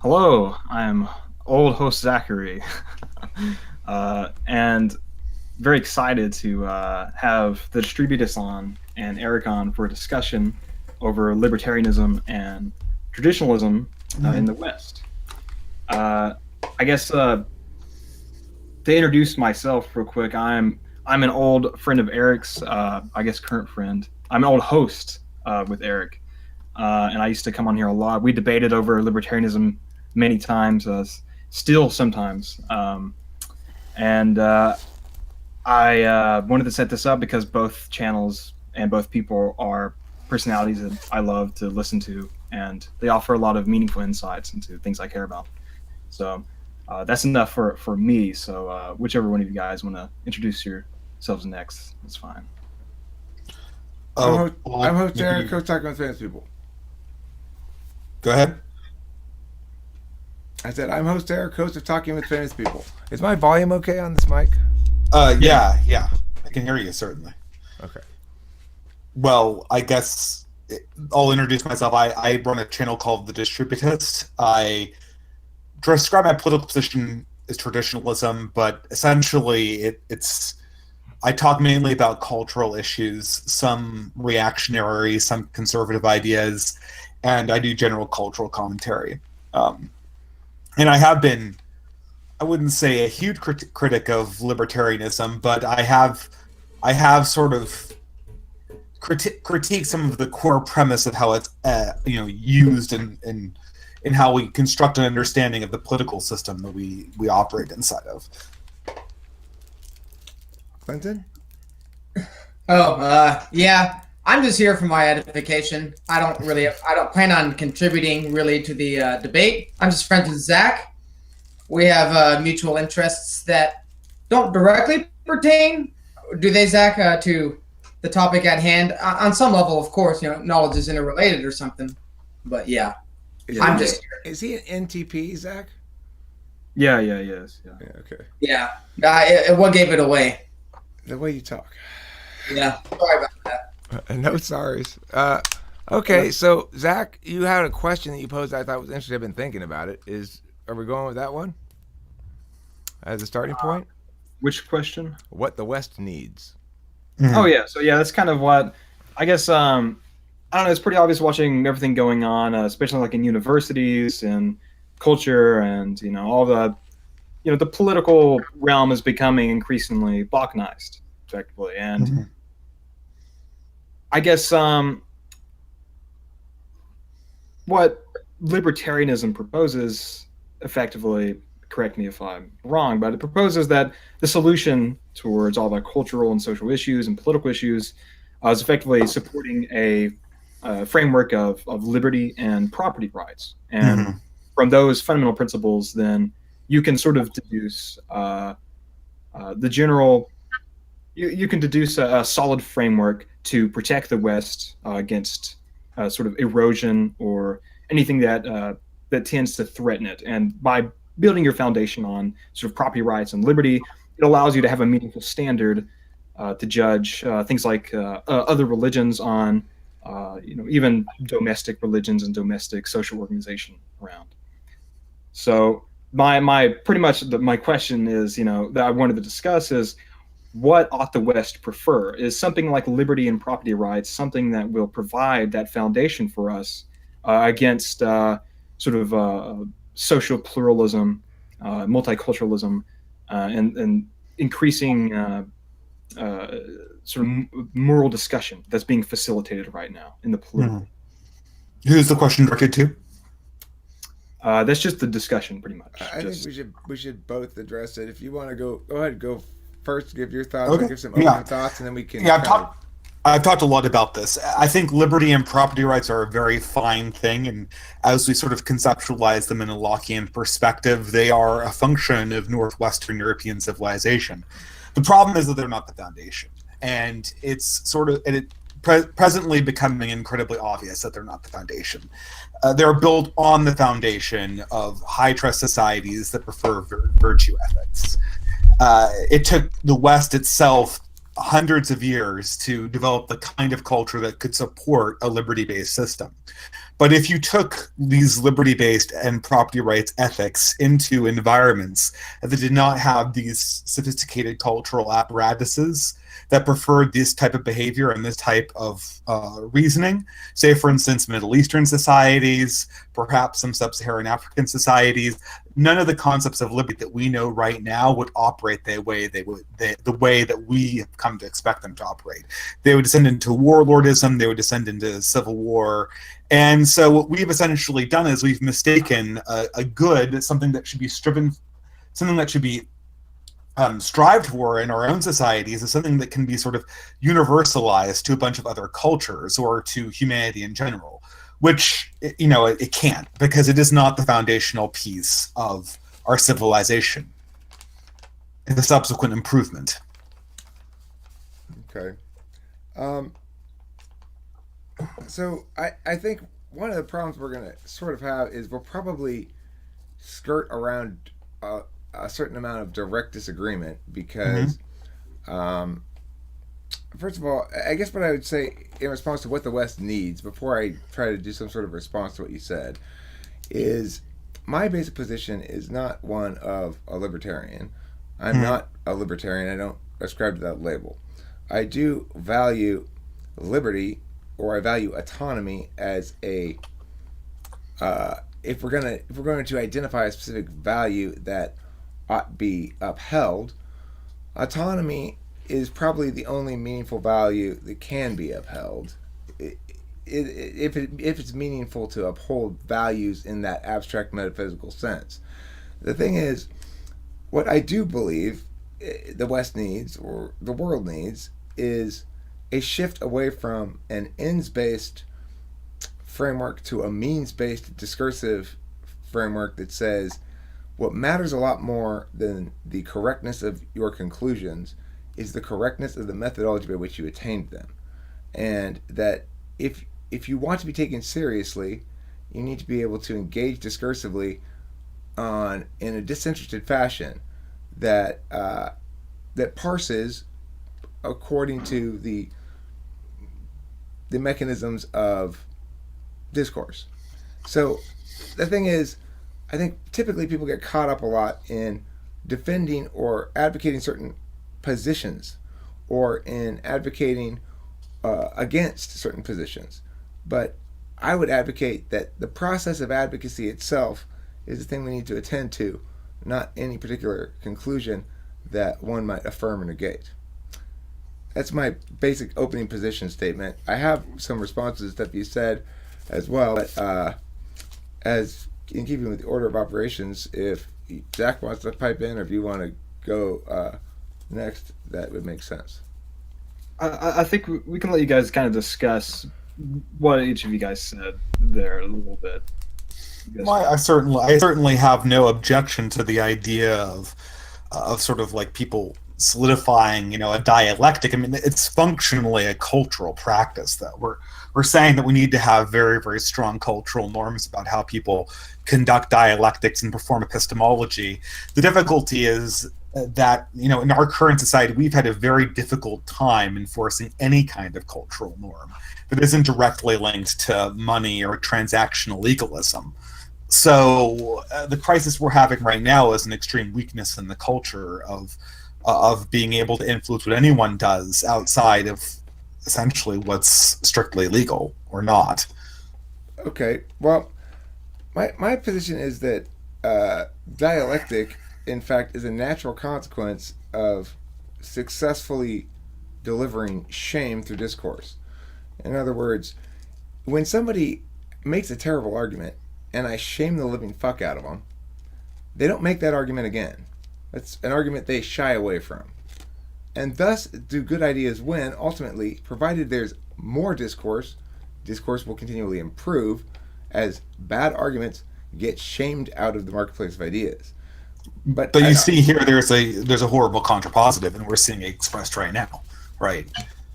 Hello, I'm old host Zachary, and very excited to have the Distributist on and Eric on for a discussion over libertarianism and traditionalism in the West. Uh, I guess to introduce myself real quick, I'm an old friend of Eric's. I guess current friend. I'm an old host with Eric, and I used to come on here a lot. We debated over libertarianism many times, still sometimes. And I wanted to set this up because both channels and both people are personalities that I love to listen to, and they offer a lot of meaningful insights into things I care about. So that's enough for me. So whichever one of you guys want to introduce yourselves next, that's fine. I'm host Eric, Coach Talking with Famous People. Go ahead. I said, I'm host Eric, host of Talking with Famous People. Is my volume okay on this mic? Yeah. I can hear you, certainly. Okay. Well, I guess I'll introduce myself. I run a channel called The Distributist. I describe my political position as traditionalism, but essentially I talk mainly about cultural issues, some reactionary, some conservative ideas, and I do general cultural commentary. And I have been, I wouldn't say a huge critic of libertarianism, but I have sort of critiqued some of the core premise of how it's used in how we construct an understanding of the political system that we operate inside of. Clinton? Yeah. I'm just here for my edification. I don't plan on contributing really to the debate. I'm just friends with Zach. We have mutual interests that don't directly pertain, do they, Zach, to the topic at hand? On some level, of course, knowledge is interrelated or something. But yeah, I'm just here. Is he an NTP, Zach? Yeah, yes. Yeah, okay. Yeah, what gave it away? The way you talk. Yeah, sorry about that. No sorries. Okay, so Zach, you had a question that you posed that I thought was interesting. I've been thinking about it. Are we going with that one as a starting point? Which question? What the West needs. Mm-hmm. Oh yeah, so yeah, that's kind of what I guess. I don't know. It's pretty obvious watching everything going on, especially like in universities and culture, and all the, the political realm is becoming increasingly balkanized, effectively, and. Mm-hmm. I guess what libertarianism proposes, effectively, correct me if I'm wrong, but it proposes that the solution towards all the cultural and social issues and political issues is effectively supporting a framework of liberty and property rights. And Mm-hmm. from those fundamental principles, then you can sort of deduce the general. You can deduce a solid framework to protect the West against sort of erosion or anything that tends to threaten it. And by building your foundation on sort of property rights and liberty, it allows you to have a meaningful standard to judge things like other religions on, even domestic religions and domestic social organization around. So my question is, that I wanted to discuss is, what ought the West prefer? Is something like liberty and property rights something that will provide that foundation for us against sort of social pluralism, multiculturalism, and increasing sort of moral discussion that's being facilitated right now in the political? Mm-hmm. Who's the question directed to? That's just the discussion, pretty much. I think we should both address it. If you want to go ahead, go first, give your thoughts, Okay. give some opening thoughts, and then we can. Yeah, I've talked a lot about this. I think liberty and property rights are a very fine thing, and as we sort of conceptualize them in a Lockean perspective, they are a function of Northwestern European civilization. The problem is that they're not the foundation, and it's presently becoming incredibly obvious that they're not the foundation. They're built on the foundation of high trust societies that prefer virtue ethics. It took the West itself hundreds of years to develop the kind of culture that could support a liberty-based system. But if you took these liberty-based and property rights ethics into environments that did not have these sophisticated cultural apparatuses that preferred this type of behavior and this type of reasoning, say, for instance, Middle Eastern societies, perhaps some sub-Saharan African societies, none of the concepts of liberty that we know right now would operate the way that we have come to expect them to operate. They would descend into warlordism, they would descend into civil war. And so what we've essentially done is we've mistaken a good, something that should be strived for in our own societies, as something that can be sort of universalized to a bunch of other cultures or to humanity in general, which, it can't, because it is not the foundational piece of our civilization. It's a subsequent improvement. Okay. So I think one of the problems we're going to sort of have is we'll probably skirt around a certain amount of direct disagreement because, first of all, I guess what I would say in response to what the West needs, before I try to do some sort of response to what you said, is my basic position is not one of a libertarian. I'm not a libertarian. I don't ascribe to that label. I do value liberty, or I value autonomy as a if we're going to identify a specific value that ought be upheld, autonomy is probably the only meaningful value that can be upheld. If it's meaningful to uphold values in that abstract metaphysical sense. The thing is, what I do believe the West needs, or the world needs, is a shift away from an ends-based framework to a means-based discursive framework that says what matters a lot more than the correctness of your conclusions is the correctness of the methodology by which you attained them. And that if you want to be taken seriously, you need to be able to engage discursively in a disinterested fashion that parses according to the mechanisms of discourse. So the thing is, I think typically people get caught up a lot in defending or advocating certain positions, or in advocating against certain positions. But I would advocate that the process of advocacy itself is the thing we need to attend to, not any particular conclusion that one might affirm or negate. That's my basic opening position statement. I have some responses that you said as well, but as in keeping with the order of operations, if Zach wants to pipe in, or if you want to go next, that would make sense. I think we can let you guys kind of discuss what each of you guys said there a little bit. Well, I certainly have no objection to the idea of sort of like people solidifying, a dialectic. I mean, it's functionally a cultural practice that we're saying that we need to have very, very strong cultural norms about how people conduct dialectics and perform epistemology. The difficulty is that, in our current society, we've had a very difficult time enforcing any kind of cultural norm that isn't directly linked to money or transactional legalism. So the crisis we're having right now is an extreme weakness in the culture of being able to influence what anyone does outside of essentially what's strictly legal or not. Okay, well, my position is that dialectic, in fact, is a natural consequence of successfully delivering shame through discourse. In other words, when somebody makes a terrible argument and I shame the living fuck out of them, they don't make that argument again. That's an argument they shy away from. And thus do good ideas win, ultimately, provided there's more discourse. Discourse will continually improve as bad arguments get shamed out of the marketplace of ideas. But you see here, there's a horrible contrapositive, and we're seeing it expressed right now, right?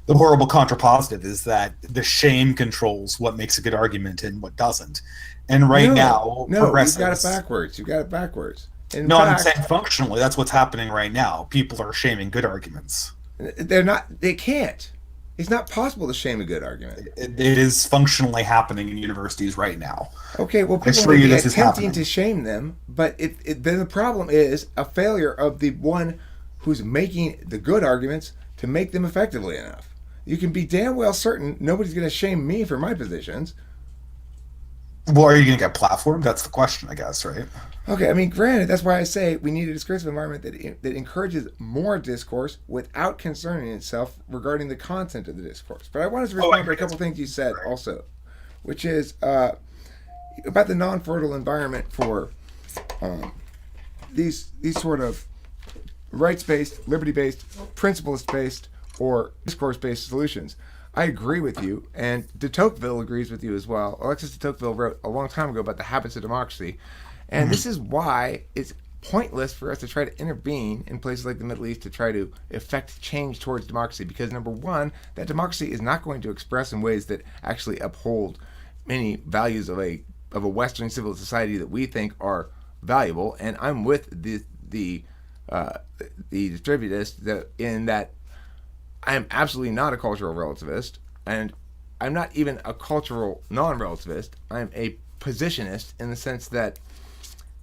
The horrible contrapositive is that the shame controls what makes a good argument and what doesn't. And now, you've got it backwards. In fact, I'm saying functionally, that's what's happening right now. People are shaming good arguments. They're not. They can't. It's not possible to shame a good argument. It is functionally happening in universities right now. Okay, well, I people assure may you be this is attempting happening. to shame them, but then the problem is a failure of the one who's making the good arguments to make them effectively enough. You can be damn well certain nobody's going to shame me for my positions. Well, are you going to get platformed? That's the question, I guess, right? Okay, I mean, granted, that's why I say we need a discursive environment that encourages more discourse without concerning itself regarding the content of the discourse. But I wanted to respond to a couple things you said also, which is about the non-fertile environment for these sort of rights-based, liberty-based, principles-based, or discourse-based solutions. I agree with you, and de Tocqueville agrees with you as well. Alexis de Tocqueville wrote a long time ago about the habits of democracy, and this is why it's pointless for us to try to intervene in places like the Middle East to try to effect change towards democracy, because number one, that democracy is not going to express in ways that actually uphold many values of a Western civil society that we think are valuable. And I'm with the distributist in that I am absolutely not a cultural relativist, and I'm not even a cultural non-relativist. I'm a positionist in the sense that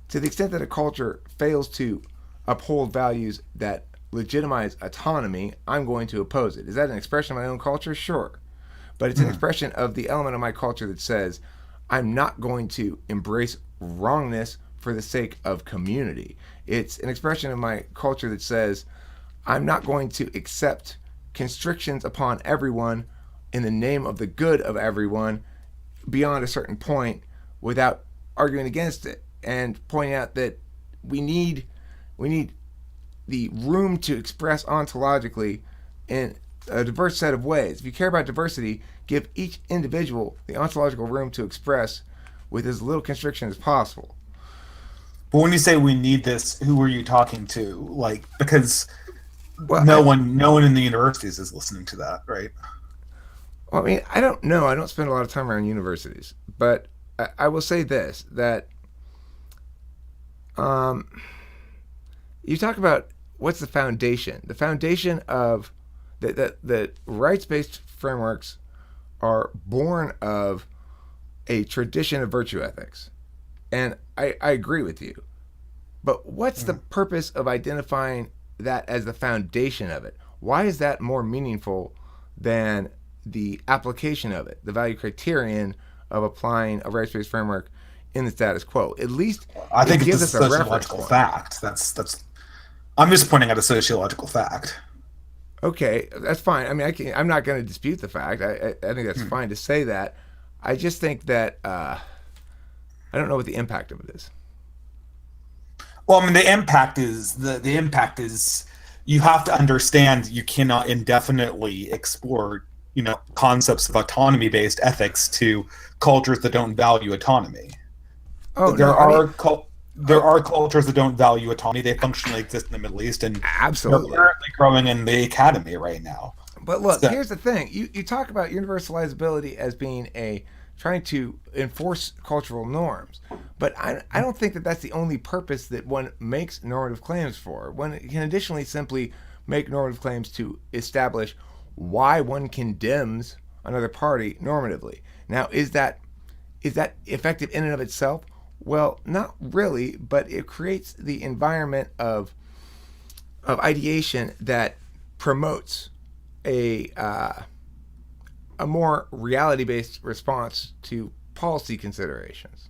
to the extent that a culture fails to uphold values that legitimize autonomy, I'm going to oppose it. Is that an expression of my own culture? Sure. But it's an expression of the element of my culture that says I'm not going to embrace wrongness for the sake of community. It's an expression of my culture that says I'm not going to accept constrictions upon everyone in the name of the good of everyone beyond a certain point without arguing against it, and pointing out that we need the room to express ontologically in a diverse set of ways. If you care about diversity, give each individual the ontological room to express with as little constriction as possible. But when you say we need this, who are you talking to? Like, because no one in the universities is listening to that, right? Well, I mean, I don't know. I don't spend a lot of time around universities, but I will say this, that you talk about what's the foundation. The foundation of the rights-based frameworks are born of a tradition of virtue ethics. And I agree with you. But what's the purpose of identifying that as the foundation of it? Why is that more meaningful than the application of it, the value criterion of applying a rights-based framework in the status quo? At least I think it gives it's a us a reference sociological point. fact. That's. I'm just pointing out a sociological fact. Okay, that's fine. I mean, I'm not going to dispute the fact. I think that's fine to say that. I just think that I don't know what the impact of it is. Well, I mean, the impact is you have to understand you cannot indefinitely explore, concepts of autonomy-based ethics to cultures that don't value autonomy. Oh, there no, are cultures that don't value autonomy. They functionally exist in the Middle East, and absolutely. they're currently growing in the academy right now. But look, So- here's the thing. You talk about universalizability as being trying to enforce cultural norms. But I don't think that that's the only purpose that one makes normative claims for. One can additionally simply make normative claims to establish why one condemns another party normatively. Now, is that effective in and of itself? Well, not really, but it creates the environment of ideation that promotes a more reality-based response to policy considerations.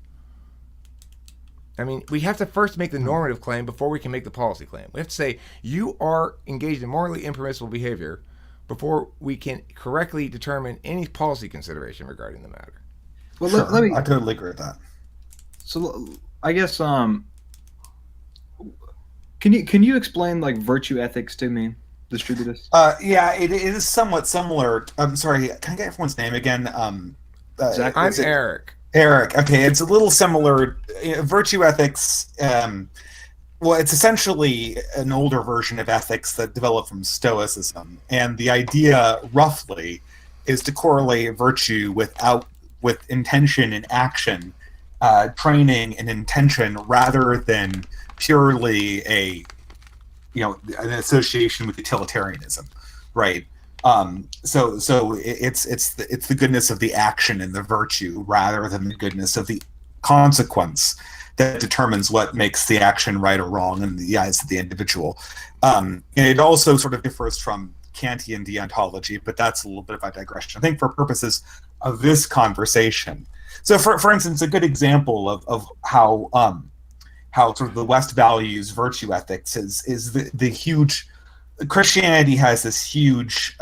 I mean, we have to first make the normative claim before we can make the policy claim. We have to say, you are engaged in morally impermissible behavior before we can correctly determine any policy consideration regarding the matter. Well, Sure, let me. I totally agree with that. So I guess can you explain like virtue ethics to me, Distributist? Yeah, it is somewhat similar. I'm sorry, can I get everyone's name again? Zach, I'm is it- Eric. Eric. Okay, it's a little similar. Virtue ethics. Well, it's essentially an older version of ethics that developed from Stoicism, and the idea, roughly, is to correlate virtue with intention and action, training and intention, rather than purely an association with utilitarianism, right? It's the goodness of the action and the virtue rather than the goodness of the consequence that determines what makes the action right or wrong in the eyes of the individual. And it also sort of differs from Kantian deontology, but that's a little bit of a digression. I think for purposes of this conversation. So for instance, a good example of how sort of the West values virtue ethics is the huge Christianity has this huge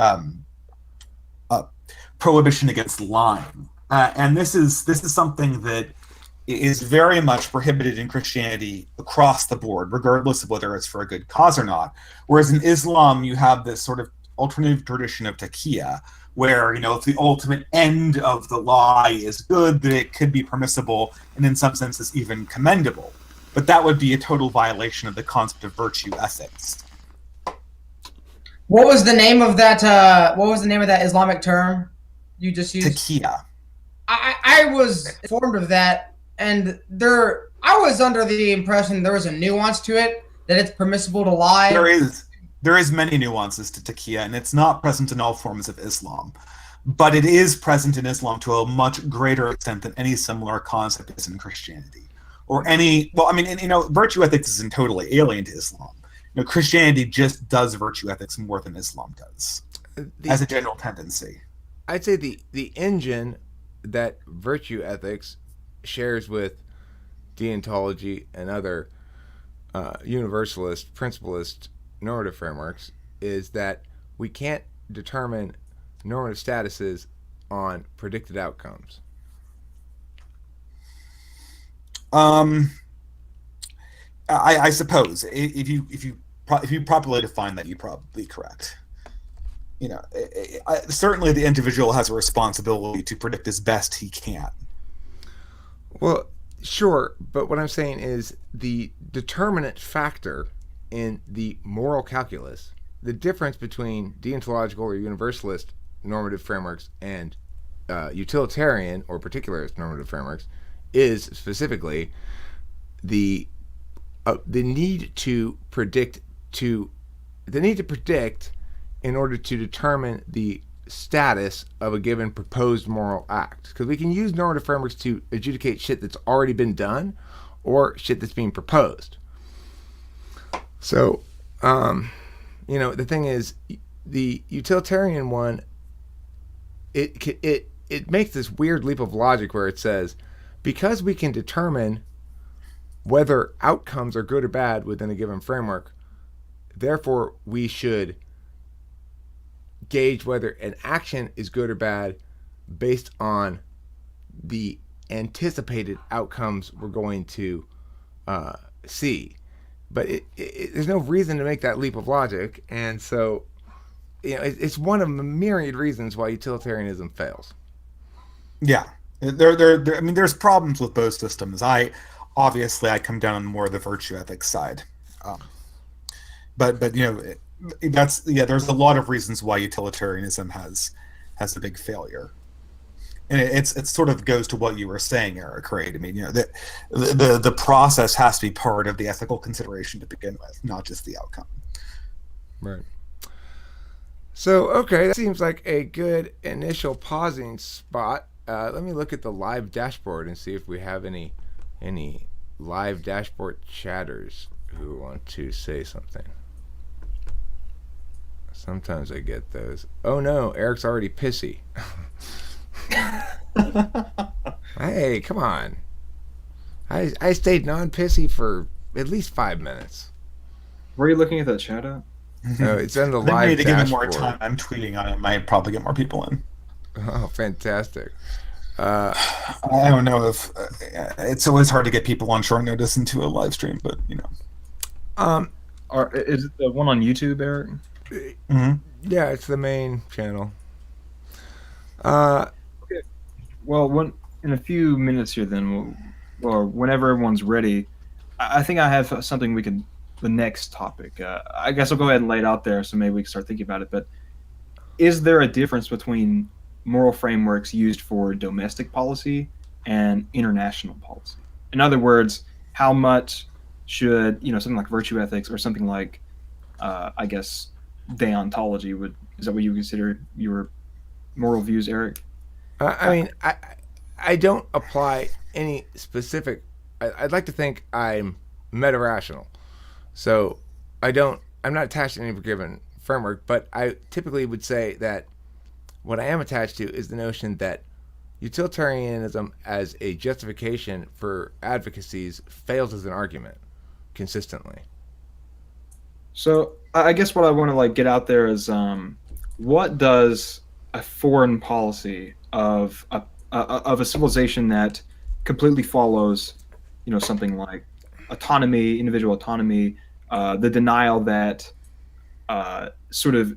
prohibition against lying, and this is something that is very much prohibited in Christianity across the board, regardless of whether it's for a good cause or not. Whereas in Islam, you have this sort of alternative tradition of taqiyya, where, if the ultimate end of the lie is good, that it could be permissible, and in some senses even commendable. But that would be a total violation of the concept of virtue ethics. What was the name of that? What was the name of that Islamic term you just used? Taqiyya. I was informed of that. And I was under the impression there was a nuance to it, that it's permissible to lie. There is many nuances to taqiyya, and it's not present in all forms of Islam. But it is present in Islam to a much greater extent than any similar concept is in Christianity. Virtue ethics isn't totally alien to Islam. Christianity just does virtue ethics more than Islam does, as a general tendency. I'd say the engine that virtue ethics shares with deontology and other universalist, principlist normative frameworks is that we can't determine normative statuses on predicted outcomes. I suppose if you properly define that, you're probably correct. Certainly the individual has a responsibility to predict as best he can. Well, sure, but what I'm saying is the determinant factor in the moral calculus, the difference between deontological or universalist normative frameworks and utilitarian or particularist normative frameworks, is specifically the need to predict in order to determine the status of a given proposed moral act. Because we can use normative frameworks to adjudicate shit that's already been done or shit that's being proposed. So, the thing is, the utilitarian one, it makes this weird leap of logic where it says, because we can determine whether outcomes are good or bad within a given framework, therefore we should gauge whether an action is good or bad based on the anticipated outcomes we're going to see. But there's no reason to make that leap of logic, and so it's one of the myriad reasons why utilitarianism fails. Yeah, there's problems with both systems. I come down on more of the virtue ethics side, but there's a lot of reasons why utilitarianism has a big failure, and it sort of goes to what you were saying, Eric. Right? I mean, the process has to be part of the ethical consideration to begin with, not just the outcome. Right. So, okay, that seems like a good initial pausing spot. Let me look at the live dashboard and see if we have any live dashboard chatters who want to say something. Sometimes I get those. Oh no, Eric's already pissy. Hey, come on. I stayed non-pissy for at least 5 minutes. Were you looking at that chat at? No, it's in the live I need to give him more dashboard. time. I'm tweeting on it. Might probably get more people in. Oh, fantastic. I don't know if it's always hard to get people on short notice into a live stream, but Is it the one on YouTube, Eric? Mm-hmm. Yeah, it's the main channel. Okay. Well, in a few minutes here, then, or whenever everyone's ready, I think I have something the next topic. I guess I'll go ahead and lay it out there, so maybe we can start thinking about it. But is there a difference between moral frameworks used for domestic policy and international policy? In other words, how much should something like virtue ethics or something like I guess deontology would Is that what you consider your moral views, Eric? I mean, I don't apply any specific. I'd like to think I'm meta rational, so I'm not attached to any given framework. But I typically would say that what I am attached to is the notion that utilitarianism as a justification for advocacies fails as an argument consistently. So I guess what I want to like get out there is, what does a foreign policy of a civilization that completely follows, something like autonomy, individual autonomy, the denial that sort of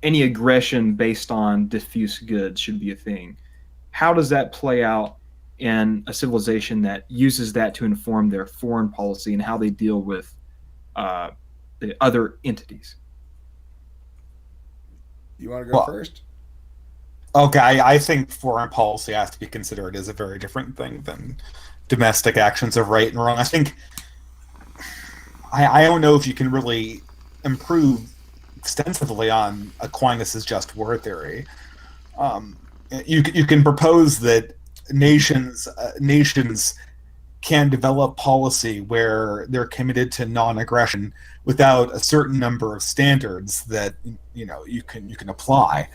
any aggression based on diffuse goods should be a thing. How does that play out in a civilization that uses that to inform their foreign policy and how they deal with uh, the other entities? You want to go first? Okay, I think foreign policy has to be considered as a very different thing than domestic actions of right and wrong. I think I don't know if you can really improve extensively on Aquinas' just war theory. You can propose that nations can develop policy where they're committed to non-aggression without a certain number of standards that you can apply.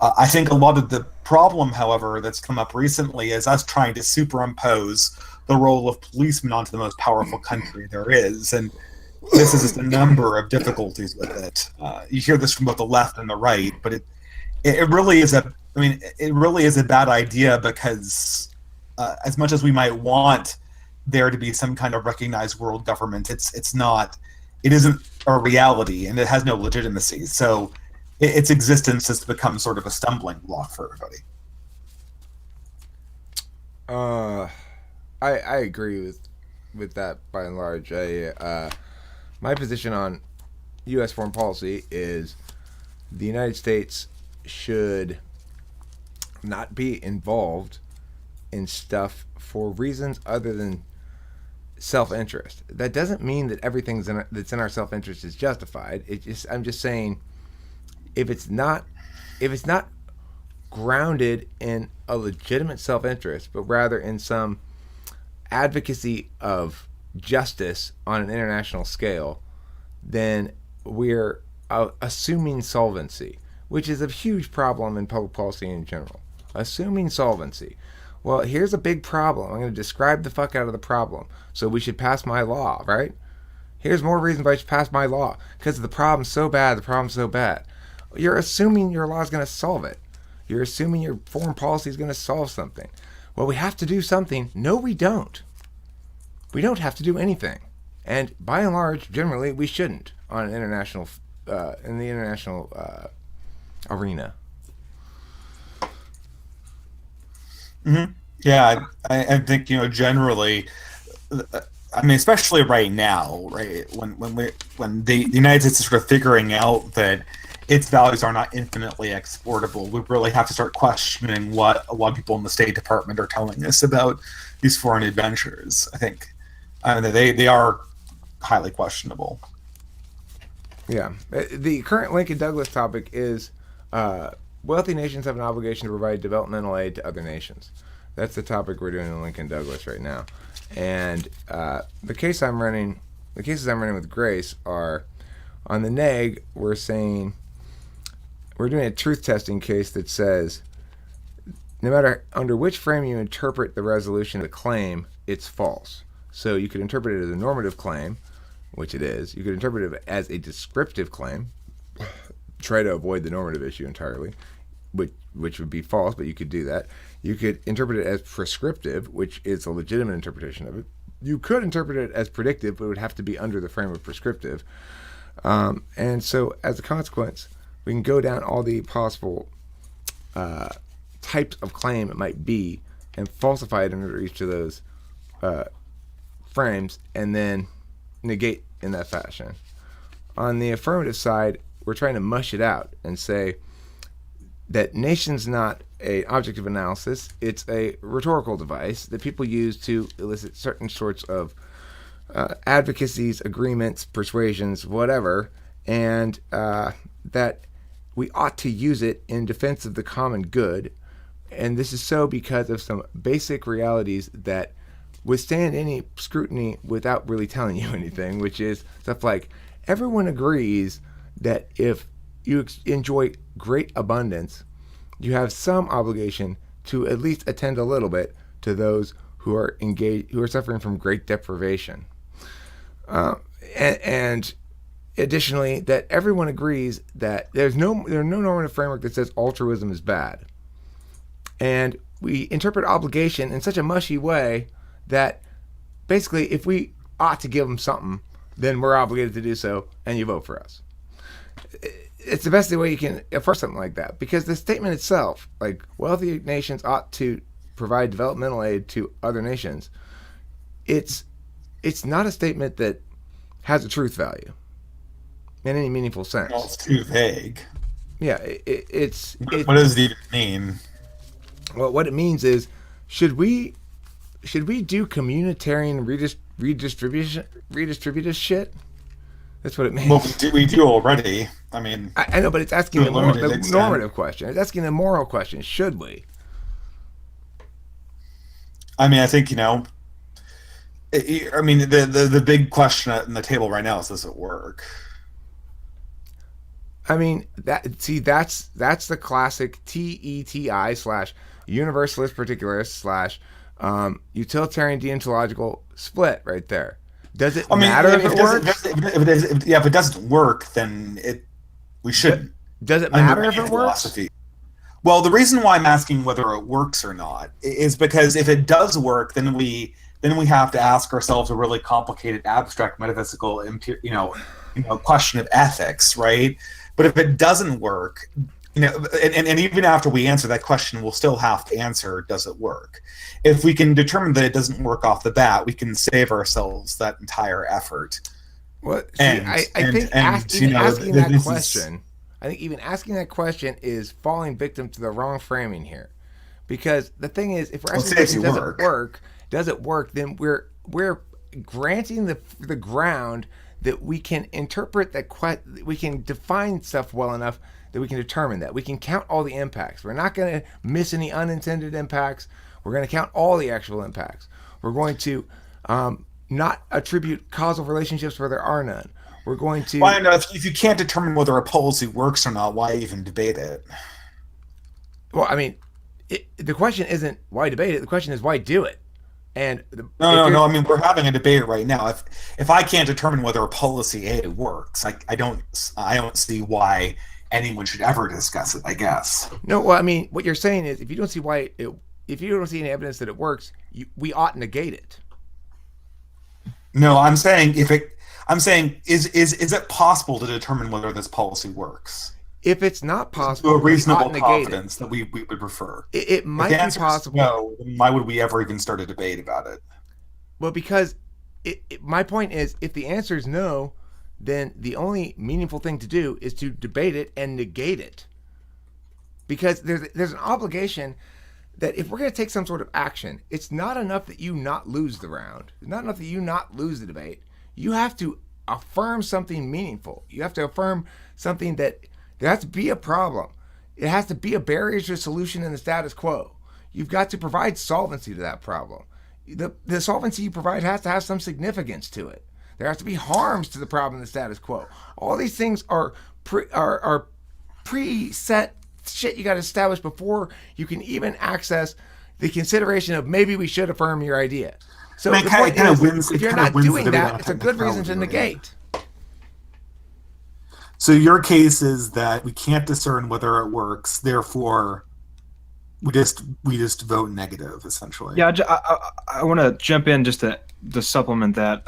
I think a lot of the problem, however, that's come up recently is us trying to superimpose the role of policemen onto the most powerful country there is, and this is just a number of difficulties with it. You hear this from both the left and the right, but it really is it really is a bad idea because as much as we might want there to be some kind of recognized world government, it isn't a reality, and it has no legitimacy. So its existence has become sort of a stumbling block for everybody. I agree with that by and large. My position on U.S. foreign policy is the United States should not be involved in stuff for reasons other than self-interest. That doesn't mean that everything that's in our self-interest is justified. I'm just saying, if it's not grounded in a legitimate self-interest, but rather in some advocacy of justice on an international scale, then we're assuming solvency, which is a huge problem in public policy in general. Assuming solvency. Well, here's a big problem. I'm going to describe the fuck out of the problem. So we should pass my law, right? Here's more reasons why I should pass my law. Because the problem's so bad, the problem's so bad. You're assuming your law is going to solve it. You're assuming your foreign policy is going to solve something. Well, we have to do something. No, we don't. We don't have to do anything. And by and large, generally, we shouldn't on an international, in the international arena. Mm-hmm. Yeah, I think generally, especially right now, right when the United States is sort of figuring out that its values are not infinitely exportable, we really have to start questioning what a lot of people in the State Department are telling us about these foreign adventures. I think they are highly questionable. Yeah, the current Lincoln-Douglas topic is wealthy nations have an obligation to provide developmental aid to other nations. That's the topic we're doing in Lincoln-Douglas right now. And the cases I'm running with Grace are on the neg. We're doing a truth testing case that says no matter under which frame you interpret the resolution of the claim, it's false. So you could interpret it as a normative claim, which it is. You could interpret it as a descriptive claim, try to avoid the normative issue entirely, which would be false, but you could do that. You could interpret it as prescriptive, which is a legitimate interpretation of it. You could interpret it as predictive, but it would have to be under the frame of prescriptive. And so as a consequence, we can go down all the possible types of claim it might be and falsify it under each of those frames and then negate in that fashion. On the affirmative side, we're trying to mush it out and say that nation's not an object of analysis. It's a rhetorical device that people use to elicit certain sorts of advocacies, agreements, persuasions, whatever, and that we ought to use it in defense of the common good. And this is so because of some basic realities that withstand any scrutiny without really telling you anything, which is stuff like everyone agrees that if you enjoy great abundance, you have some obligation to at least attend a little bit to those who are engaged, who are suffering from great deprivation. And additionally, that everyone agrees that there's no normative framework that says altruism is bad. And we interpret obligation in such a mushy way that basically if we ought to give them something, then we're obligated to do so, and you vote for us. It's the best way you can affirm something like that, because the statement itself, like wealthy nations ought to provide developmental aid to other nations, it's not a statement that has a truth value in any meaningful sense. Well, it's too vague. Yeah, what does it even mean? Well, what it means is, should we do communitarian redistributist shit? That's what it means. Well, we do already. I mean, I know, but it's asking the normative question. It's asking the moral question. Should we? I mean, I think, I mean, the big question on the table right now is, does it work? I mean, that's the classic TETI/universalist particularist / utilitarian deontological split right there. Does it matter if it works? If it doesn't work, then we shouldn't. Does it matter if it works? Well, the reason why I'm asking whether it works or not is because if it does work, then we have to ask ourselves a really complicated, abstract, metaphysical, question of ethics, right? But if it doesn't work, and even after we answer that question, we'll still have to answer, does it work? If we can determine that it doesn't work off the bat, we can save ourselves that entire effort. Well, I think asking that question is falling victim to the wrong framing here. Because the thing is, if we're asking does it work, then we're granting the ground that we can interpret we can define stuff well enough that we can determine that. We can count all the impacts. We're not going to miss any unintended impacts. We're going to count all the actual impacts. We're going to not attribute causal relationships where there are none. We're going to... Well, I know if you can't determine whether a policy works or not, why even debate it? Well, I mean, the question isn't why debate it. The question is why do it. And no. I mean, we're having a debate right now. If I can't determine whether a policy A works, I don't see why anyone should ever discuss it, I guess. No, well, I mean, what you're saying is if you don't see if you don't see any evidence that it works, we ought to negate it. No, I'm saying is it possible to determine whether this policy works? If it's not possible, to a reasonable confidence that we would prefer. It might be possible. No, then why would we ever even start a debate about it? Well, because my point is, if the answer is no, then the only meaningful thing to do is to debate it and negate it. Because there's an obligation that if we're going to take some sort of action, it's not enough that you not lose the round. It's not enough that you not lose the debate. You have to affirm something meaningful. You have to affirm something that there has to be a problem. It has to be a barrier to solution in the status quo. You've got to provide solvency to that problem. The solvency you provide has to have some significance to it. There has to be harms to the problem in the status quo. All these things are preset shit you got to establish before you can even access the consideration of maybe we should affirm your idea. So the point is, if you're not doing that, it's a good reason to negate. So your case is that we can't discern whether it works, therefore we just vote negative, essentially. Yeah, I want to jump in just to supplement that,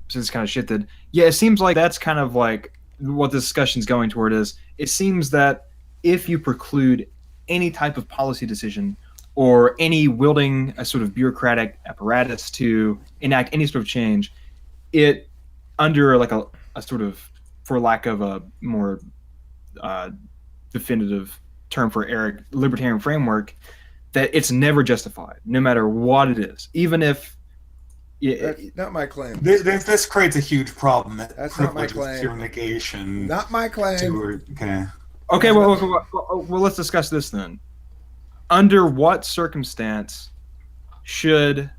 since it's kind of shifted. Yeah, it seems like that's kind of like what the discussion's going toward is, it seems that if you preclude any type of policy decision or any wielding a sort of bureaucratic apparatus to enact any sort of change, it, under like a sort of, for lack of a more definitive term for Eric, libertarian framework, that it's never justified, no matter what it is, even if... That's not my claim. This creates a huge problem. That's not my claim. Pure negation. Not my claim. Okay. Okay, well, let's discuss this then. Under what circumstance should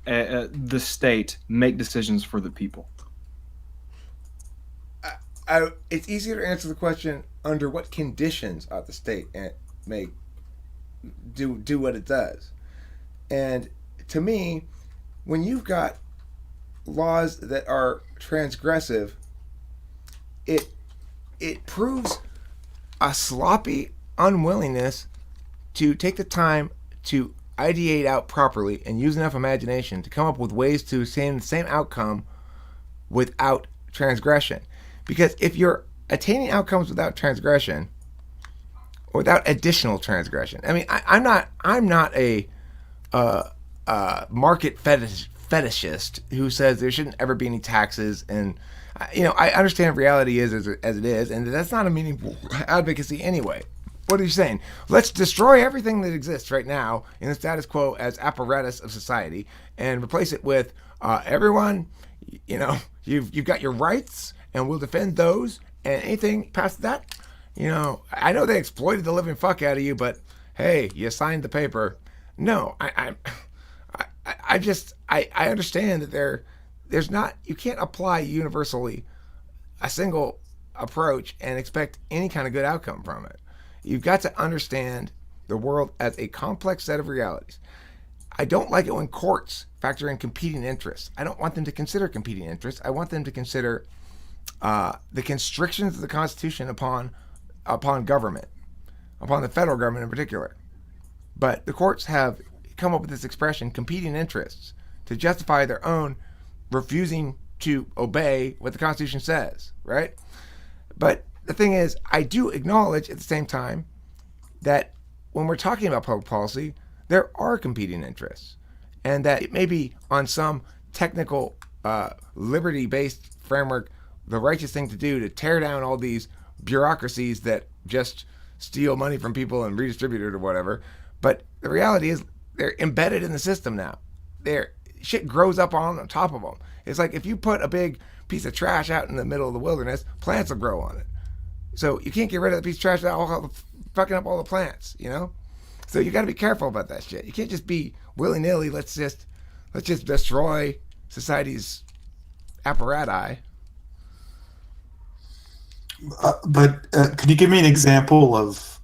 the state make decisions for the people? It's easier to answer the question under what conditions ought the state make do what it does. And to me, when you've got laws that are transgressive, it proves a sloppy unwillingness to take the time to ideate out properly and use enough imagination to come up with ways to attain the same outcome without transgression. Because if you're attaining outcomes without transgression, or without additional transgression, I mean, I'm not a market fetishist who says there shouldn't ever be any taxes, and I understand reality is as it is, and that's not a meaningful advocacy anyway. What are you saying? Let's destroy everything that exists right now in the status quo as apparatus of society and replace it with everyone. You've got your rights, and we'll defend those. And anything past that, I know they exploited the living fuck out of you, but hey, you signed the paper. No, I understand that there's not, you can't apply universally a single approach and expect any kind of good outcome from it. You've got to understand the world as a complex set of realities. I don't like it when courts factor in competing interests. I don't want them to consider competing interests. I want them to consider the constrictions of the Constitution upon government, upon the federal government in particular. But the courts have come up with this expression, competing interests, to justify their own refusing to obey what the Constitution says, right? But the thing is, I do acknowledge at the same time that when we're talking about public policy, there are competing interests, and that it may be on some technical liberty-based framework the righteous thing to do to tear down all these bureaucracies that just steal money from people and redistribute it or whatever. But the reality is they're embedded in the system now. Shit grows up on top of them. It's like if you put a big piece of trash out in the middle of the wilderness, plants will grow on it. So you can't get rid of the piece of trash without fucking up all the plants, So you got to be careful about that shit. You can't just be willy-nilly. Let's just destroy society's apparatus. But could you give me an example of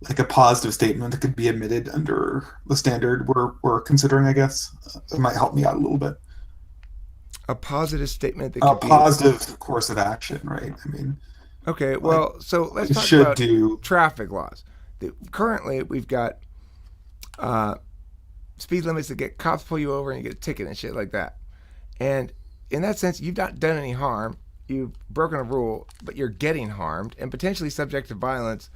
like a positive statement that could be admitted under the standard we're considering? I guess it might help me out a little bit. A positive statement that could be a positive course of action, right? I mean, okay. Well, so let's talk about traffic laws. Currently, we've got speed limits that get cops pull you over and you get a ticket and shit like that. And in that sense, you've not done any harm. You've broken a rule, but you're getting harmed and potentially subject to violence.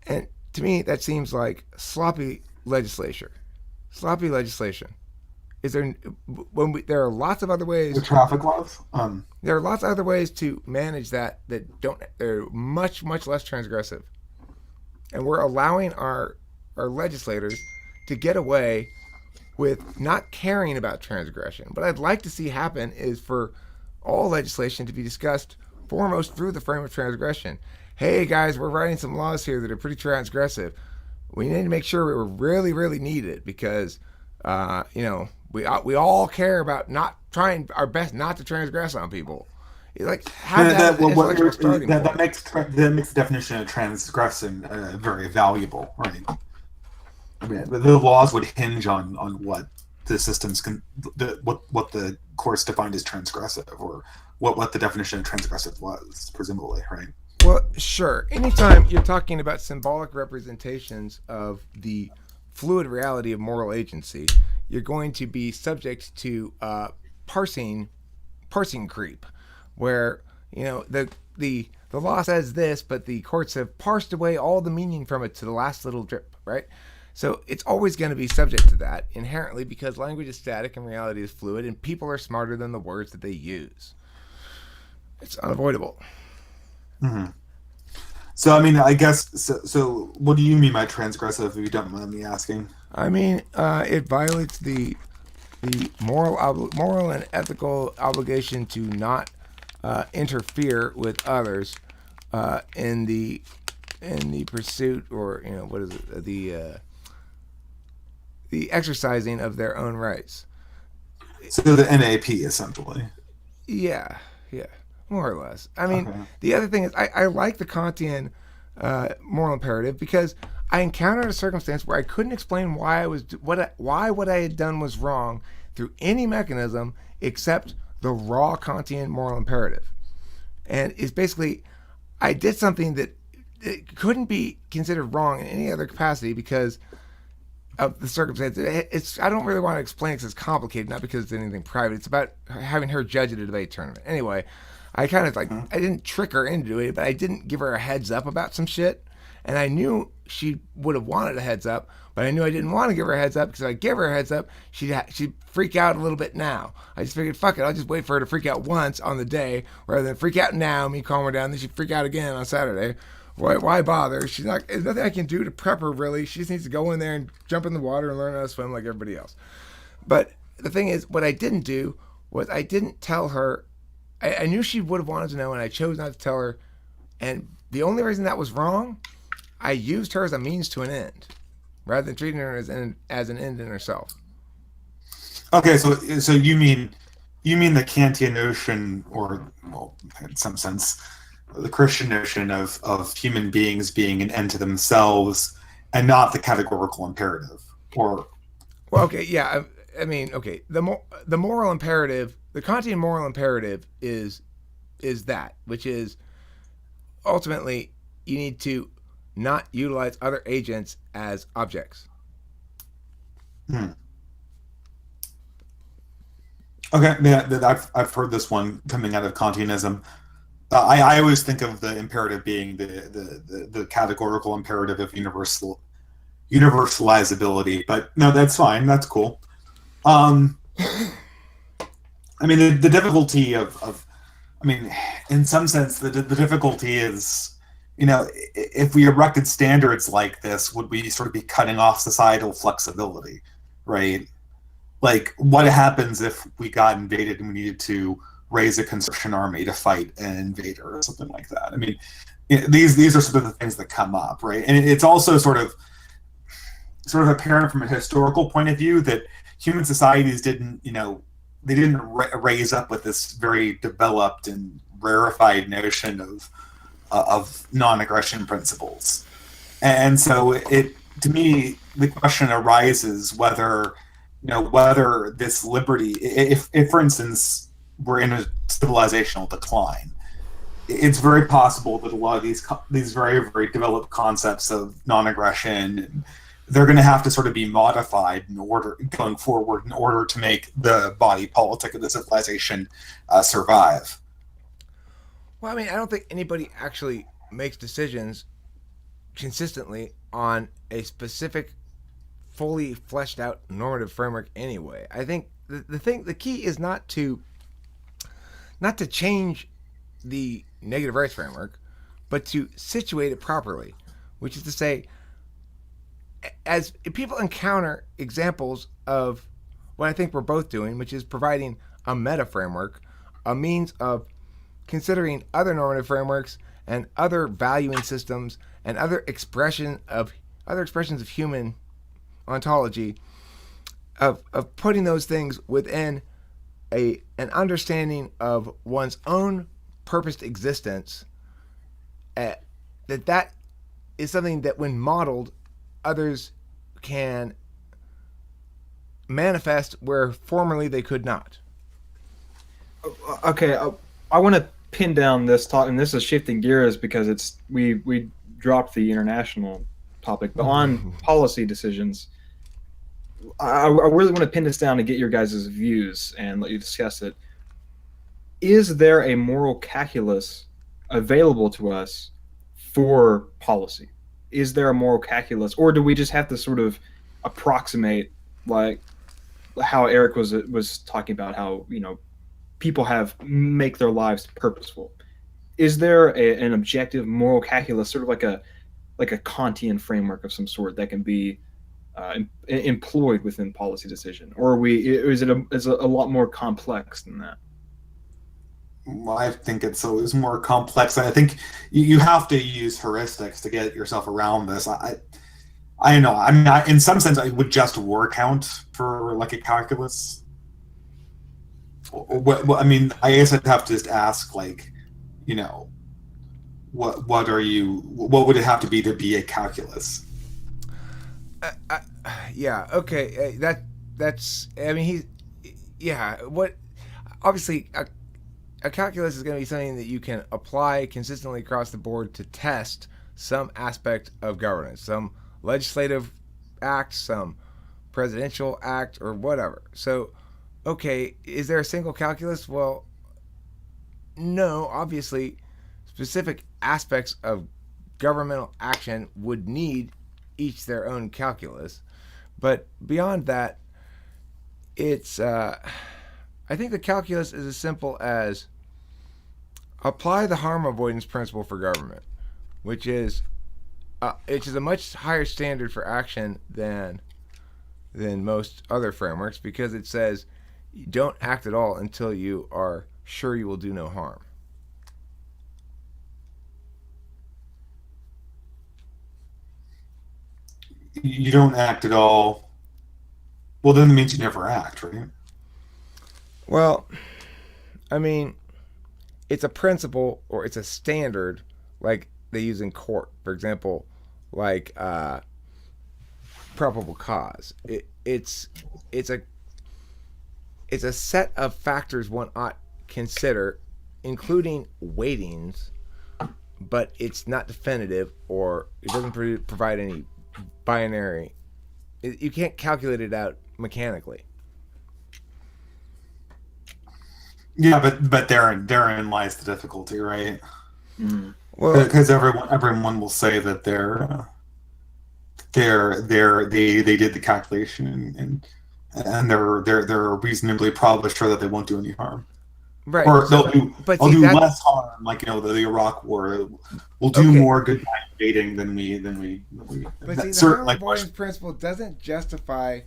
And to me, that seems like sloppy legislation. Is there there are lots of other ways. The traffic laws. There are lots of other ways to manage that they're much less transgressive, and we're allowing our legislators to get away with not caring about transgression. What I'd like to see happen is for all legislation to be discussed foremost through the frame of transgression. Hey guys, we're writing some laws here that are pretty transgressive. We need to make sure we really need it because we all care about not trying our best not to transgress on people. Like have that makes the definition of transgressing very valuable, right? I mean, the laws would hinge on what the systems what the courts defined as transgressive, or what the definition of transgressive was, presumably, right? Well, sure. Anytime you're talking about symbolic representations of the fluid reality of moral agency, you're going to be subject to parsing creep, where the law says this, but the courts have parsed away all the meaning from it to the last little drip, right? So it's always going to be subject to that inherently because language is static and reality is fluid, and people are smarter than the words that they use. It's unavoidable. Mm-hmm. So, I mean, I guess, so what do you mean by transgressive, if you don't mind me asking? I mean, it violates the moral and ethical obligation to not interfere with others in the pursuit, or what is it, the exercising of their own rights. So the NAP essentially. Yeah, more or less. I mean, Okay. the other thing is I like the Kantian moral imperative because I encountered a circumstance where I couldn't explain why what I had done was wrong through any mechanism except the raw Kantian moral imperative, and it's basically I did something that it couldn't be considered wrong in any other capacity because of the circumstance. It's I don't really want to explain it because it's complicated, not because it's anything private. It's about having her judge at a debate tournament. Anyway, I kind of Mhm. I didn't trick her into it, but I didn't give her a heads up about some shit. And I knew she would have wanted a heads up, but I knew I didn't want to give her a heads up because if I give her a heads up, she'd freak out a little bit now. I just figured, fuck it, I'll just wait for her to freak out once on the day rather than freak out now, me calm her down, then she'd freak out again on Saturday. Why bother? She's not. There's nothing I can do to prep her really. She just needs to go in there and jump in the water and learn how to swim like everybody else. But the thing is, what I didn't do was I didn't tell her. I knew she would have wanted to know, and I chose not to tell her. And the only reason that was wrong, I used her as a means to an end, rather than treating her as an end in herself. Okay, so you mean the Kantian notion, or well, in some sense, the Christian notion of human beings being an end to themselves, and not the categorical imperative, or Well, okay, yeah. I mean, okay. The moral imperative, the Kantian moral imperative is that, which is ultimately you need to not utilize other agents as objects. hmm. Okay, yeah, I've heard this one coming out of Kantianism. I always think of the imperative being the categorical imperative of universalizability, but no, that's fine. That's cool. Um, I mean, the difficulty of, I mean, in some sense, the difficulty is, if we erected standards like this, would we sort of be cutting off societal flexibility, right? Like, what happens if we got invaded and we needed to raise a conscription army to fight an invader or something like that? I mean, these are sort of the things that come up, right? And it's also sort of apparent from a historical point of view that human societies didn't, they didn't raise up with this very developed and rarefied notion of non-aggression principles. And so to me, the question arises whether this liberty, if for instance we're in a civilizational decline, it's very possible that a lot of these very, very developed concepts of non-aggression, they're going to have to sort of be modified going forward in order to make the body politic of the civilization survive. Well, I mean, I don't think anybody actually makes decisions consistently on a specific, fully fleshed out normative framework anyway. I think the key is not to change the negative rights framework, but to situate it properly, which is to say, as people encounter examples of what I think we're both doing, which is providing a meta framework, a means of considering other normative frameworks and other valuing systems and other expressions of human ontology, of putting those things within an understanding of one's own purposed existence, that is something that when modeled, others can manifest where formerly they could not. Okay, I want to pin down this talk, and this is shifting gears because we dropped the international topic, but on policy decisions, I really want to pin this down and get your guys' views and let you discuss it. Is there a moral calculus available to us for policy? Is there a moral calculus, or do we just have to sort of approximate, like how Eric was talking about, how people make their lives purposeful? Is there an objective moral calculus, sort of like a Kantian framework of some sort that can be employed within policy decision, or is it a lot more complex than that? I think it's always more complex. I think you have to use heuristics to get yourself around this. I don't know. I mean, in some sense, I would just word count for like a calculus. I mean, I guess I'd have to just ask, like, you know, what are you? What would it have to be a calculus? Yeah. Okay. That's. I mean, yeah. What? Obviously, a calculus is going to be something that you can apply consistently across the board to test some aspect of governance, some legislative act, some presidential act, or whatever. So, okay, is there a single calculus? Well, no. Obviously, specific aspects of governmental action would need each their own calculus. But beyond that, it's I think the calculus is as simple as apply the harm avoidance principle for government, which is a much higher standard for action than most other frameworks, because it says you don't act at all until you are sure you will do no harm. You don't act at all. Well, then it means you never act, right? Well, I mean, it's a principle or it's a standard like they use in court. For example, like probable cause. It's a set of factors one ought consider, including weightings, but it's not definitive, or it doesn't provide any binary. You can't calculate it out mechanically. Yeah, but therein lies the difficulty, right? Mm. Well, Because everyone will say that they did the calculation and they're reasonably probably sure that they won't do any harm, right. or So, they'll do less harm. Like, the Iraq War will do Okay. more good invading than we. But see, the certain, harm like, avoidance principle doesn't justify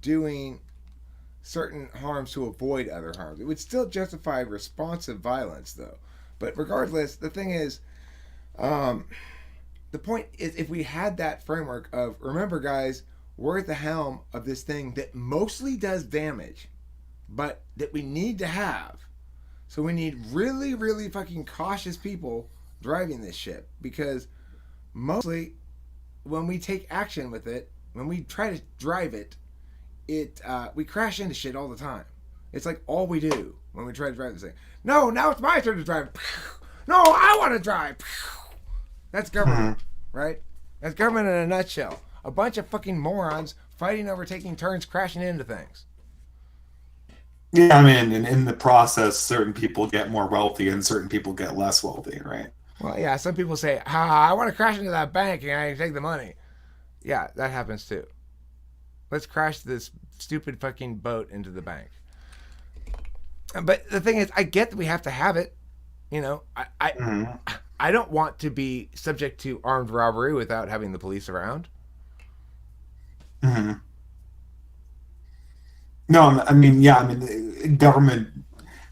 doing certain harms to avoid other harms. It would still justify responsive violence, though. But regardless, the thing is, the point is, if we had that framework of, remember, guys, we're at the helm of this thing that mostly does damage, but that we need to have. So we need really, really fucking cautious people driving this ship, because mostly when we take action with it, when we try to drive it, we crash into shit all the time. It's like all we do when we try to drive this thing. No, now it's my turn to drive. No, I want to drive. That's government, right? That's government in a nutshell. A bunch of fucking morons fighting over taking turns crashing into things. Yeah, I mean, in the process, certain people get more wealthy and certain people get less wealthy, right? Well, yeah, some people say, I want to crash into that bank and I take the money. Yeah, that happens too. Let's crash this stupid fucking boat into the bank. But the thing is, I get that we have to have it. I don't want to be subject to armed robbery without having the police around. Mm-hmm. No, I mean, yeah, I mean, government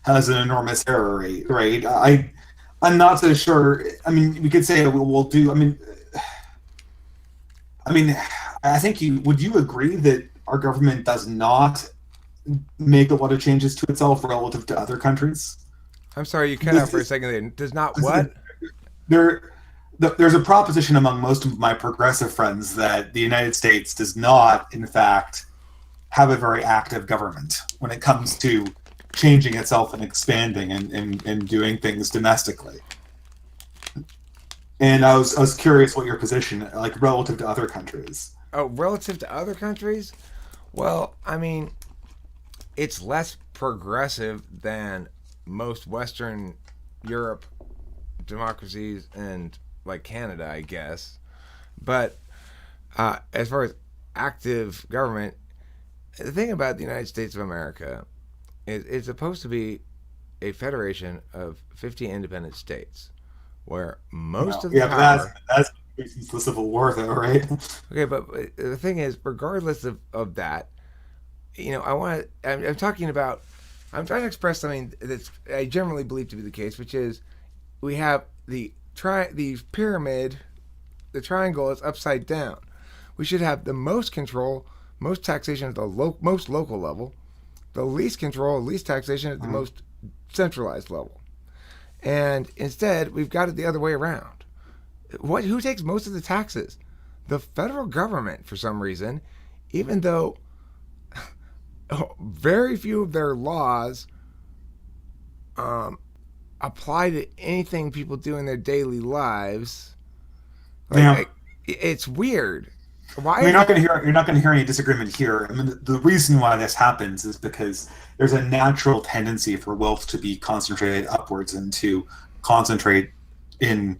has an enormous error rate, right? I'm not so sure. I mean, we could say we'll do. I mean, I think would you agree that our government does not make a lot of changes to itself relative to other countries? I'm sorry, you cut out for a second there. Does not what? There's a proposition among most of my progressive friends that the United States does not, in fact, have a very active government when it comes to changing itself and expanding and doing things domestically. And I was curious what your position, like, relative to other countries. Oh, relative to other countries? Well, I mean, it's less progressive than most Western Europe democracies and like Canada, I guess. But as far as active government, the thing about the United States of America is it's supposed to be a federation of 50 independent states, where most of the power. That's since the Civil War, though, right? Okay, but the thing is, regardless of that, I'm talking about I'm trying to express something that's I generally believe to be the case, which is we have the pyramid, the triangle is upside down. We should have the most control, most taxation at the most local level, the least control, least taxation at the most centralized level. And instead, we've got it the other way around. Who takes most of the taxes? The federal government, for some reason, even though very few of their laws apply to anything people do in their daily lives. It's weird. Why? You're not going to hear any disagreement here. I mean, the reason why this happens is because there's a natural tendency for wealth to be concentrated upwards and to concentrate in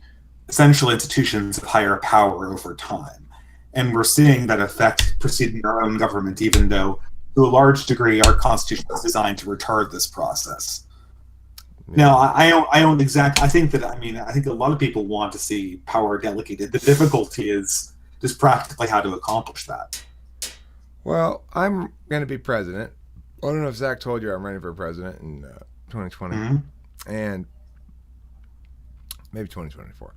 essential institutions of higher power over time. And we're seeing that effect preceding our own government, even though to a large degree our constitution is designed to retard this process. Now, I think a lot of people want to see power delegated. The difficulty is just practically how to accomplish that. Well, I'm going to be president. I don't know if Zach told you I'm running for president in 2020 and maybe 2024.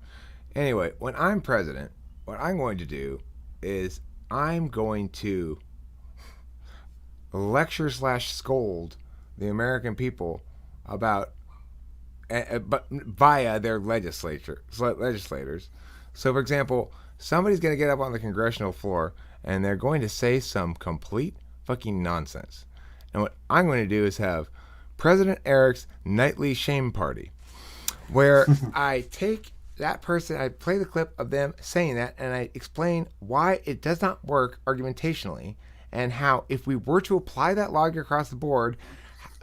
Anyway, when I'm president, what I'm going to do is I'm going to lecture / scold the American people about, but via their legislators. So, for example, somebody's going to get up on the congressional floor and they're going to say some complete fucking nonsense. And what I'm going to do is have President Eric's nightly shame party, where I take that person, I play the clip of them saying that, and I explain why it does not work argumentationally, and how if we were to apply that logic across the board,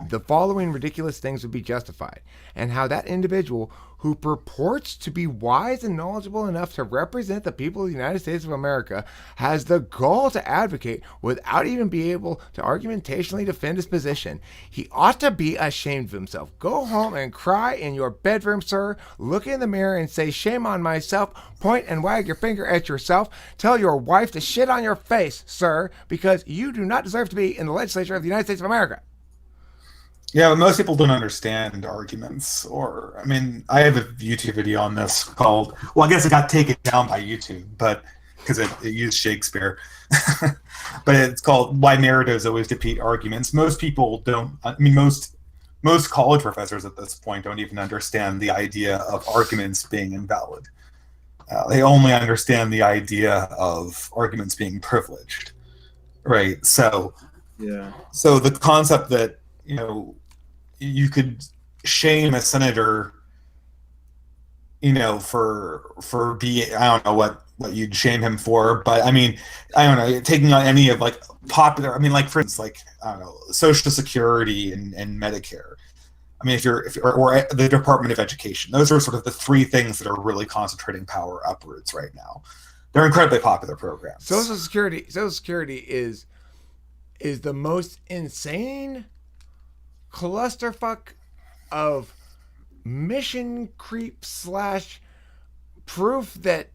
the following ridiculous things would be justified, and how that individual who purports to be wise and knowledgeable enough to represent the people of the United States of America has the gall to advocate without even being able to argumentationally defend his position. He ought to be ashamed of himself. Go home and cry in your bedroom, sir. Look in the mirror and say, shame on myself. Point and wag your finger at yourself. Tell your wife to shit on your face, sir, because you do not deserve to be in the legislature of the United States of America. Yeah, but most people don't understand arguments. I have a YouTube video on this called, well, I guess it got taken down by YouTube, but because it used Shakespeare. But it's called Why Narratives Always Defeat Arguments. Most people don't, most college professors at this point don't even understand the idea of arguments being invalid. They only understand the idea of arguments being privileged, right? So, yeah. So the concept that, you could shame a senator, for being, I don't know what you'd shame him for, but I don't know, taking on any of popular, for instance, I don't know, Social Security and Medicare. Or the Department of Education. Those are sort of the three things that are really concentrating power upwards right now. They're incredibly popular programs. Social Security is the most insane clusterfuck of mission creep / proof that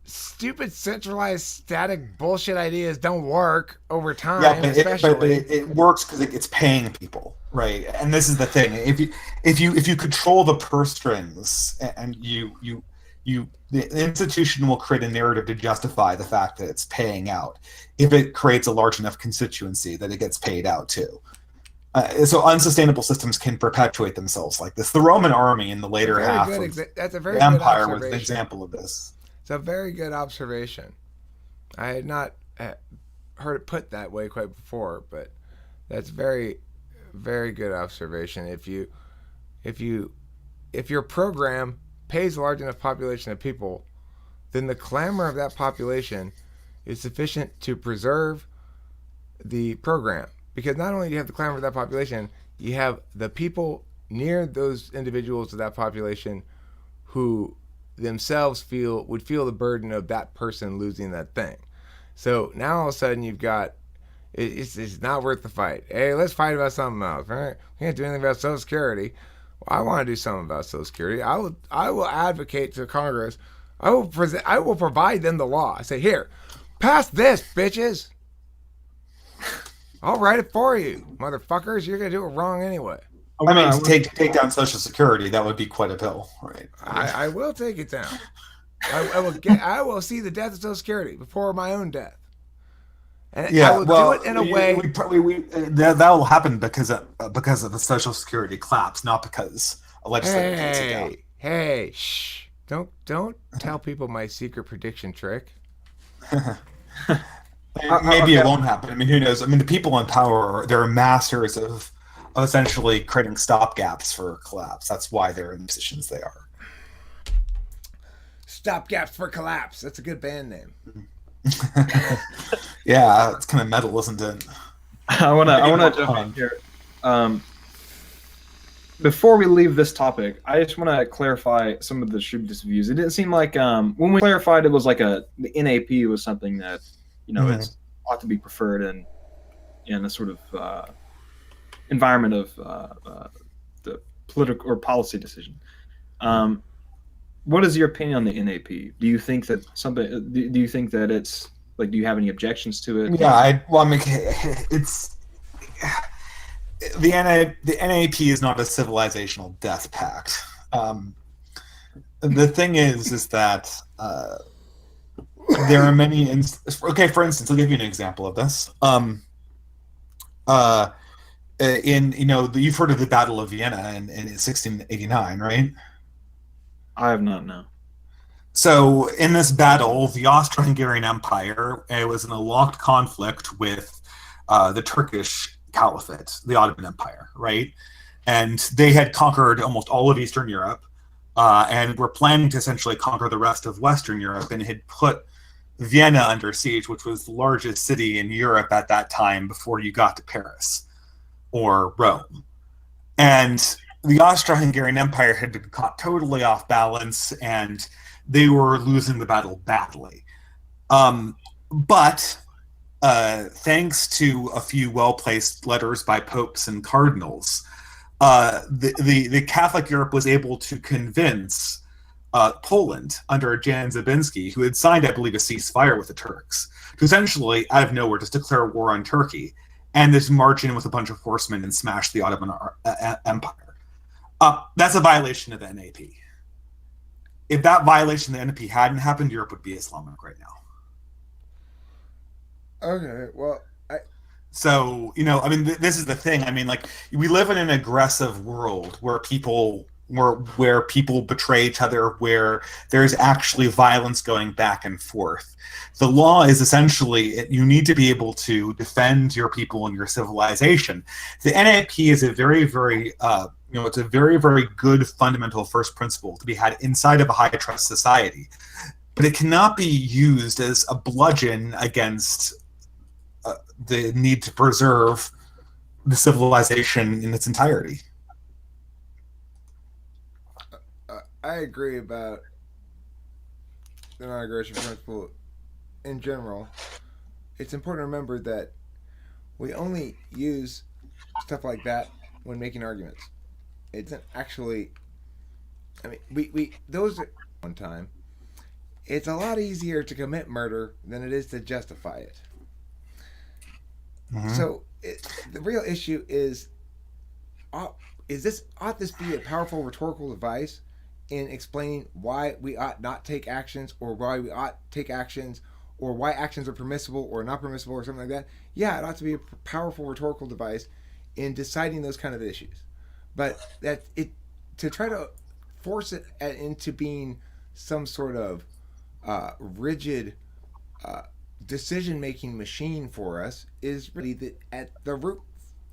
stupid centralized static bullshit ideas don't work over time. Yeah, but it works because it's paying people, right? And this is the thing: if you control the purse strings, and the institution will create a narrative to justify the fact that it's paying out if it creates a large enough constituency that it gets paid out to. So unsustainable systems can perpetuate themselves like this. The Roman army in the later half of the empire was an example of this. It's a very good observation. I had not heard it put that way quite before, but that's very, very good observation. If your program pays a large enough population of people, then the clamor of that population is sufficient to preserve the program. Because not only do you have the clamor of that population, you have the people near those individuals of that population who themselves would feel the burden of that person losing that thing. So now all of a sudden you've got, it's not worth the fight. Hey, let's fight about something else, right? We can't do anything about Social Security. Well, I want to do something about Social Security. I will advocate to Congress. I will provide them the law. I say, here, pass this, bitches. I'll write it for you, motherfuckers. You're gonna do it wrong anyway. I mean, to take down Social Security, that would be quite a bill, right? I will take it down. I will see the death of Social Security before my own death. And I will do it in a way. That will happen because of the Social Security collapse, not because a legislator takes it down. Hey, shh! Don't tell people my secret prediction trick. Maybe it won't happen. I mean, who knows? I mean, the people in power, they're masters of essentially creating stopgaps for collapse. That's why they're in the positions they are. Stopgaps for collapse. That's a good band name. Yeah, it's kind of metal, isn't it? I wanna jump in here. Before we leave this topic, I just want to clarify some of the distributist views. It didn't seem like when we clarified it was like the NAP was something that it's ought to be preferred in a sort of environment of the political or policy decision. What is your opinion on the NAP? Do you think that do you think that it's like? Do you have any objections to it? Yeah, it's the NAP is not a civilizational death pact. The thing is that there are many. Okay, for instance, I'll give you an example of this. You've heard of the Battle of Vienna in 1689, right? I have not, no. So in this battle, the Austro-Hungarian Empire, it was in a locked conflict with the Turkish Caliphate, the Ottoman Empire, right? And they had conquered almost all of Eastern Europe and were planning to essentially conquer the rest of Western Europe, and had put Vienna under siege, which was the largest city in Europe at that time before you got to Paris or Rome. And the Austro-Hungarian Empire had been caught totally off balance, and they were losing the battle badly. But thanks to a few well-placed letters by popes and cardinals, the Catholic Europe was able to convince Poland under Jan Zabinski, who had signed, I believe, a ceasefire with the Turks, to essentially, out of nowhere, just declare war on Turkey, and just march in with a bunch of horsemen and smash the Ottoman Empire. That's a violation of the NAP. If that violation of the NAP hadn't happened, Europe would be Islamic right now. Okay, well, So, this is the thing. I mean, like, we live in an aggressive world where people betray each other, where there's actually violence going back and forth. The law is essentially, you need to be able to defend your people and your civilization. The NAP is a very, very, it's a very, very good fundamental first principle to be had inside of a high trust society. But it cannot be used as a bludgeon against the need to preserve the civilization in its entirety. I agree about the non-aggression principle in general. It's important to remember that we only use stuff like that when making arguments. It doesn't actually. I mean, we those are one time. It's a lot easier to commit murder than it is to justify it. Mm-hmm. So the real issue is ought this be a powerful rhetorical device in explaining why we ought not take actions, or why we ought take actions, or why actions are permissible or not permissible, or something like that? Yeah, it ought to be a powerful rhetorical device in deciding those kind of issues. But to try to force it into being some sort of rigid decision-making machine for us is really that at the root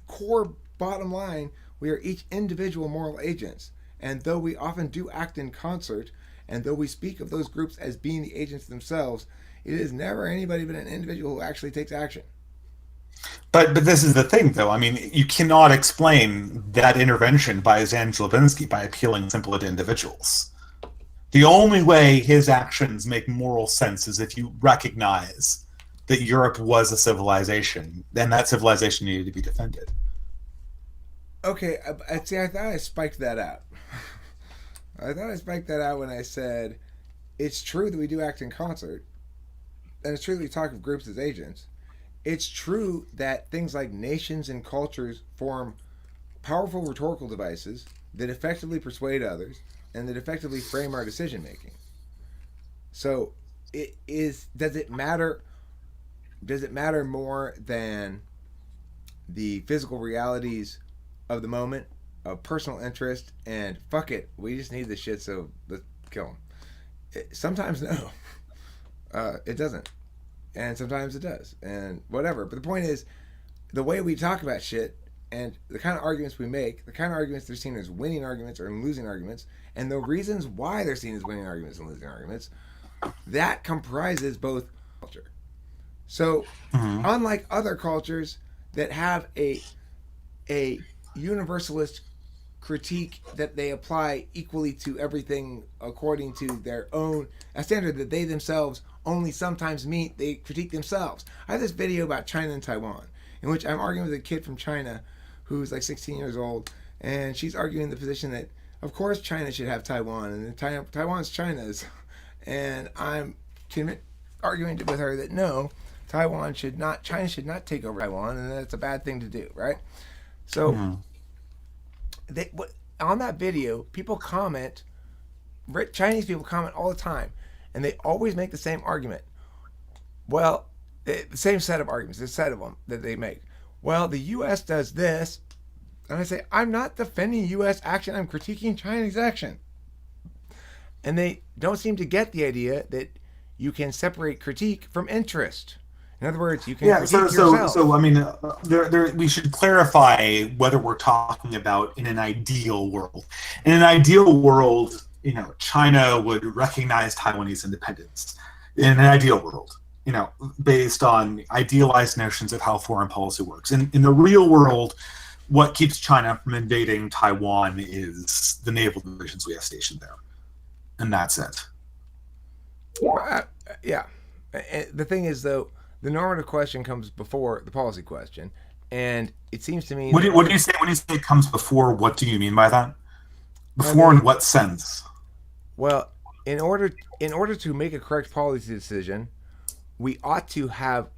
core bottom line, we are each individual moral agents. And though we often do act in concert, and though we speak of those groups as being the agents themselves, it is never anybody but an individual who actually takes action. But this is the thing, though. I mean, you cannot explain that intervention by Jan Zelensky by appealing simply to individuals. The only way his actions make moral sense is if you recognize that Europe was a civilization, and that civilization needed to be defended. Okay, I thought I spiked that out. I thought I spiked that out when I said it's true that we do act in concert, and it's true that we talk of groups as agents. it's true that things like nations and cultures form powerful rhetorical devices that effectively persuade others and that effectively frame our decision making. So, does it matter? Does it matter more than the physical realities of the moment, of personal interest, and fuck it, we just need this shit, so let's kill them? Sometimes no, it doesn't, and sometimes it does, and whatever. But the point is, the way we talk about shit and the kind of arguments we make, the kind of arguments they're seen as winning arguments or losing arguments, and the reasons why they're seen as winning arguments and losing arguments, that comprises both culture. So, unlike other cultures that have a universalist critique that they apply equally to everything according to their own a standard that they themselves only sometimes meet, they critique themselves. I have this video about China and Taiwan in which I'm arguing with a kid from China who's like 16 years old, and she's arguing the position that of course China should have Taiwan and Taiwan's China's, and I'm arguing with her that no, China should not take over Taiwan, and that's a bad thing to do, right? So, on that video, people comment, Chinese people comment all the time, and they always make the same argument. Well, the same set of arguments, the set of them that they make. Well, the U.S. does this, and I say, I'm not defending U.S. action, I'm critiquing Chinese action. And they don't seem to get the idea that you can separate critique from interest. In other words, you can critique yourself. So I mean, we should clarify whether we're talking about in an ideal world. In an ideal world, China would recognize Taiwanese independence. In an ideal world, based on idealized notions of how foreign policy works. In the real world, what keeps China from invading Taiwan is the naval divisions we have stationed there, and that's it. Yeah. The thing is, though, the normative question comes before the policy question, and it seems to me. What do you say when you say it comes before? What do you mean by that? Before, in what sense? Well, in order to make a correct policy decision, we ought to have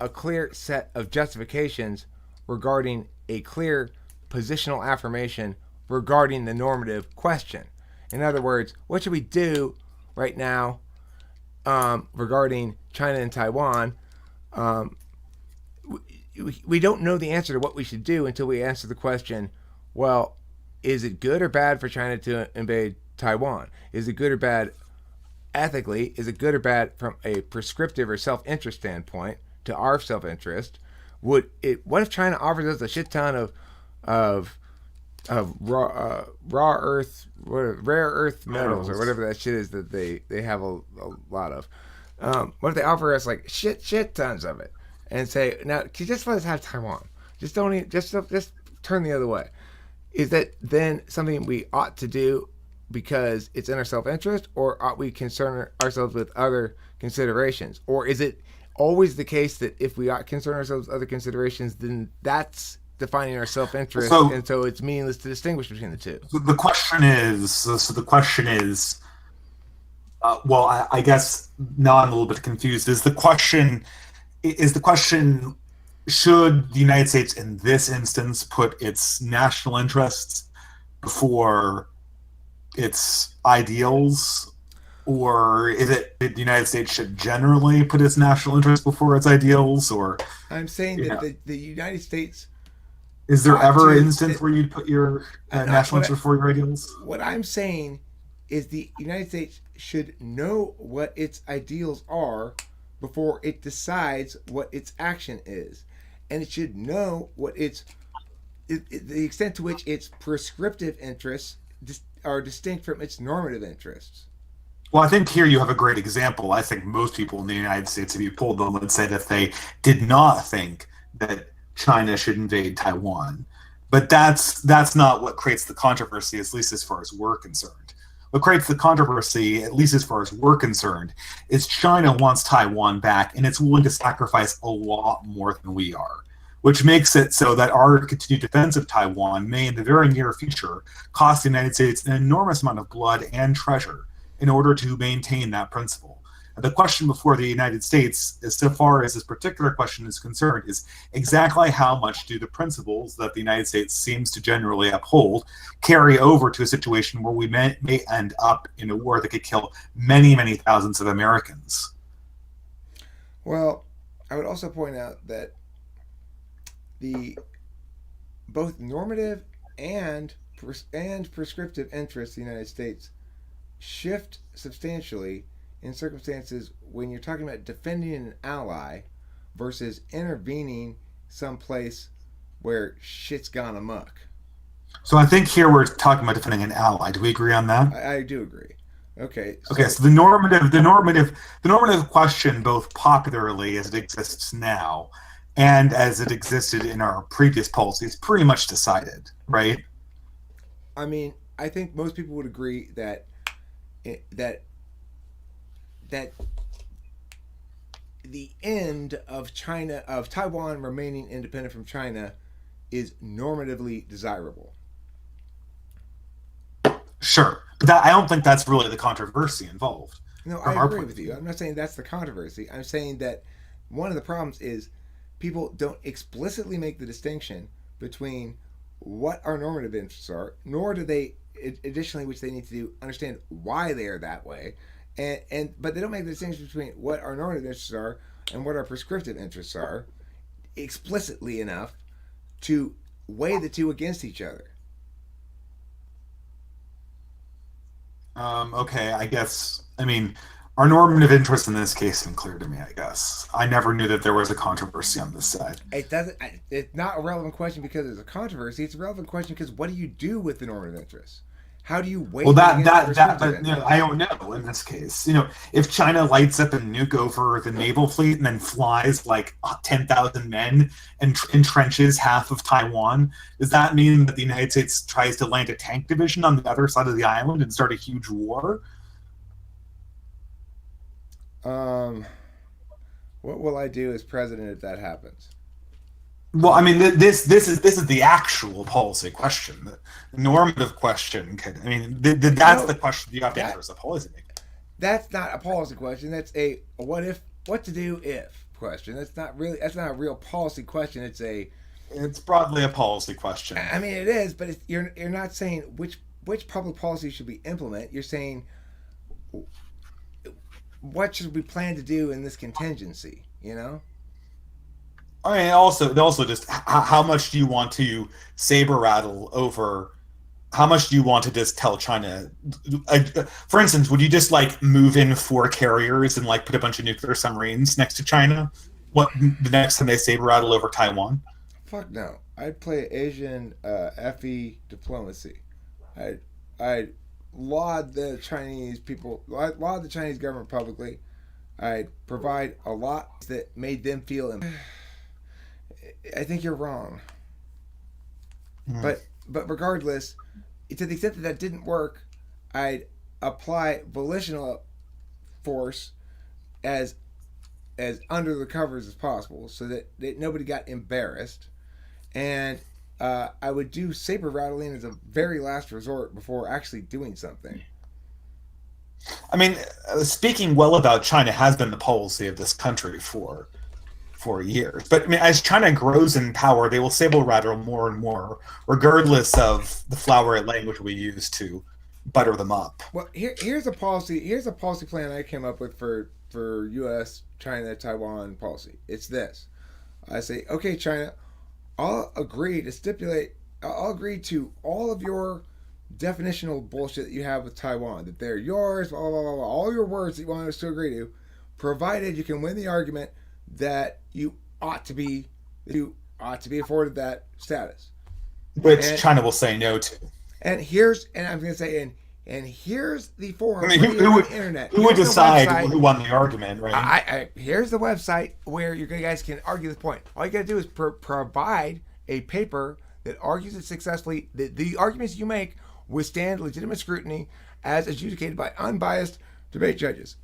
a clear set of justifications regarding a clear positional affirmation regarding the normative question. In other words, what should we do right now regarding China and Taiwan? We don't know the answer to what we should do until we answer the question, well, is it good or bad for China to invade Taiwan? Is it good or bad ethically? Is it good or bad from a prescriptive or self-interest standpoint to our self-interest? What if China offers us a shit ton of rare earth metals or whatever that shit is that they have a lot of? What if they offer us like shit tons of it and say, now can you just let us have Taiwan? Just turn the other way. Is that then something we ought to do because it's in our self-interest, or ought we concern ourselves with other considerations? Or is it always the case that if we ought concern ourselves with other considerations, then that's defining our self-interest, and so it's meaningless to distinguish between the two? The question is, well, I guess now I'm a little bit confused. Is the question should the United States in this instance put its national interests before its ideals, or is it the United States should generally put its national interests before its ideals? Or I'm saying that the United States. Is there ever an instance where you'd put your national interests before your ideals? What I'm saying is the United States should know what its ideals are before it decides what its action is. And it should know what the extent to which its prescriptive interests are distinct from its normative interests. Well, I think here you have a great example. I think most people in the United States, if you polled them, would say that they did not think that China should invade Taiwan. But that's not what creates the controversy, at least as far as we're concerned. What creates the controversy, at least as far as we're concerned, is China wants Taiwan back, and it's willing to sacrifice a lot more than we are, which makes it so that our continued defense of Taiwan may, in the very near future, cost the United States an enormous amount of blood and treasure in order to maintain that principle. The question before the United States, as so far as this particular question is concerned, is exactly how much do the principles that the United States seems to generally uphold carry over to a situation where we may end up in a war that could kill many, many thousands of Americans? Well, I would also point out that the both normative and prescriptive interests of the United States shift substantially in circumstances when you're talking about defending an ally versus intervening someplace where shit's gone amok. So I think here we're talking about defending an ally. Do we agree on that? I do agree. Okay. So the normative question, both popularly as it exists now and as it existed in our previous policies, pretty much decided, right? I mean, I think most people would agree that the end of Taiwan remaining independent from China is normatively desirable. Sure, but I don't think that's really the controversy involved. No, I agree with you. I'm not saying that's the controversy. I'm saying that one of the problems is people don't explicitly make the distinction between what our normative interests are, nor do they additionally, which they need to do, understand why they are that way, but they don't make the distinction between what our normative interests are and what our prescriptive interests are explicitly enough to weigh the two against each other. Okay, I guess. I mean, our normative interest in this case seemed clear to me. I guess I never knew that there was a controversy on this side. It doesn't. It's not a relevant question because there's a controversy. It's a relevant question because what do you do with the normative interests? How do you weigh? Well, but I don't know in this case. If China lights up a nuke over the naval fleet and then flies like 10,000 men and entrenches half of Taiwan, does that mean that the United States tries to land a tank division on the other side of the island and start a huge war? What will I do as president if that happens? Well, I mean, this is the actual policy question, the normative question. That's the question you have to answer as a policymaker. That's not a policy question. That's a what to do if question. That's not a real policy question. It's broadly a policy question. I mean, it is, but you're not saying which public policy should we implement. You're saying what should we plan to do in this contingency? I mean, also just how much do you want to saber rattle over? How much do you want to just tell China? For instance, would you just move in 4 carriers and put a bunch of nuclear submarines next to China? What the next time they saber rattle over Taiwan? Fuck no! I'd play Asian FE diplomacy. I'd laud the Chinese people. I'd laud the Chinese government publicly. I'd provide a lot that made them feel. I think you're wrong. But regardless, to the extent that didn't work, I'd apply volitional force as under the covers as possible so that nobody got embarrassed. And I would do saber rattling as a very last resort before actually doing something. I mean, speaking well about China has been the policy of this country for years. But I mean, as China grows in power, they will saber rattle more and more, regardless of the flowery language we use to butter them up. Well, here's a policy plan I came up with for U.S. China Taiwan policy. It's this. I say, okay, China, I'll agree to all of your definitional bullshit that you have with Taiwan, that they're yours, blah, blah, blah, blah, all your words that you want us to agree to, provided you can win the argument that you ought to be afforded that status, which China will say no to. And here's the forum. I mean, who would decide who won the argument, right? Here's the website where you guys can argue this point. All you got to do is provide a paper that argues it successfully. The arguments you make withstand legitimate scrutiny as adjudicated by unbiased debate judges.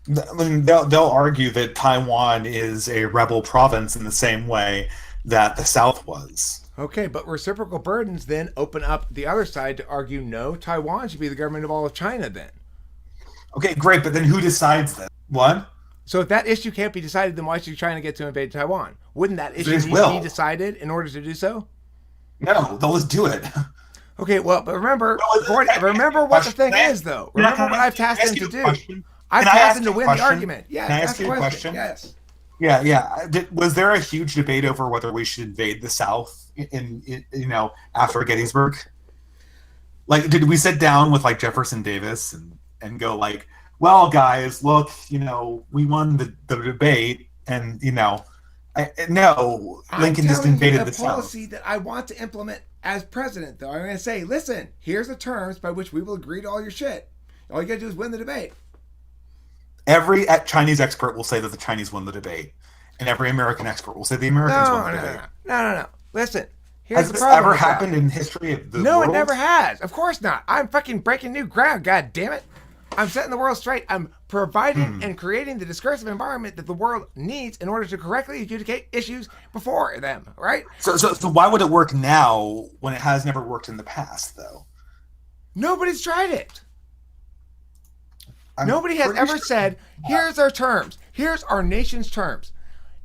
I mean, they'll argue that Taiwan is a rebel province in the same way that the South was. Okay, but reciprocal burdens then open up the other side to argue, no, Taiwan should be the government of all of China then. Okay, great, but then who decides that? What? So if that issue can't be decided, then why is she trying to get to invade Taiwan? Wouldn't that issue They need to will. be decided in order to do so? No, they'll just do it. Okay, well, but remember, Well, remember what the thing is, though. Remember what I've tasked him to do. I've tasked him to win the argument. Yeah, Can I ask you a question? Yes. Yeah. Was there a huge debate over whether we should invade the South in after Gettysburg? Like, did we sit down with like Jefferson Davis and go like, well, guys, look, we won the debate, and no, Lincoln just invaded the South. Policy that I want to implement as president, though. I'm going to say, listen, here's the terms by which we will agree to all your shit. All you got to do is win the debate. Every Chinese expert will say that the Chinese won the debate, and every American expert will say the Americans won the debate. No. Listen, here's Has the this problem ever with that. happened in history of the No, world? it never has. Of course not. I'm fucking breaking new ground, god damn it. I'm setting the world straight. I'm providing and creating the discursive environment that the world needs in order to correctly adjudicate issues before them, right? So why would it work now when it has never worked in the past, though? Nobody's tried it. I'm Nobody has pretty ever sure- said, here's our terms. Here's our nation's terms.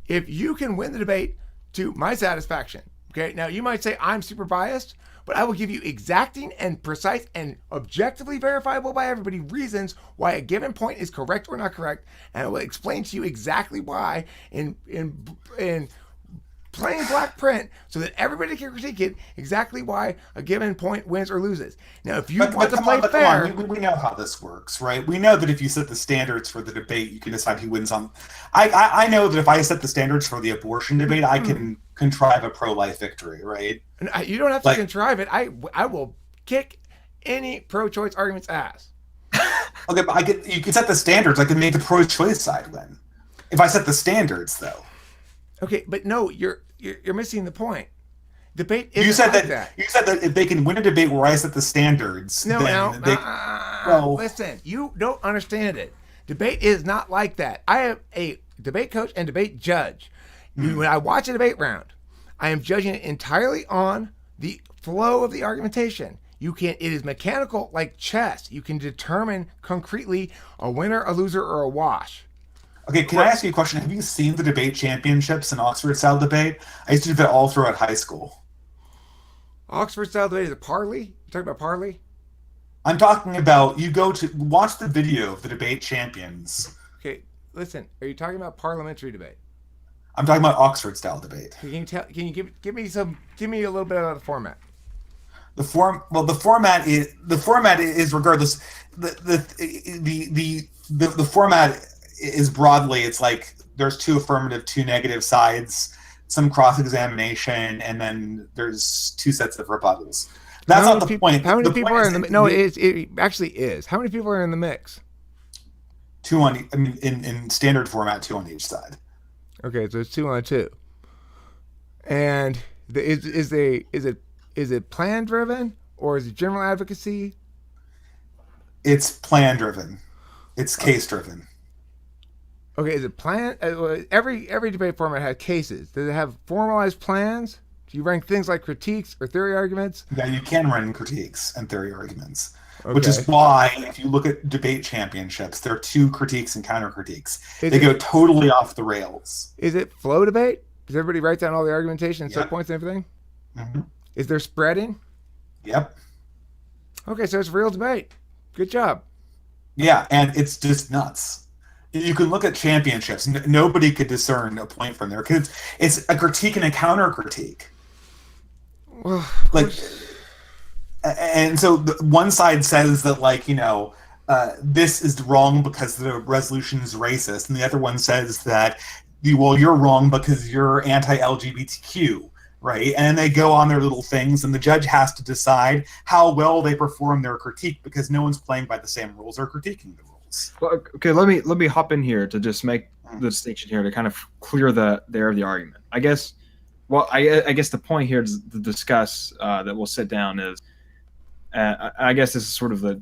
If you can win the debate to my satisfaction, okay? Now, you might say I'm super biased, but I will give you exacting and precise and objectively verifiable by everybody reasons why a given point is correct or not correct, and I will explain to you exactly why in plain black print so that everybody can critique it exactly why a given point wins or loses. Now, if you want to play fair... We know how this works, right? We know that if you set the standards for the debate, you can decide who wins on... I know that if I set the standards for the abortion debate, I can contrive a pro-life victory, right? You don't have to contrive it. I will kick any pro-choice argument's ass. Okay, but you can set the standards. I can make the pro-choice side win. If I set the standards, though. Okay, but no, you're missing the point. Debate isn't You said like that. You said that if they can win a debate where I set the standards, listen, you don't understand it. Debate is not like that. I am a debate coach and debate judge. When I watch a debate round, I am judging it entirely on the flow of the argumentation. It is mechanical like chess. You can determine concretely a winner, a loser, or a wash. Okay, can I ask you a question? Have you seen the debate championships in Oxford-style debate? I used to do that all throughout high school. Oxford-style debate is a parley? You talking about parley? I'm talking about you go to watch the video of the debate champions. Okay, listen. Are you talking about parliamentary debate? I'm talking about Oxford-style debate. Can you give me a little bit of the format? The format is regardless. The format is broadly, it's like there's 2 affirmative, 2 negative sides, some cross-examination, and then there's 2 sets of rebuttals. That's not the point. How many people are in the mix? No, it actually is. How many people are in the mix? 2 on, in standard format, 2 on each side. Okay, so it's 2 on 2. And is it plan driven or is it general advocacy? It's plan driven. It's case driven. Okay, is it plan? Every debate format has cases. Does it have formalized plans? Do you rank things like critiques or theory arguments? Yeah, you can run critiques and theory arguments, which is why if you look at debate championships, there are 2 critiques and counter critiques. They go totally off the rails. Is it flow debate? Does everybody write down all the argumentation, subpoints, and everything? Mm-hmm. Is there spreading? Yep. Okay, so it's real debate. Good job. Yeah, and it's just nuts. You can look at championships. Nobody could discern a point from there because it's a critique and a counter critique. Well, and so one side says that this is wrong because the resolution is racist, and the other one says that you're wrong because you're anti-LGBTQ, right? And they go on their little things, and the judge has to decide how well they perform their critique because no one's playing by the same rules or critiquing the rules. Well, okay, let me hop in here to just make the distinction here to kind of clear the air of the argument. I guess the point here to discuss that we'll sit down is, I guess this is sort of the,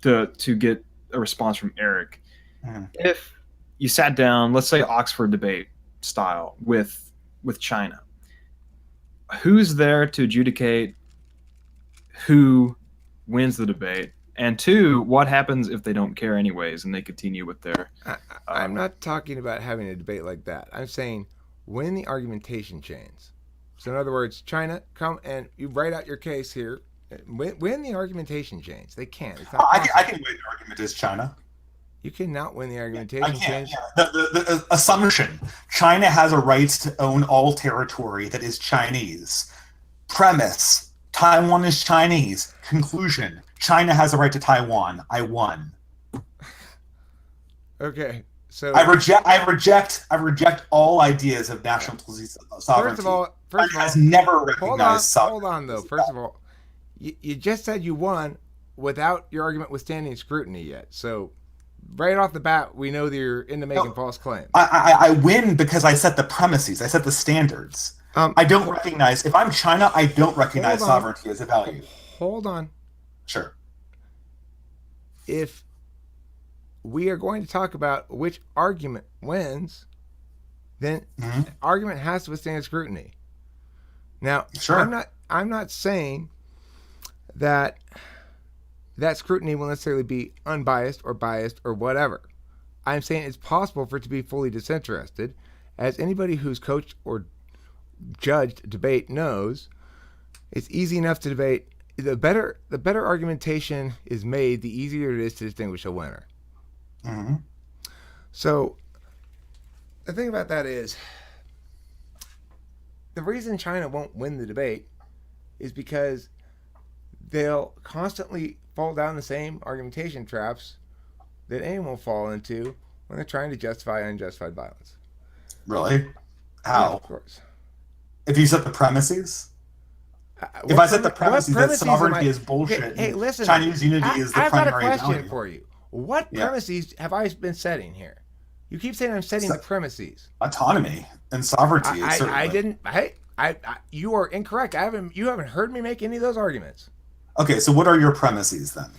to get a response from Eric. If you sat down, let's say Oxford debate style with China, who's there to adjudicate who wins the debate And two, what happens if they don't care anyways and they continue with their? I'm not talking about having a debate like that. I'm saying when the argumentation changes. So in other words, China, come and you write out your case here. When the argumentation changes, they can't. It's not I can win the argument as China. You cannot win the argumentation I can't. change. Yeah. The assumption: China has a right to own all territory that is Chinese. Premise: Taiwan is Chinese. Conclusion: China has a right to Taiwan. I won. Okay, so I reject all ideas of national sovereignty. First of all, has never recognized sovereignty. Hold on, though. First of all, you just said you won without your argument withstanding scrutiny yet. So right off the bat, we know that you're into making false claims. I win because I set the premises. I set the standards. I don't recognize. If I'm China, I don't recognize sovereignty as a value. Hold on. Sure. If we are going to talk about which argument wins, then the argument has to withstand scrutiny. Now, sure. I'm not saying that scrutiny will necessarily be unbiased or biased or whatever. I'm saying it's possible for it to be fully disinterested. As anybody who's coached or judged debate knows, it's easy enough to debate. The better argumentation is made, the easier it is to distinguish a winner. Mm-hmm. So the thing about that is, the reason China won't win the debate is because they'll constantly fall down the same argumentation traps that anyone will fall into when they're trying to justify unjustified violence. Really? How? Yeah, of course. If you set the premises? If I set the premises that sovereignty is bullshit, hey, listen, Chinese unity is the I've primary got a question value. for you. What premises have I been setting here? You keep saying I'm setting the premises. Autonomy and sovereignty. I didn't. You are incorrect. You haven't heard me make any of those arguments. Okay, so what are your premises then?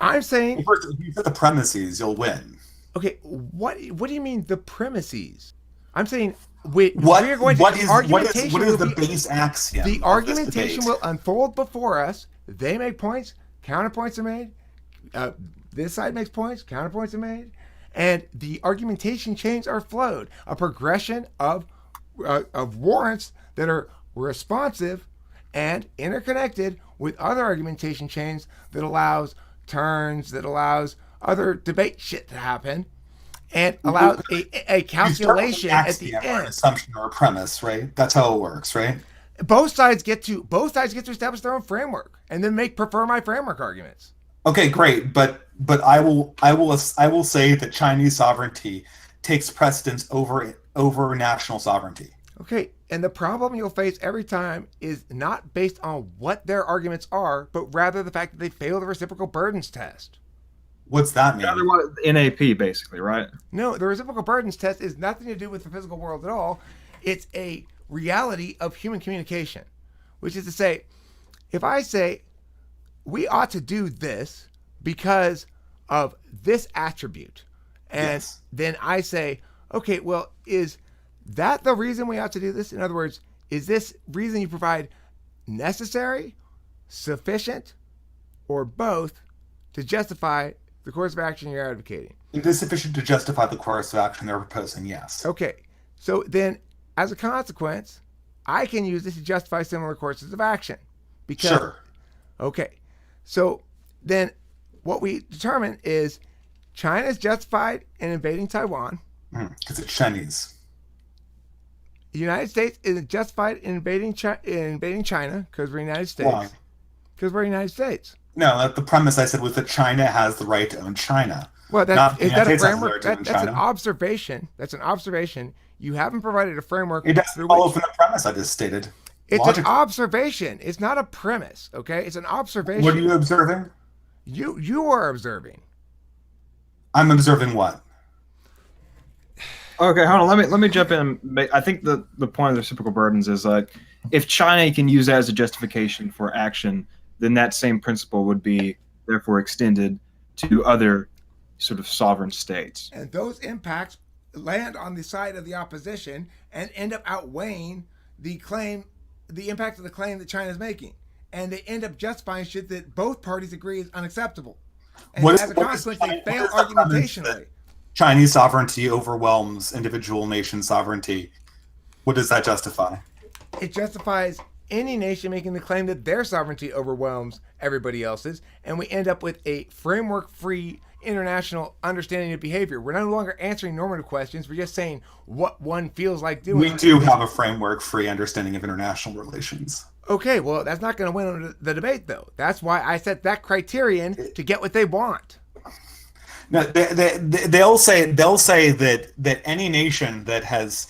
I'm saying, first, if you set the premises, you'll win. Okay, what do you mean the premises? I'm saying what is the base axiom? The argumentation will unfold before us. They make points. Counterpoints are made. This side makes points. Counterpoints are made, and the argumentation chains are flowed. A progression of warrants that are responsive and interconnected with other argumentation chains that allows turns, that allows other debate shit to happen, and allows a calculation at the end. Or an assumption or a premise, right? That's how it works, right? Both sides get to establish their own framework and then prefer my framework arguments. Okay, great, but I will say that Chinese sovereignty takes precedence over national sovereignty. Okay, and the problem you'll face every time is not based on what their arguments are, but rather the fact that they fail the reciprocal burdens test. What's that mean? NAEP, basically, right? No, the reciprocal burdens test is nothing to do with the physical world at all. It's a reality of human communication, which is to say, if I say, we ought to do this because of this attribute, and then I say, okay, well, is that the reason we ought to do this? In other words, is this reason you provide necessary, sufficient, or both to justify the course of action you're advocating? It is sufficient to justify the course of action they're proposing, yes. Okay. So then, as a consequence, I can use this to justify similar courses of action. Sure. Okay. So then what we determine is China is justified in invading Taiwan. Because it's Chinese. The United States is justified in invading China because we're United States. Why? Because we're United States. No, the premise I said was that China has the right to own China. Well, is that a framework? That's an observation. That's an observation. You haven't provided a framework. It doesn't follow from the premise I just stated. It's an observation. It's not a premise. Okay, it's an observation. What are you observing? You are observing. I'm observing what? Okay, hold on. Let me jump in. I think the point of the reciprocal burdens is like, if China can use that as a justification for action, then that same principle would be therefore extended to other sort of sovereign states. And those impacts land on the side of the opposition and end up outweighing the impact of the claim that China is making. and they end up justifying shit that both parties agree is unacceptable. And What is- as a what is consequence, China- they fail what is the premise argumentationally. Chinese sovereignty overwhelms individual nation sovereignty. What does that justify? It justifies any nation making the claim that their sovereignty overwhelms everybody else's, and we end up with a framework-free international understanding of behavior. We're no longer answering normative questions. We're just saying what one feels like doing. We do have a framework-free understanding of international relations. Okay, well, that's not going to win the debate, though. That's why I set that criterion to get what they want. No, they'll say that any nation that has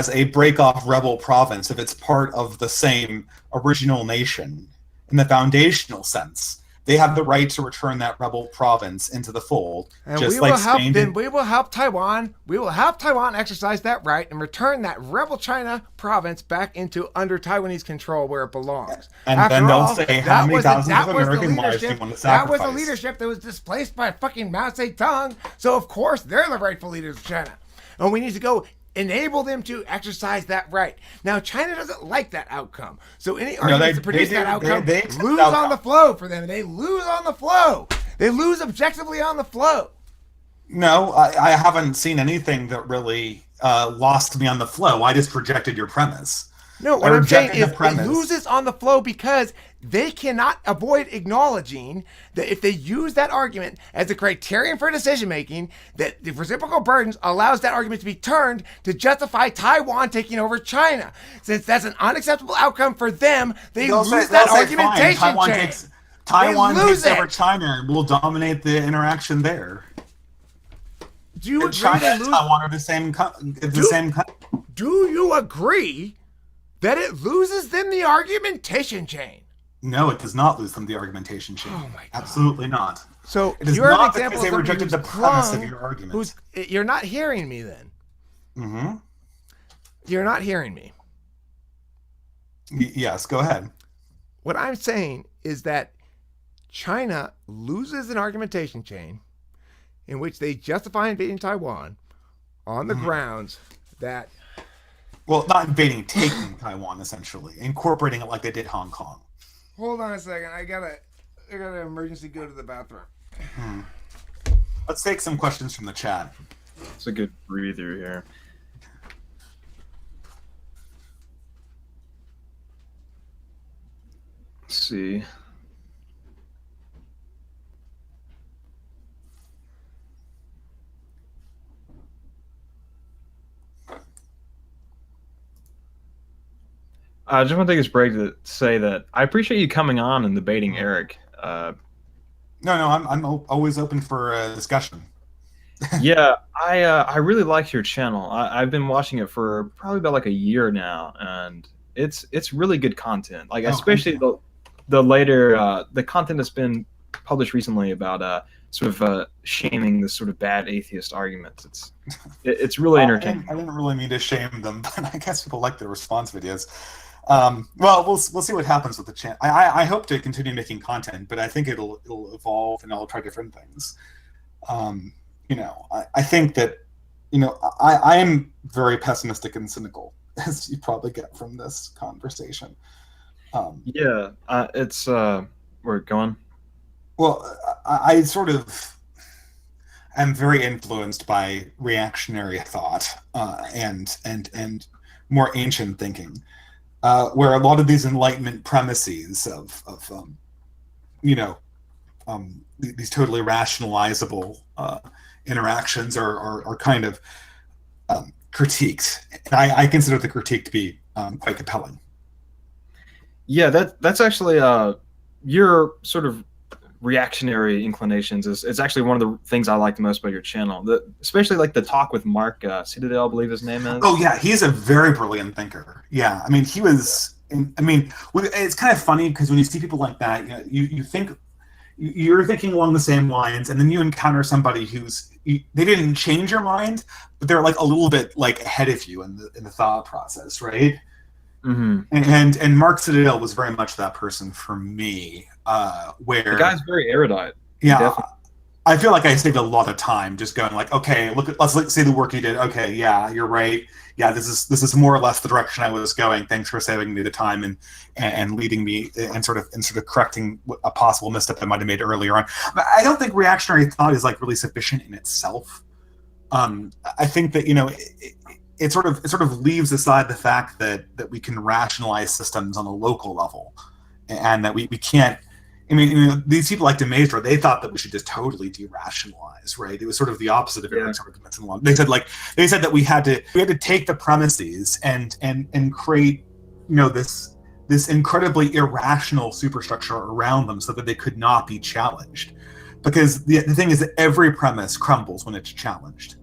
a break-off rebel province, if it's part of the same original nation in the foundational sense, they have the right to return that rebel province into the fold. And just we like will help Spain them. did. We will help Taiwan. We will help Taiwan exercise that right and return that rebel China province back into under Taiwanese control where it belongs. And After then they'll all, say, that how many was the- thousands that of was the American lives do you leadership- want to That was sacrifice? the leadership that was displaced by fucking Mao Zedong. So of course they're the rightful leaders of China, and we need to go enable them to exercise that right. Now China doesn't like that outcome, so any arguments to produce that outcome they accept lose the on outcome. the flow for them. They lose on the flow. They lose objectively on the flow. No, I haven't seen anything that really lost me on the flow. I just projected your premise. No, I what I'm saying rejected is the premise. it loses on the flow because they cannot avoid acknowledging that if they use that argument as a criterion for decision making, that the reciprocal burdens allows that argument to be turned to justify Taiwan taking over China. Since that's an unacceptable outcome for them, they They'll lose say, that they'll say, fine, argumentation Taiwan chain. Taiwan lose takes over it. China and will dominate the interaction there. Do you And agree China they and lose? Taiwan are the same. Do you agree that it loses them the argumentation chain? No, it does not lose them the argumentation chain. Oh my God. Absolutely not. So It is you're an not example because they of somebody rejected the who's premise of clung, your argument. You're not hearing me then. Mm-hmm. You're not hearing me. Yes, go ahead. What I'm saying is that China loses an argumentation chain in which they justify invading Taiwan on the grounds that Well, not invading, taking Taiwan, essentially. Incorporating it like they did Hong Kong. hold on a second, I gotta emergency go to the bathroom. Let's take some questions from the chat. It's a good breather here. Let's see. I just want to take this break to say that I appreciate you coming on and debating Eric. No, I'm always open for a discussion. Yeah, I really like your channel. I've been watching it for probably about like a year now, and it's really good content. Like especially the later the content that's been published recently about sort of shaming this sort of bad atheist arguments. It's really entertaining. I didn't really mean to shame them, but I guess people like the response videos. Well, we'll see what happens with the channel. I hope to continue making content, but I think it'll evolve and I'll try different things. I think that, I am very pessimistic and cynical, as you probably get from this conversation. Yeah, it's where it going? Well, I sort of am very influenced by reactionary thought and more ancient thinking, where a lot of these Enlightenment premises of these totally rationalizable interactions are kind of critiqued. And I consider the critique to be quite compelling. Yeah, that's actually your sort of reactionary inclinations is actually one of the things I like the most about your channel. Especially like the talk with Mark Citadel, I believe his name is. Oh yeah, he's a very brilliant thinker. Yeah, I mean he was. It's kind of funny because when you see people like that, you think you're thinking along the same lines, and then you encounter somebody they didn't change your mind, but they're like a little bit like ahead of you in the thought process, right? Mm-hmm. And Mark Citadel was very much that person for me. Where The guy's very erudite. yeah, Definitely. I feel like I saved a lot of time just going like, okay, let's see the work you did. Okay, yeah, you're right. Yeah, this is more or less the direction I was going. Thanks for saving me the time and leading me and sort of correcting a possible misstep I might have made earlier on. But I don't think reactionary thought is like really sufficient in itself. I think that it sort of leaves aside the fact that we can rationalize systems on a local level, and that we can't. I mean, these people like de Maistre, they thought that we should just totally de-rationalize, right? It was sort of the opposite of Eric's arguments along. They said that we had to take the premises and create, this incredibly irrational superstructure around them so that they could not be challenged. Because the thing is that every premise crumbles when it's challenged.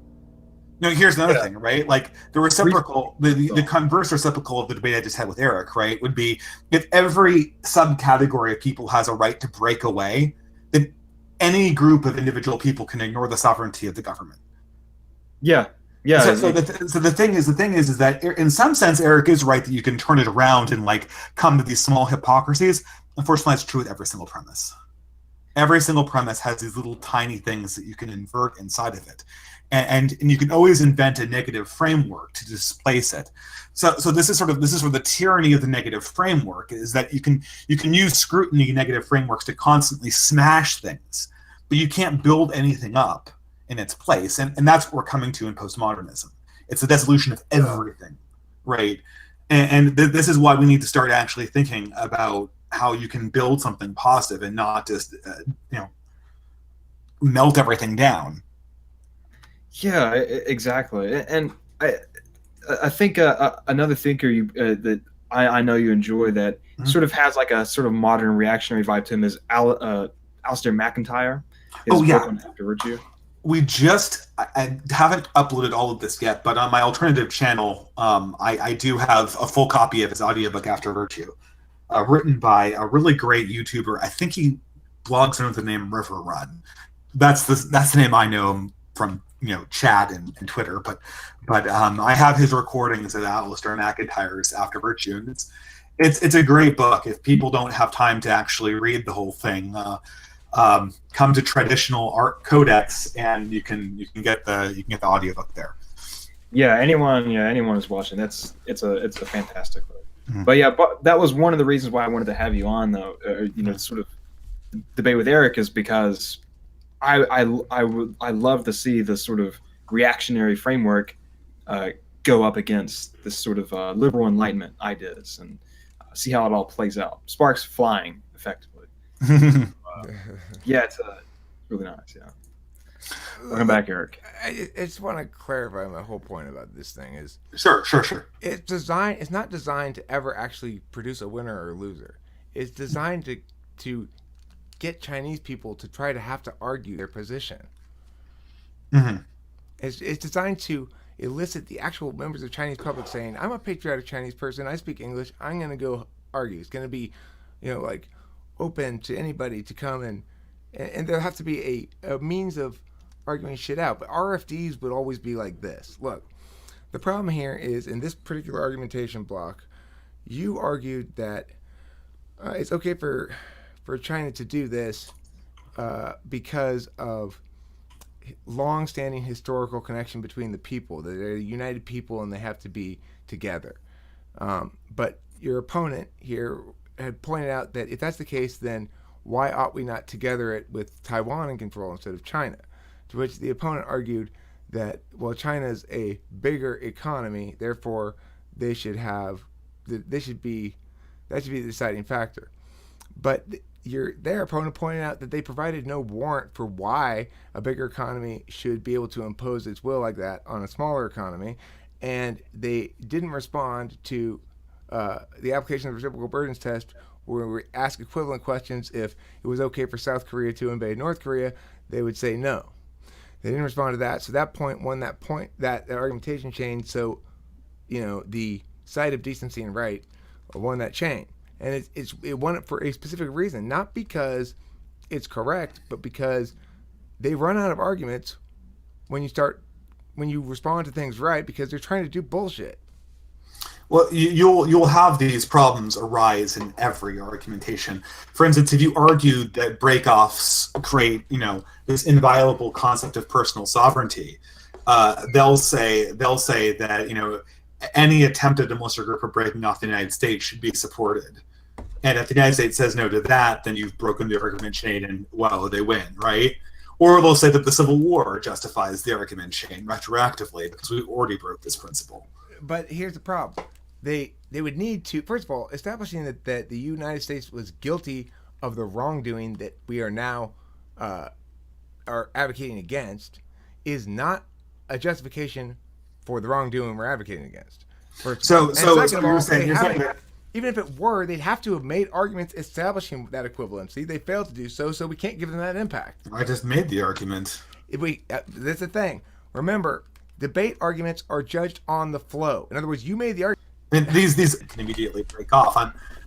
Here's another thing, right? Like the reciprocal, the converse reciprocal of the debate I just had with Eric, right, would be if every subcategory of people has a right to break away, then any group of individual people can ignore the sovereignty of the government. Yeah. So the thing is that in some sense, Eric is right that you can turn it around and like come to these small hypocrisies. Unfortunately, that's true with every single premise. Every single premise has these little tiny things that you can invert inside of it. And you can always invent a negative framework to displace it. So this is sort of the tyranny of the negative framework, is that you can use scrutiny negative frameworks to constantly smash things, but you can't build anything up in its place. And that's what we're coming to in postmodernism. It's the dissolution of everything, right? And this is why we need to start actually thinking about how you can build something positive and not just melt everything down. Yeah, exactly. And I think another thinker that I know you enjoy that sort of has like a sort of modern reactionary vibe to him is Alistair McIntyre. His book on After Virtue. We I haven't uploaded all of this yet, but on my alternative channel, I do have a full copy of his audiobook After Virtue, written by a really great YouTuber. I think he blogs under the name River Run. That's the name I know him from, chat and Twitter, but I have his recordings of Alistair McIntyre's After Virtue, and it's a great book. If people don't have time to actually read the whole thing, come to Traditional Art Codex, and you can get the audiobook there. Yeah, anyone who's watching, it's a fantastic book. Mm-hmm. But that was one of the reasons why I wanted to have you on, though. Sort of debate with Eric is because I love to see the sort of reactionary framework go up against this sort of liberal Enlightenment ideas and see how it all plays out. Sparks flying effectively. It's really nice. Yeah. Welcome back, Eric. I just want to clarify my whole point about this thing is sure. It's not designed to ever actually produce a winner or loser. It's designed to get Chinese people to try to have to argue their position. Mm-hmm. It's designed to elicit the actual members of the Chinese public saying, I'm a patriotic Chinese person, I speak English, I'm going to go argue. It's going to be, open to anybody to come and there'll have to be a means of arguing shit out. But RFDs would always be like this. Look, the problem here is in this particular argumentation block, you argued that it's okay for China to do this because of long-standing historical connection between the people. They're a united people and they have to be together. But your opponent here had pointed out that if that's the case, then why ought we not together it with Taiwan in control instead of China? To which the opponent argued that, well, China's a bigger economy, therefore that should be the deciding factor. But their opponent pointed out that they provided no warrant for why a bigger economy should be able to impose its will like that on a smaller economy, and they didn't respond to the application of the reciprocal burdens test, where we ask equivalent questions. If it was okay for South Korea to invade North Korea, they would say no. They didn't respond to that, so that point won that argumentation chain. So, the side of decency and right won that chain. And it won it for a specific reason, not because it's correct, but because they run out of arguments when you respond to things right, because they're trying to do bullshit. Well, you'll have these problems arise in every argumentation. For instance, if you argued that breakoffs create, this inviolable concept of personal sovereignty, they'll say that any attempt at a Muslim group of breaking off the United States should be supported. And if the United States says no to that, then you've broken the argument chain, and they win, right? Or they'll say that the Civil War justifies the argument chain retroactively because we already broke this principle. But here's the problem. They would need to, first of all, establishing that the United States was guilty of the wrongdoing that we are now are advocating against is not a justification for the wrongdoing we're advocating against. So you're saying that even if it were, they'd have to have made arguments establishing that equivalency. They failed to do so, so we can't give them that impact. I just made the argument. That's the thing. Remember, debate arguments are judged on the flow. In other words, you made the argument. And these can immediately break off.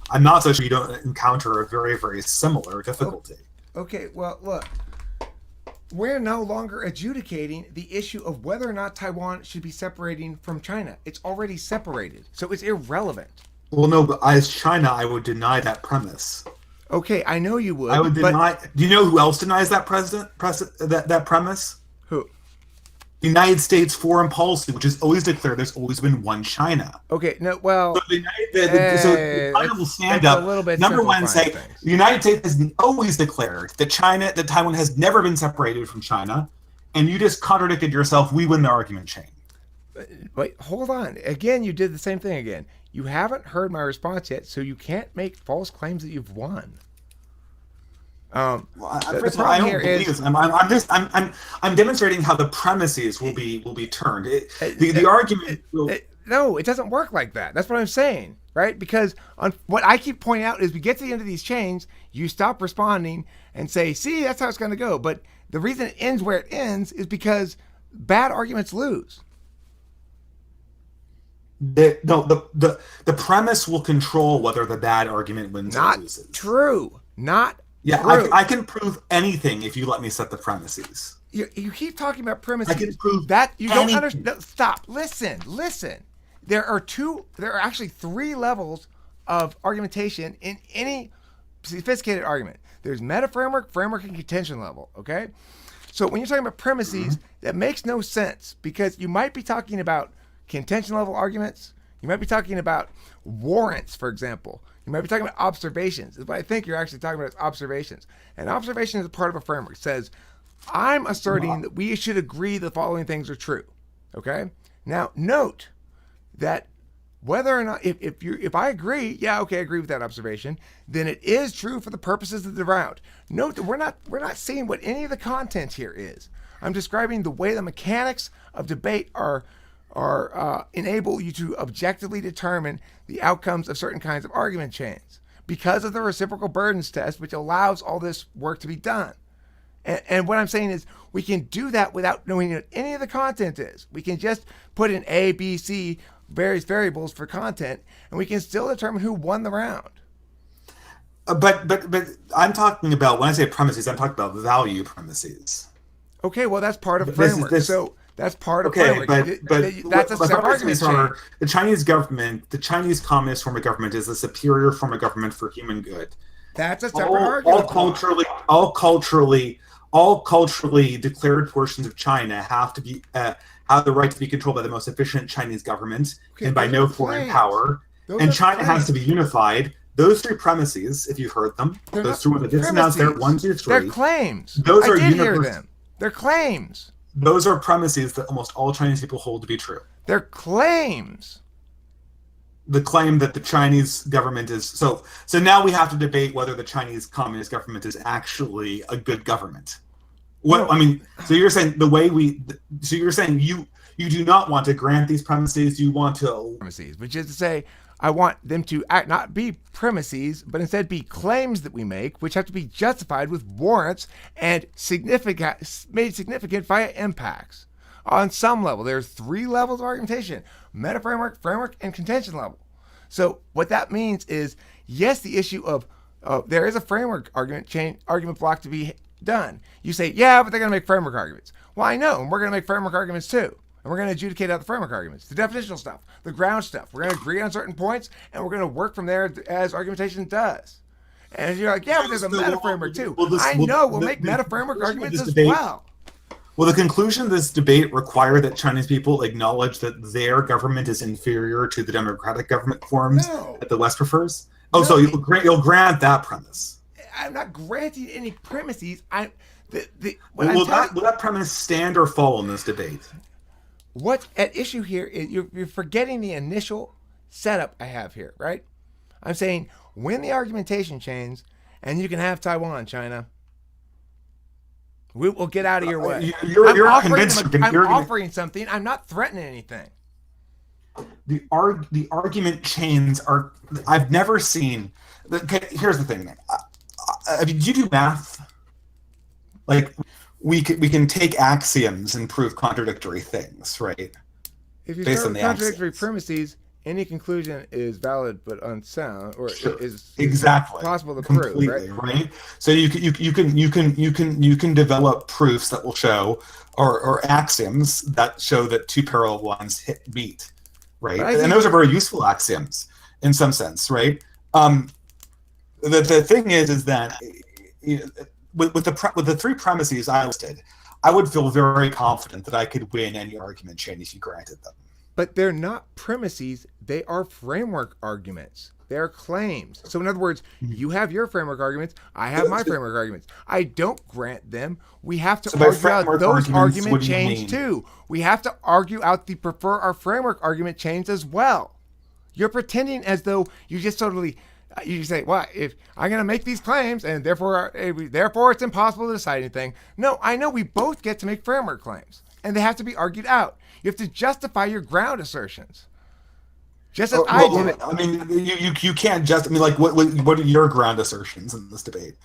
I'm not so sure you don't encounter a very, very similar difficulty. Okay, well, look. We're no longer adjudicating the issue of whether or not Taiwan should be separating from China. It's already separated, so it's irrelevant. Well, no, but as China, I would deny that premise. Okay, I know you would. I would deny. Do you know who else denies that that premise? Who? The United States foreign policy, which has always declared there's always been one China. Okay, no, well, so China will stand up. Number one, say things. The United States has always declared that Taiwan has never been separated from China, and you just contradicted yourself. We win the argument chain. Wait, hold on. Again, you did the same thing again. You haven't heard my response yet, so you can't make false claims that you've won. First of all, I don't believe this. I'm demonstrating how the premises will be turned. The argument will. No, it doesn't work like that. That's what I'm saying, right? Because what I keep pointing out is we get to the end of these chains, you stop responding and say, "See, that's how it's going to go." But the reason it ends where it ends is because bad arguments lose. The premise will control whether the bad argument wins or loses. Not yeah, true. I can prove anything if you let me set the premises. You keep talking about premises. I can prove that you anything. don't understand. No, stop. Listen. There are actually three levels of argumentation in any sophisticated argument. There's meta framework, and contention level. Okay, so when you're talking about premises, that makes no sense because you might be talking about contention level arguments. You might be talking about warrants, for example. You might be talking about observations. What I think you're actually talking about is observations. And observation is a part of a framework. It says, I'm asserting that we should agree the following things are true. Okay? Now, note that whether or not, if I agree, I agree with that observation, then it is true for the purposes of the round. Note that we're not seeing what any of the content here is. I'm describing the way the mechanics of debate are enable you to objectively determine the outcomes of certain kinds of argument chains because of the reciprocal burdens test, which allows all this work to be done. And what I'm saying is we can do that without knowing what any of the content is. We can just put in A, B, C, various variables for content, and we can still determine who won the round. But I'm talking about, when I say premises, I'm talking about value premises. Okay, well, that's part of framework. So that's part of framework. But that's a separate argument chain. The Chinese government, the Chinese communist form of government, is a superior form of government for human good. That's a separate argument. All culturally declared portions of China have the right to be controlled by the most efficient Chinese government and by no foreign power. And China has to be unified. Those three premises, if you've heard them, those three ones, just announced there, 1, 2, 3. They're claims. Those are hear them. They're claims. Those are premises that almost all Chinese people hold to be true. They're claims. The claim that the Chinese government is so now we have to debate whether the Chinese communist government is actually a good government. So you're saying you're saying you do not want to grant these premises, you want to premises, which is to say I want them to not be premises, but instead be claims that we make, which have to be justified with warrants and made significant via impacts. On some level, there's three levels of argumentation: meta framework, and contention level. So what that means is, yes, the issue of there is a framework argument block to be done. You say, yeah, but they're going to make framework arguments. Well, I know, and we're going to make framework arguments too. and we're going to adjudicate out the framework arguments, the definitional stuff, the ground stuff. We're going to agree on certain points, and we're going to work from there as argumentation does. And you're like, yeah, but there's a meta framework too. We'll make meta framework arguments as well. Will the conclusion of this debate require that Chinese people acknowledge that their government is inferior to the democratic government forms that the West prefers? Oh, no. So you'll grant that premise? I'm not granting any premises. Will that premise stand or fall in this debate? What's at issue here is you're forgetting the initial setup I have here, right? I'm saying win the argumentation chains, and you can have Taiwan, China. We'll get out of your way. You're convinced. I'm offering something. I'm not threatening anything. The argument chains are. I've never seen. Okay, here's the thing. Do you do math? Like we can take axioms and prove contradictory things, right? If you start with contradictory premises, any conclusion is valid but unsound, or is possible to prove, right? So you can develop proofs that will show, or axioms that show that two parallel lines meet, right? And those are very useful axioms in some sense, right? The thing is that with the three premises I listed, I would feel very confident that I could win any argument chain if you granted them. But they're not premises, they are framework arguments. They're claims. So in other words, you have your framework arguments, I have my framework arguments. I don't grant them. We have to argue out those argument chains too. We have to argue out the prefer our framework argument chains as well. You're pretending as though you just totally, you say, well, if I'm going to make these claims and therefore it's impossible to decide anything. No, I know we both get to make framework claims and they have to be argued out. You have to justify your ground assertions. Just as I did. I mean, you can't just. I mean, like, what are your ground assertions in this debate?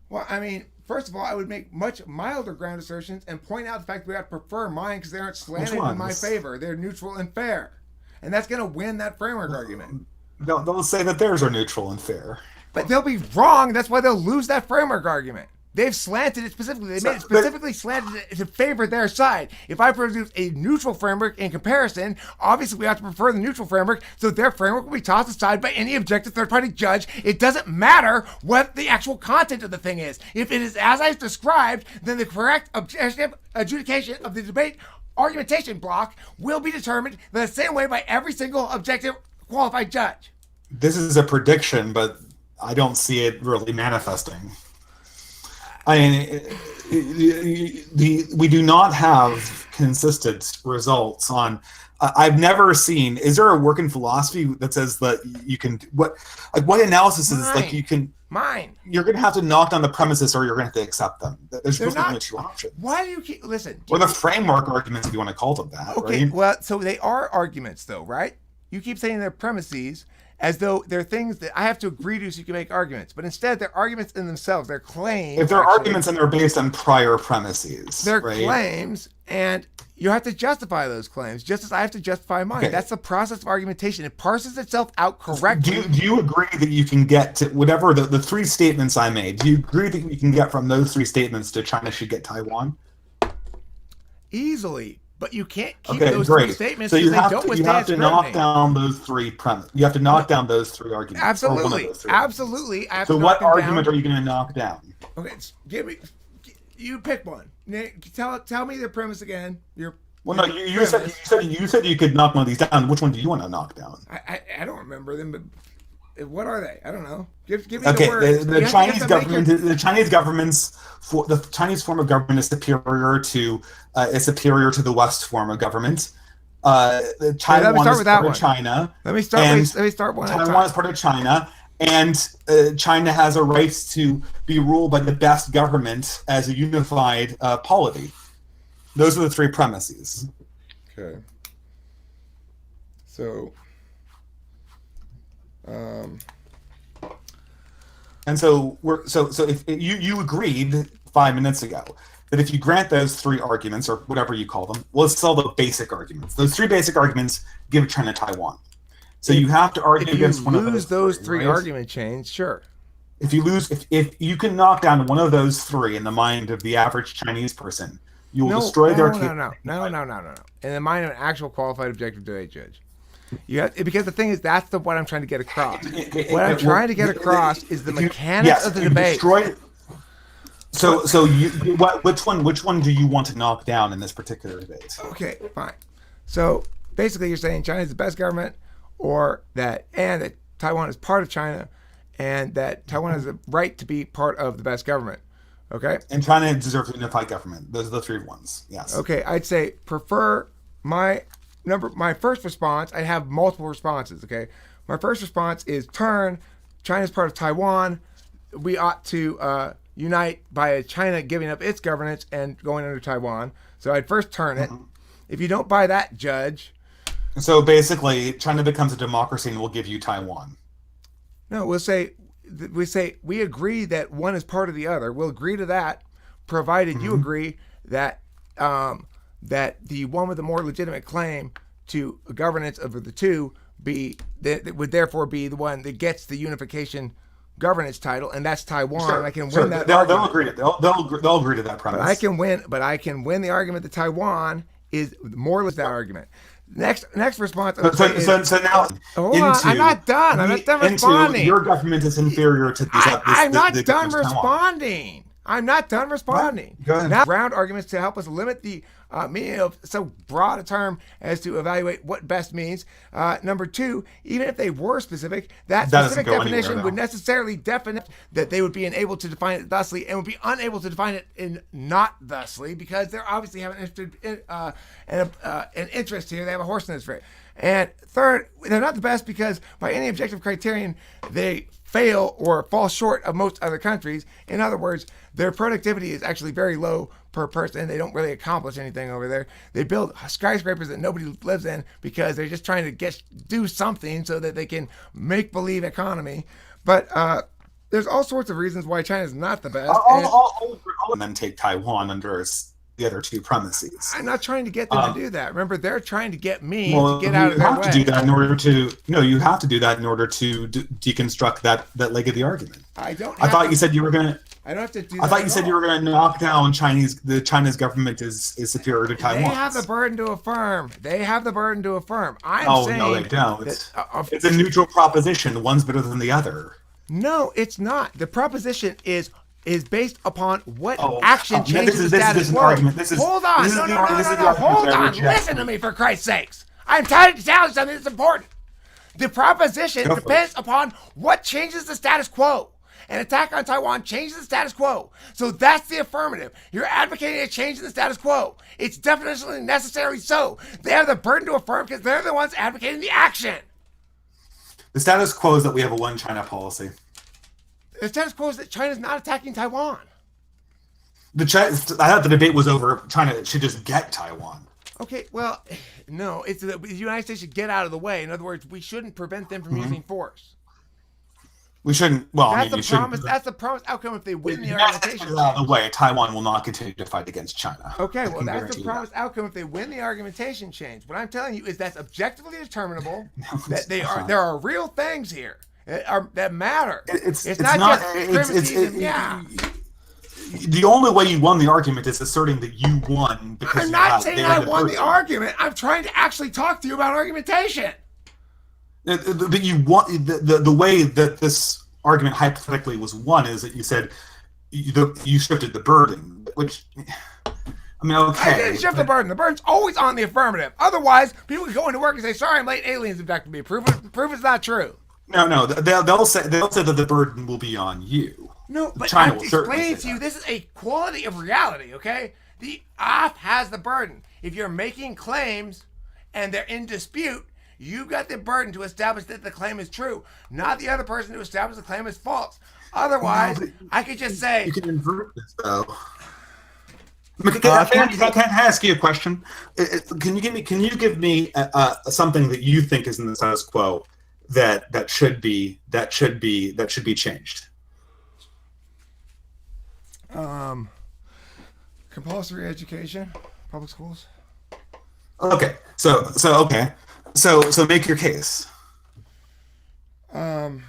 Well, I mean, first of all, I would make much milder ground assertions and point out the fact that we have to prefer mine because they aren't slanted in my favor. They're neutral and fair, and that's going to win that framework argument. They'll say that theirs are neutral and fair, but they'll be wrong. That's why they'll lose that framework argument. They've slanted it specifically. They made it specifically slanted to favor their side. If I produce a neutral framework in comparison, obviously we have to prefer the neutral framework, so their framework will be tossed aside by any objective third-party judge. It doesn't matter what the actual content of the thing is. If it is as I've described, then the correct objective adjudication of the debate argumentation block will be determined the same way by every single objective qualified judge. This is a prediction, but I don't see it really manifesting. I mean, we do not have consistent results on. I've never seen. Is there a work in philosophy that says that you can what analysis is like you can? You're going to have to knock down the premises, or you're going to have to accept them. There's only two options. Why do you keep listen? Or the framework arguments, if you want to call them that. Okay, right? Well, so they are arguments, though, right? You keep saying they're premises, as though they're things that I have to agree to so you can make arguments. But instead, they're arguments in themselves. They're claims. If they're arguments and they're based on prior premises. They're claims, and you have to justify those claims, just as I have to justify mine. Okay. That's the process of argumentation. It parses itself out correctly. Do you agree that you can get to whatever the three statements I made? Do you agree that you can get from those three statements to China should get Taiwan? Easily. But you can't keep those three statements. So you have to knock down those three premises. You have to knock down those three arguments. Absolutely, absolutely. So what argument are you going to knock down? Okay, you pick one. Tell me the premise again. You said you could knock one of these down. Which one do you want to knock down? I don't remember them, but what are they? I don't know. Give me the words. The Chinese form of government is superior to the West form of government. Taiwan is part of China. Let me start one. Taiwan is part of China, and China has a right to be ruled by the best government as a unified polity. Those are the three premises. Okay. So. And so if you agreed 5 minutes ago that if you grant those three arguments, or whatever you call them, let's sell the basic arguments. Those three basic arguments give China Taiwan. So you have to argue against one of those. If you lose those three argument chains, sure. If you lose, if you can knock down one of those three in the mind of the average Chinese person, You will destroy their No. In the mind of an actual qualified objective debate judge. Because the thing is, that's what I'm trying to get across. What I'm trying to get across is the mechanics of the debate. Destroy. So which one do you want to knock down in this particular debate? Okay, fine. So basically, you're saying China is the best government, or that Taiwan is part of China, and that Taiwan has the right to be part of the best government. Okay. And China deserves a unified government. Those are the three ones. Yes. Okay, I'd say prefer my first response. I have multiple responses. Okay, my first response is China's part of Taiwan. We ought to unite by China giving up its governance and going under Taiwan. So I'd first turn it. If you don't buy that, judge. So basically, China becomes a democracy and we'll give you Taiwan. No, we say we agree that one is part of the other. We'll agree to that, provided you agree that that the one with the more legitimate claim to governance of the two would therefore be the one that gets the unification governance title, and that's Taiwan. Sure, I can win that. They'll agree to they'll agree to that premise. But I can win the argument that Taiwan is more or less that argument. Next response. So now, I'm not done. I'm not done responding. Your government is inferior to these. I'm not done responding. I'm not done responding. Go ahead. Now, ground arguments to help us limit the meaning of so broad a term as to evaluate what best means. Number two, even if they were specific, that specific definition would necessarily define that they would be unable to define it thusly and would be unable to define it in not thusly, because they're obviously have an interest here. They have a horse in this race. And third, they're not the best because by any objective criterion, they fail or fall short of most other countries. In other words, their productivity is actually very low per person. They don't really accomplish anything over there. They build skyscrapers that nobody lives in because they're just trying to do something so that they can make believe economy. But there's all sorts of reasons why China is not the best. And then take Taiwan under the other two premises. I'm not trying to get them to do that. Remember, they're trying to get me to get out of their way. You have to do that in order to you have to do that in order to deconstruct that leg of the argument. I thought you said you were going to. I don't have to do that. I thought you said you were going to knock down China's government is superior to Taiwan. They have the burden to affirm. I'm saying no, they don't. That, it's a neutral proposition. One's better than the other. No, it's not. The proposition is based upon what action changes the status quo. Hold on. Hold on. Listen to me, for Christ's sakes. I'm trying to tell you something that's important. The proposition depends upon what changes the status quo. An attack on Taiwan changes the status quo. So that's the affirmative. You're advocating a change in the status quo. It's definitionally necessary so. They have the burden to affirm because they're the ones advocating the action. The status quo is that we have a one China policy. The status quo is that China's not attacking Taiwan. I thought the debate was over. China should just get Taiwan. Okay, well, no. It's the United States should get out of the way. In other words, we shouldn't prevent them from using force. We shouldn't. Well, that's the promised outcome if they win the argumentation. Out of the way, Taiwan will not continue to fight against China. Okay, well, that's the promised outcome if they win the argumentation change. What I'm telling you is that's objectively determinable. That there are real things here that matter. It's not just yeah. The only way you won the argument is asserting that you won because I'm not saying I won the argument. I'm trying to actually talk to you about argumentation. But you want the way that this argument hypothetically was won is that you said you shifted the burden, which I mean, okay. I didn't shift the burden. The burden's always on the affirmative. Otherwise, people can go into work and say, "Sorry, I'm late. Aliens abducted me." Prove it's not true. No. They'll say that the burden will be on you. No, but China I'm explaining to you this is a quality of reality. Okay, the off has the burden. If you're making claims and they're in dispute, you've got the burden to establish that the claim is true, not the other person to establish the claim is false. Otherwise, I could just say you can invert this though. Can I ask you a question? Can you give me something that you think is in the status quo that should be changed? Compulsory education, public schools. Okay, so make your case. Public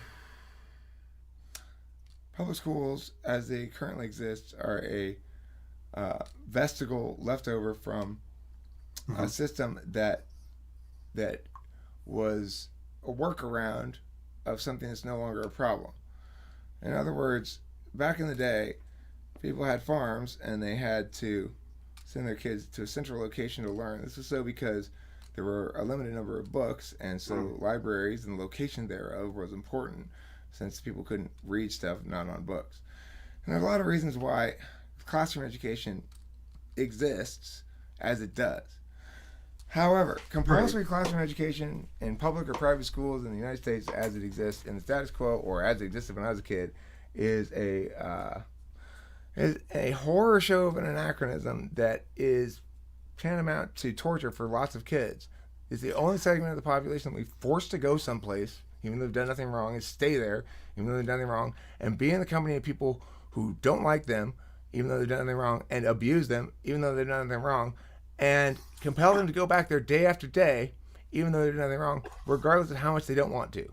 schools, as they currently exist, are a vestigial leftover from a system that was a workaround of something that's no longer a problem. In other words, back in the day, people had farms and they had to send their kids to a central location to learn. This was so because there were a limited number of books, and so libraries and the location thereof was important since people couldn't read stuff not on books. And there's a lot of reasons why classroom education exists as it does. However, compulsory classroom education in public or private schools in the United States as it exists in the status quo or as it existed when I was a kid is a horror show of an anachronism that is tantamount to torture for lots of kids. It's the only segment of the population that we forced to go someplace, even though they've done nothing wrong, and stay there, even though they've done nothing wrong, and be in the company of people who don't like them, even though they've done nothing wrong, and abuse them, even though they've done nothing wrong, and compel them to go back there day after day, even though they've done nothing wrong, regardless of how much they don't want to.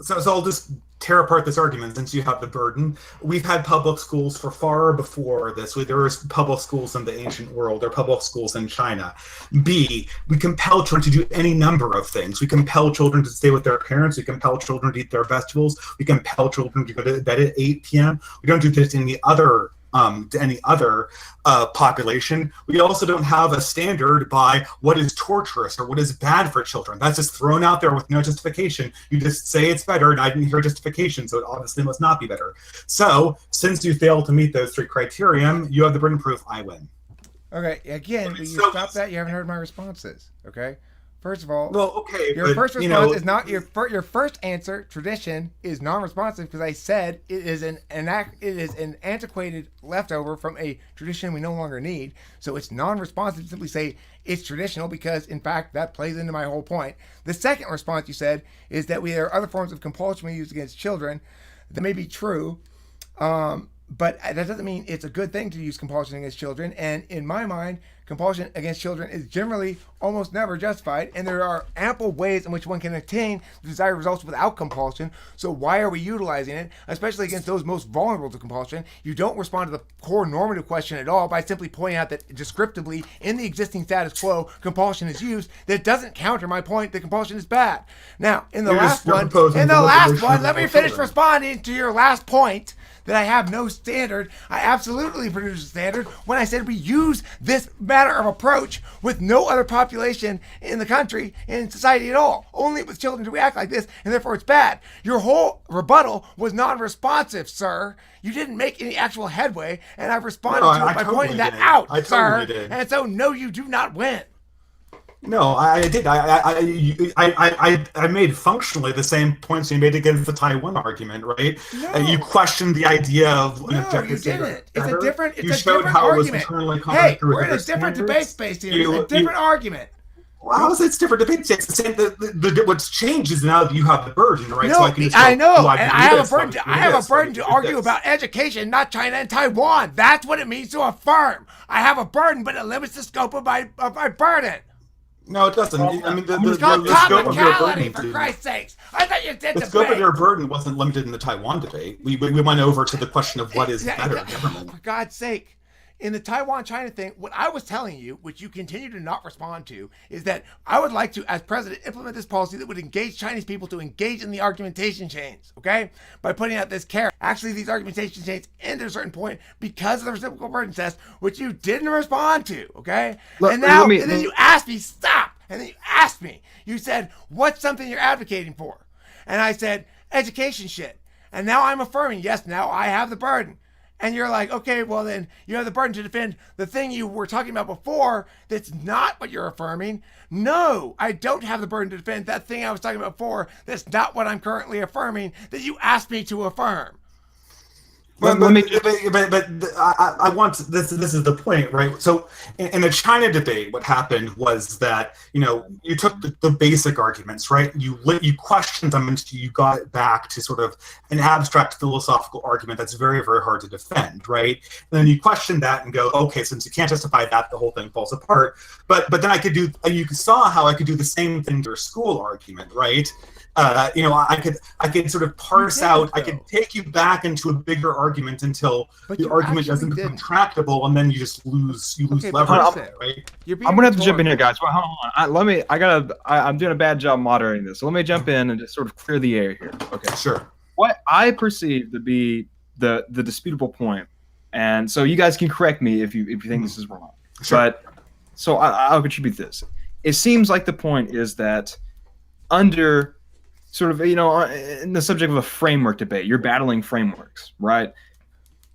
So I'll just tear apart this argument since you have the burden. We've had public schools for far before this. There were public schools in the ancient world. There are public schools in China. B, we compel children to do any number of things. We compel children to stay with their parents. We compel children to eat their vegetables. We compel children to go to bed at 8 p.m. We don't do this to any other population. We also don't have a standard by what is torturous or what is bad for children. That's just thrown out there with no justification. You just say it's better, and I didn't hear justification, so it obviously must not be better. So, since you fail to meet those three criteria, you have the burden of proof. I win. Okay, again, but you stop that. You haven't heard my responses. Okay. First of all, well, okay, your first response is not your first answer. Tradition is non-responsive because I said it is an antiquated leftover from a tradition we no longer need. So it's non-responsive to simply say it's traditional because, in fact, that plays into my whole point. The second response you said is that there are other forms of compulsion we use against children. That may be true, but that doesn't mean it's a good thing to use compulsion against children. And in my mind, compulsion against children is generally almost never justified, and there are ample ways in which one can attain the desired results without compulsion. So why are we utilizing it, especially against those most vulnerable to compulsion? You don't respond to the core normative question at all by simply pointing out that descriptively in the existing status quo, compulsion is used. That doesn't counter my point that compulsion is bad. Now, in the last one, let me finish responding to your last point. That I have no standard. I absolutely produce a standard when I said we use this matter of approach with no other population in the country, in society at all. Only with children do we act like this, and therefore it's bad. Your whole rebuttal was non-responsive, sir. You didn't make any actual headway, and I've responded to it by pointing that out, sir. And so, no, you do not win. No, I did. I made functionally the same points you made against the Taiwan argument, right? No. You questioned the idea of an objective standard. It's a different. It's you a showed different how argument. It was internally hey, through we're in a different debate space here. It's a different argument. Well, how is it different debate? It's the same. What's changed is now that you have the burden, right? No, so I can just I know, and I have a burden. I have a burden to argue about education, not China and Taiwan. That's what it means to affirm. I have a burden, but it limits the scope of my burden. No, it doesn't. I mean, the scope of your burden, for Christ's sakes. I thought you did the scope of your burden wasn't limited in the Taiwan debate. We went over to the question of what is better government. For God's sake. In the Taiwan-China thing, what I was telling you, which you continue to not respond to, is that I would like to, as president, implement this policy that would engage Chinese people to engage in the argumentation chains, okay? By putting out this carrot. Actually, these argumentation chains end at a certain point because of the reciprocal burden test, which you didn't respond to, okay? And then you asked me, stop! And then you asked me, you said, what's something you're advocating for? And I said, education shit. And now I'm affirming, yes, now I have the burden. And you're like, okay, well then you have the burden to defend the thing you were talking about before that's not what you're affirming. No, I don't have the burden to defend that thing I was talking about before that's not what I'm currently affirming that you asked me to affirm. But I want to, this is the point, right? So in the China debate, what happened was that you took the basic arguments, right? You questioned them until you got it back to sort of an abstract philosophical argument that's very, very hard to defend, right? And then you question that and go, okay, since you can't justify that, the whole thing falls apart. But then you saw how I could do the same thing to your school argument, right? I could sort of parse out. I could take you back into a bigger argument until the argument doesn't become tractable, and then you just lose. You lose leverage, right? I'm gonna have to jump in here, guys. Well, hold on. I'm doing a bad job moderating this. So let me jump in and just sort of clear the air here. Okay. Sure. What I perceive to be the disputable point, and so you guys can correct me if you think this is wrong. Sure. But so I'll contribute this. It seems like the point is that under sort of, in the subject of a framework debate, you're battling frameworks, right?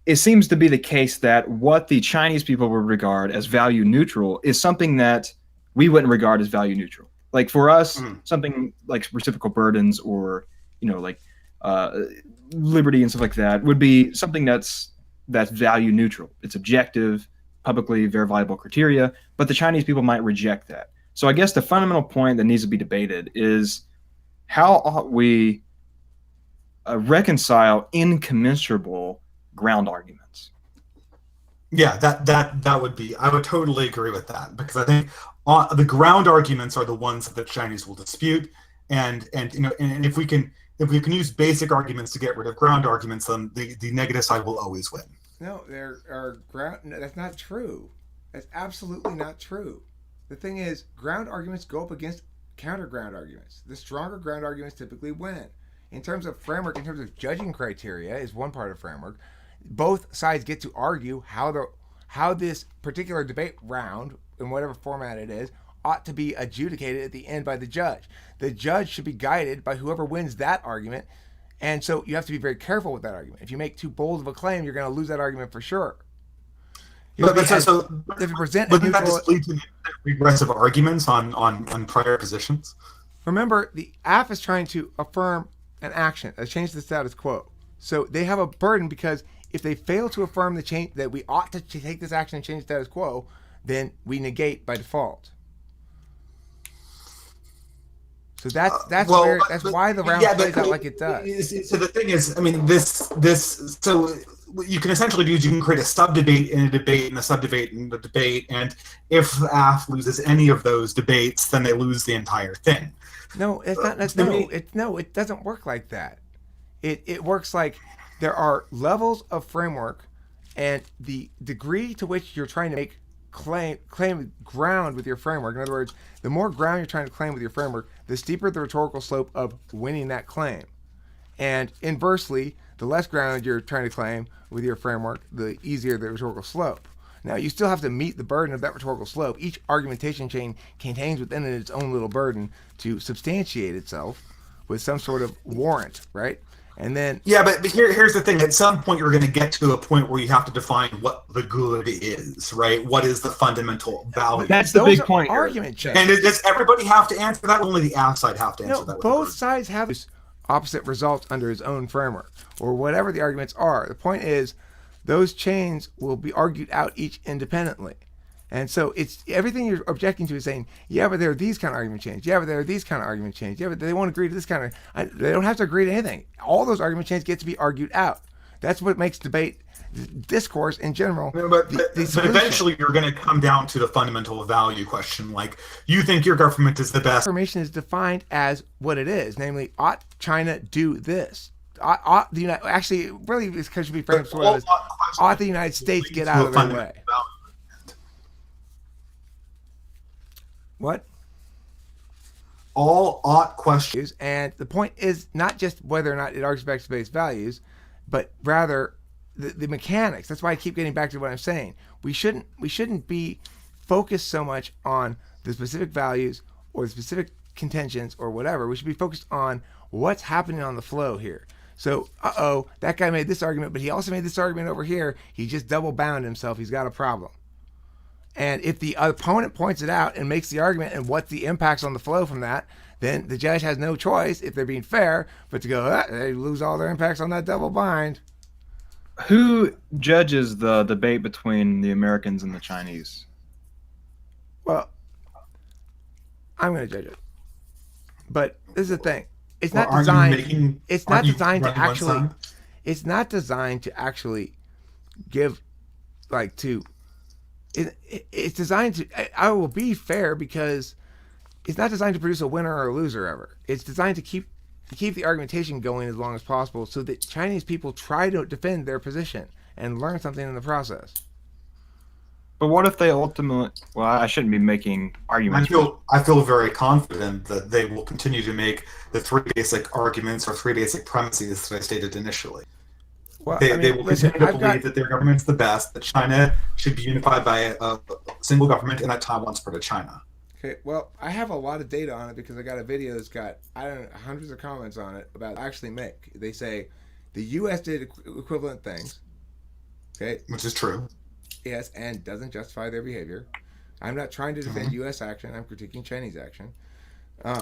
It seems to be the case that what the Chinese people would regard as value neutral is something that we wouldn't regard as value neutral. Like for us, something like reciprocal burdens or, liberty and stuff like that would be something that's value neutral. It's objective, publicly verifiable criteria, but the Chinese people might reject that. So I guess the fundamental point that needs to be debated is how ought we reconcile incommensurable ground arguments? Yeah, that would be. I would totally agree with that, because I think the ground arguments are the ones that the Chinese will dispute, and if we can use basic arguments to get rid of ground arguments, then the negative side will always win. No, there are ground. No, that's not true. That's absolutely not true. The thing is, ground arguments go up against counter ground arguments. The stronger ground arguments typically win. In terms of framework, in terms of judging criteria, is one part of framework. Both sides get to argue how this particular debate round, in whatever format it is, ought to be adjudicated at the end by the judge. The judge should be guided by whoever wins that argument, and so you have to be very careful with that argument. If you make too bold of a claim, you're going to lose that argument for sure. But if you present wouldn't that just lead to regressive arguments on prior positions? Remember, the AF is trying to affirm an action, a change to the status quo. So they have a burden, because if they fail to affirm the change that we ought to take this action and change the status quo, then we negate by default. So that's why the round plays out like it does. So the thing is, I mean, so you can essentially do is you can create a sub-debate in a debate and a sub-debate in the debate, and if the AF loses any of those debates, then they lose the entire thing. No, it's not. It doesn't work like that. It works like there are levels of framework, and the degree to which you're trying to make claim ground with your framework. In other words, the more ground you're trying to claim with your framework, the steeper the rhetorical slope of winning that claim. And inversely, the less ground you're trying to claim with your framework, the easier the rhetorical slope. Now, you still have to meet the burden of that rhetorical slope. Each argumentation chain contains within it its own little burden to substantiate itself with some sort of warrant, right? And then but here's the thing. At some point, you're going to get to a point where you have to define what the good is, right? What is the fundamental value? That's the big point. Argument check. And does everybody have to answer that? Only the AF side have to answer that. Both sides have opposite results under his own framework, or whatever the arguments are. The point is, those chains will be argued out each independently. And so it's everything you're objecting to is saying, yeah, but there are these kind of argument chains. Yeah, but there are these kind of argument chains. Yeah, but they won't agree to this kind of. They don't have to agree to anything. All those argument chains get to be argued out. That's what makes debate, discourse in general. But eventually, you're going to come down to the fundamental value question. Like, you think your government is the best. Information is defined as what it is, namely, ought China do this? Ought the United actually really it should be framed as ought the United States get out of their way? What? All ought questions. And the point is not just whether or not it argues back to base values, but rather the mechanics. That's why I keep getting back to what I'm saying. We shouldn't be focused so much on the specific values or the specific contentions or whatever. We should be focused on what's happening on the flow here. So, that guy made this argument, but he also made this argument over here. He just double bound himself. He's got a problem. And if the opponent points it out and makes the argument and what the impacts on the flow from that, then the judge has no choice, if they're being fair, but to go, they lose all their impacts on that double bind. Who judges the debate between the Americans and the Chinese? Well, I'm going to judge it. But this is the thing. It's not designed. It's not designed to actually. It's not designed to actually give, like, to. It's designed to. I will be fair because it's not designed to produce a winner or a loser ever. It's designed to keep to keep the argumentation going as long as possible so that Chinese people try to defend their position and learn something in the process. But what if they ultimately? Well, I shouldn't be making arguments. I feel very confident that they will continue to make the three basic arguments or three basic premises that I stated initially. Well, They will continue to believe that their government's the best, that China should be unified by a single government, and that Taiwan's part of China. Okay, well, I have a lot of data on it because I got a video that's got, I don't know, hundreds of comments on it about actually make. They say the U.S. did equivalent things. Okay. Which is true. Yes, and doesn't justify their behavior. I'm not trying to defend U.S. action. I'm critiquing Chinese action.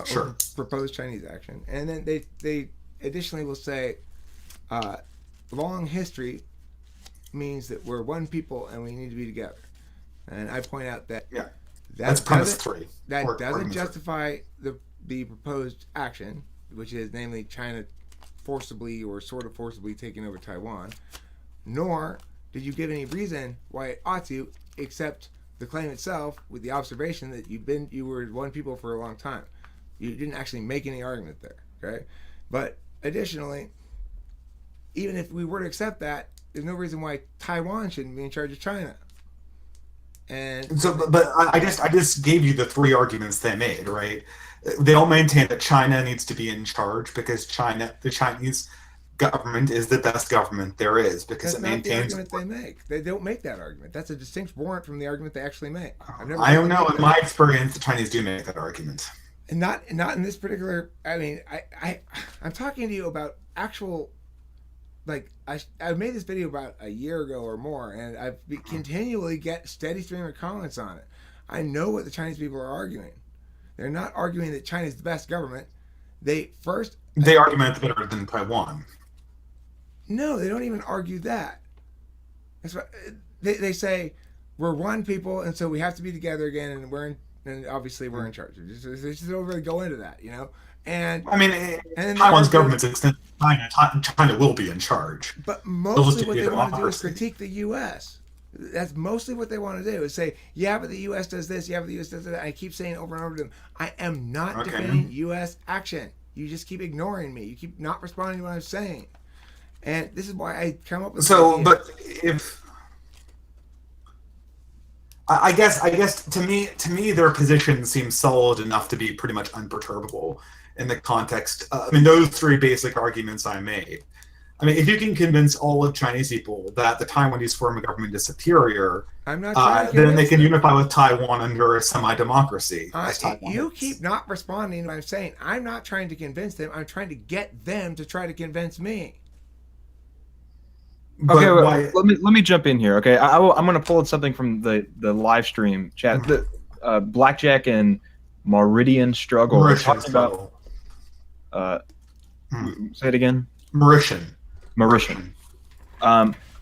Sure. Or proposed Chinese action. And then they additionally will say long history means that we're one people and we need to be together. And I point out that that's premise 3. That doesn't justify the proposed action, which is namely China forcibly or sort of forcibly taking over Taiwan, nor did you give any reason why it ought to, except the claim itself with the observation that you were one people for a long time. You didn't actually make any argument there, okay? But additionally, even if we were to accept that, there's no reason why Taiwan shouldn't be in charge of China. And so, but I just gave you the three arguments they made, right? They all maintain that China needs to be in charge because the Chinese government is the best government there is because that's it maintains. That's not the argument they make. They don't make that argument. That's a distinct warrant from the argument they actually make. I don't know. In my experience, the Chinese do make that argument. And not in this particular. I mean, I'm talking to you about actual. Like I made this video about a year ago or more, and I've continually get steady stream of comments on it. I know what the Chinese people are arguing. They're not arguing that China is the best government. They argue it's better than Taiwan. No, they don't even argue that. That's what they say. We're one people, and so we have to be together again, and obviously we're in charge. They just don't really go into that, you know. And I mean, Taiwan's government's extended China will be in charge. But mostly what they want to do is critique the U.S. That's mostly what they want to do is say, yeah, but the U.S. does this, yeah, but the U.S. does that. I keep saying over and over to them, I am not defending U.S. action. You just keep ignoring me. You keep not responding to what I'm saying. And this is why I come up with but if I guess to me their position seems solid enough to be pretty much unperturbable in the context. I mean, those three basic arguments I made. I mean, if you can convince all of Chinese people that the Taiwanese form of government is superior, I'm not then they can unify with Taiwan under a semi-democracy. You keep not responding to what I'm saying. I'm not trying to convince them. I'm trying to get them to try to convince me. Okay, let me jump in here. Okay, I'm going to pull something from the live stream chat. The Blackjack and Mauritian Struggle. We're talking about. Say it again. Mauritian.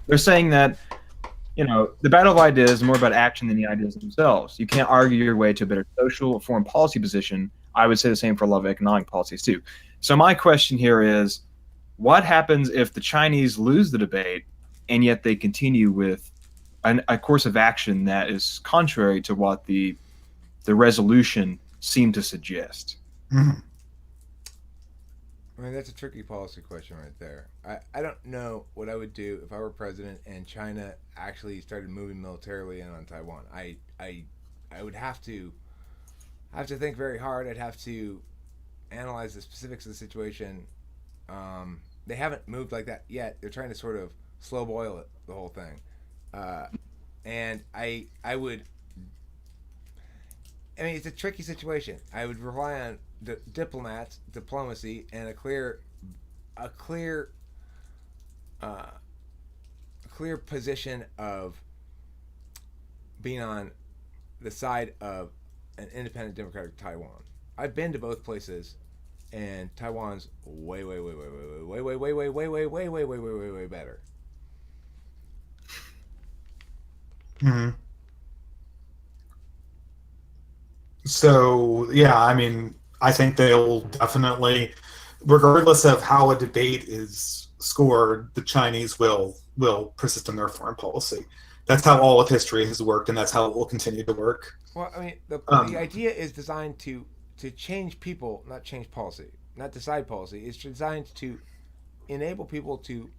They're saying that the battle of ideas is more about action than the ideas themselves. You can't argue your way to a better social or foreign policy position. I would say the same for a lot of economic policies too. So my question here is, what happens if the Chinese lose the debate and yet they continue with a course of action that is contrary to what the resolution seemed to suggest? Mm-hmm. I mean, that's a tricky policy question right there. I don't know what I would do if I were president and China actually started moving militarily in on Taiwan. I would have to think very hard. I'd have to analyze the specifics of the situation. They haven't moved like that yet. They're trying to sort of slow boil it, the whole thing. And I would. I mean, it's a tricky situation. I would rely on diplomacy, and a clear position of being on the side of an independent democratic Taiwan. I've been to both places, and Taiwan's way better. Mm-hmm. So, yeah, I mean, I think they'll definitely, regardless of how a debate is scored, the Chinese will persist in their foreign policy. That's how all of history has worked, and that's how it will continue to work. Well, I mean, the idea is designed to change people, not change policy. not decide policy. It's designed to enable people to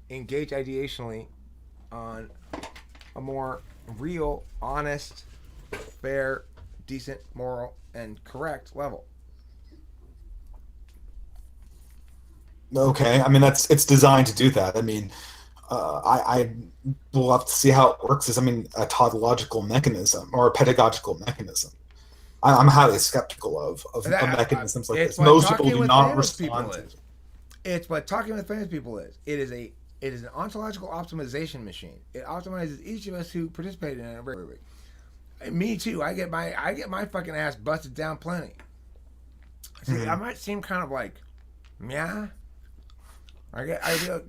engage ideationally on a more real, honest, fair, decent, moral, and correct level. Okay, I mean it's designed to do that. I mean, I will have to see how it works as, I mean, a tautological mechanism or a pedagogical mechanism. I'm highly skeptical of mechanisms like this. Most people do not respond to it. It's what talking with famous people is. It is an ontological optimization machine. It optimizes each of us who participate in it regularly. Me too. I get my fucking ass busted down plenty. See, I might seem kind of like, yeah. I get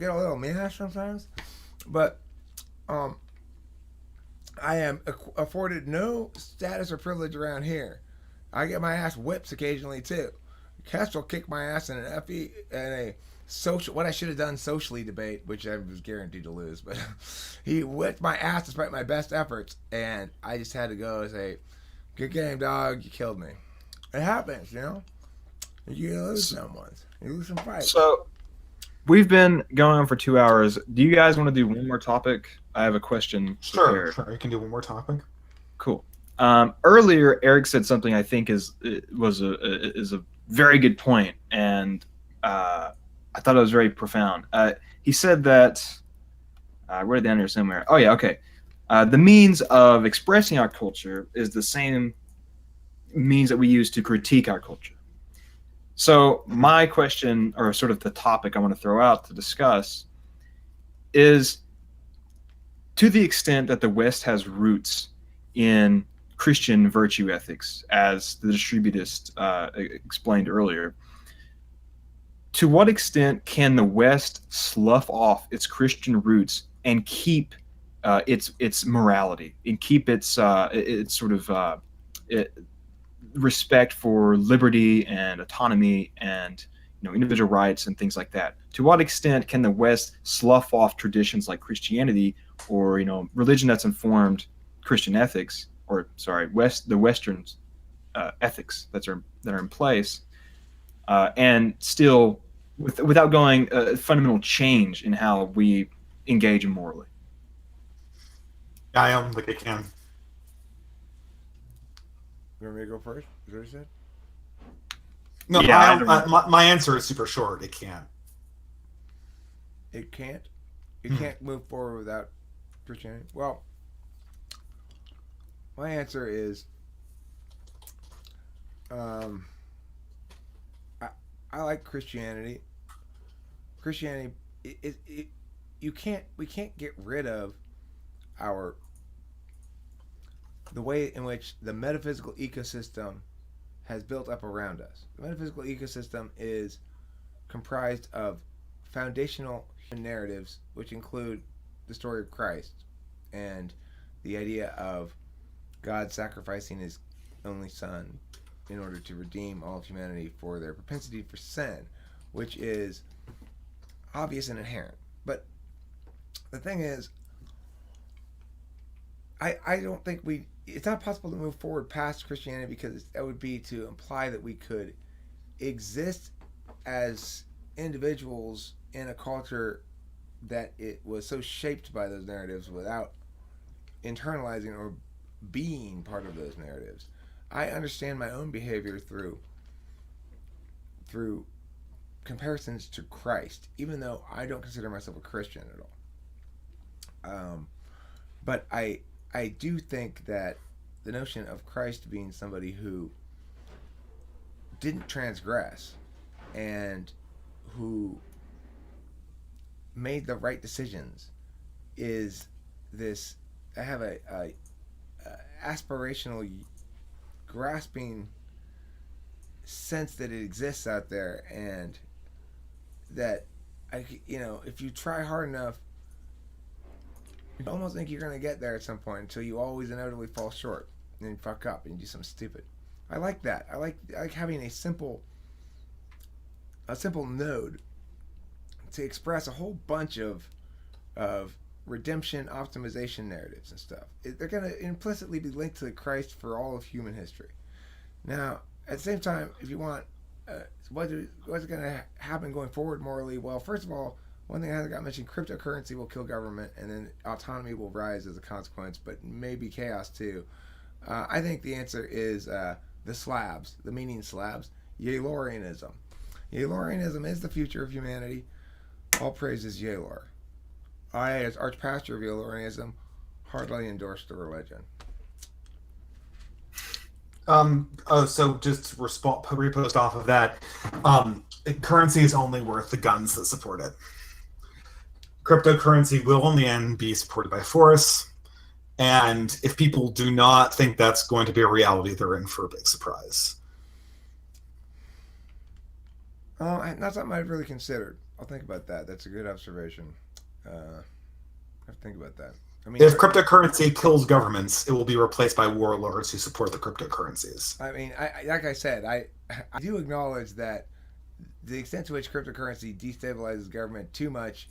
a little meh sometimes, but I am afforded no status or privilege around here. I get my ass whipped occasionally too. Castro kicked my ass in an FE and a social, what I should have done socially debate, which I was guaranteed to lose, but he whipped my ass despite my best efforts, and I just had to go and say, "Good game, dog. You killed me." It happens, you know. You lose some ones. You lose some fights. So we've been going on for 2 hours. Do you guys want to do one more topic? I have a question. Sure. You can do one more topic. Cool. Earlier, Eric said something I think is a very good point, and I thought it was very profound. He said that I wrote it down here somewhere. Oh yeah, okay. The means of expressing our culture is the same means that we use to critique our culture. So my question, or sort of the topic I want to throw out to discuss, is to the extent that the West has roots in Christian virtue ethics, as the Distributist explained earlier, to what extent can the West slough off its Christian roots and keep its morality, and keep its sort of respect for liberty and autonomy and individual rights and things like that? To what extent can the West slough off traditions like Christianity or religion that's informed Christian ethics, or the Western ethics that are in place, and still without going a fundamental change in how we engage morally? I don't think it can. You want me to go first? Is that what you said? No, Yeah, my answer is super short. It can't. It can't. It can't move forward without Christianity. Well, my answer is, I like Christianity. Christianity, we can't get rid of the way in which the metaphysical ecosystem has built up around us. The metaphysical ecosystem is comprised of foundational narratives, which include the story of Christ and the idea of God sacrificing his only son in order to redeem all of humanity for their propensity for sin, which is obvious and inherent. But the thing is, I don't think it's not possible to move forward past Christianity, because that would be to imply that we could exist as individuals in a culture that it was so shaped by those narratives without internalizing or being part of those narratives. I understand my own behavior through comparisons to Christ, even though I don't consider myself a Christian at all. But I do think that the notion of Christ being somebody who didn't transgress and who made the right decisions is this. I have a aspirational, grasping sense that it exists out there, and that if you try hard enough, you almost think you're going to get there at some point, until you always inevitably fall short and then fuck up and you do something stupid. I like that. I like having a simple node to express a whole bunch of redemption optimization narratives and stuff. They're going to implicitly be linked to Christ for all of human history. Now, at the same time, if you want what's going to happen going forward morally? Well, first of all, one thing I got mentioned: cryptocurrency will kill government, and then autonomy will rise as a consequence, but maybe chaos too. I think the answer is the slabs, the meaning slabs, Yalorianism. Yalorianism is the future of humanity. All praises Yalor. I, as Archpastor of Yalorianism, heartily endorse the religion. So just to repost off of that, currency is only worth the guns that support it. Cryptocurrency will in the end be supported by force, and if people do not think that's going to be a reality, they're in for a big surprise. Not something I've really considered. I'll think about that. That's a good observation. I have to think about that. I mean, if cryptocurrency kills governments, it will be replaced by warlords who support the cryptocurrencies. I mean, like I said, I do acknowledge that the extent to which cryptocurrency destabilizes government too much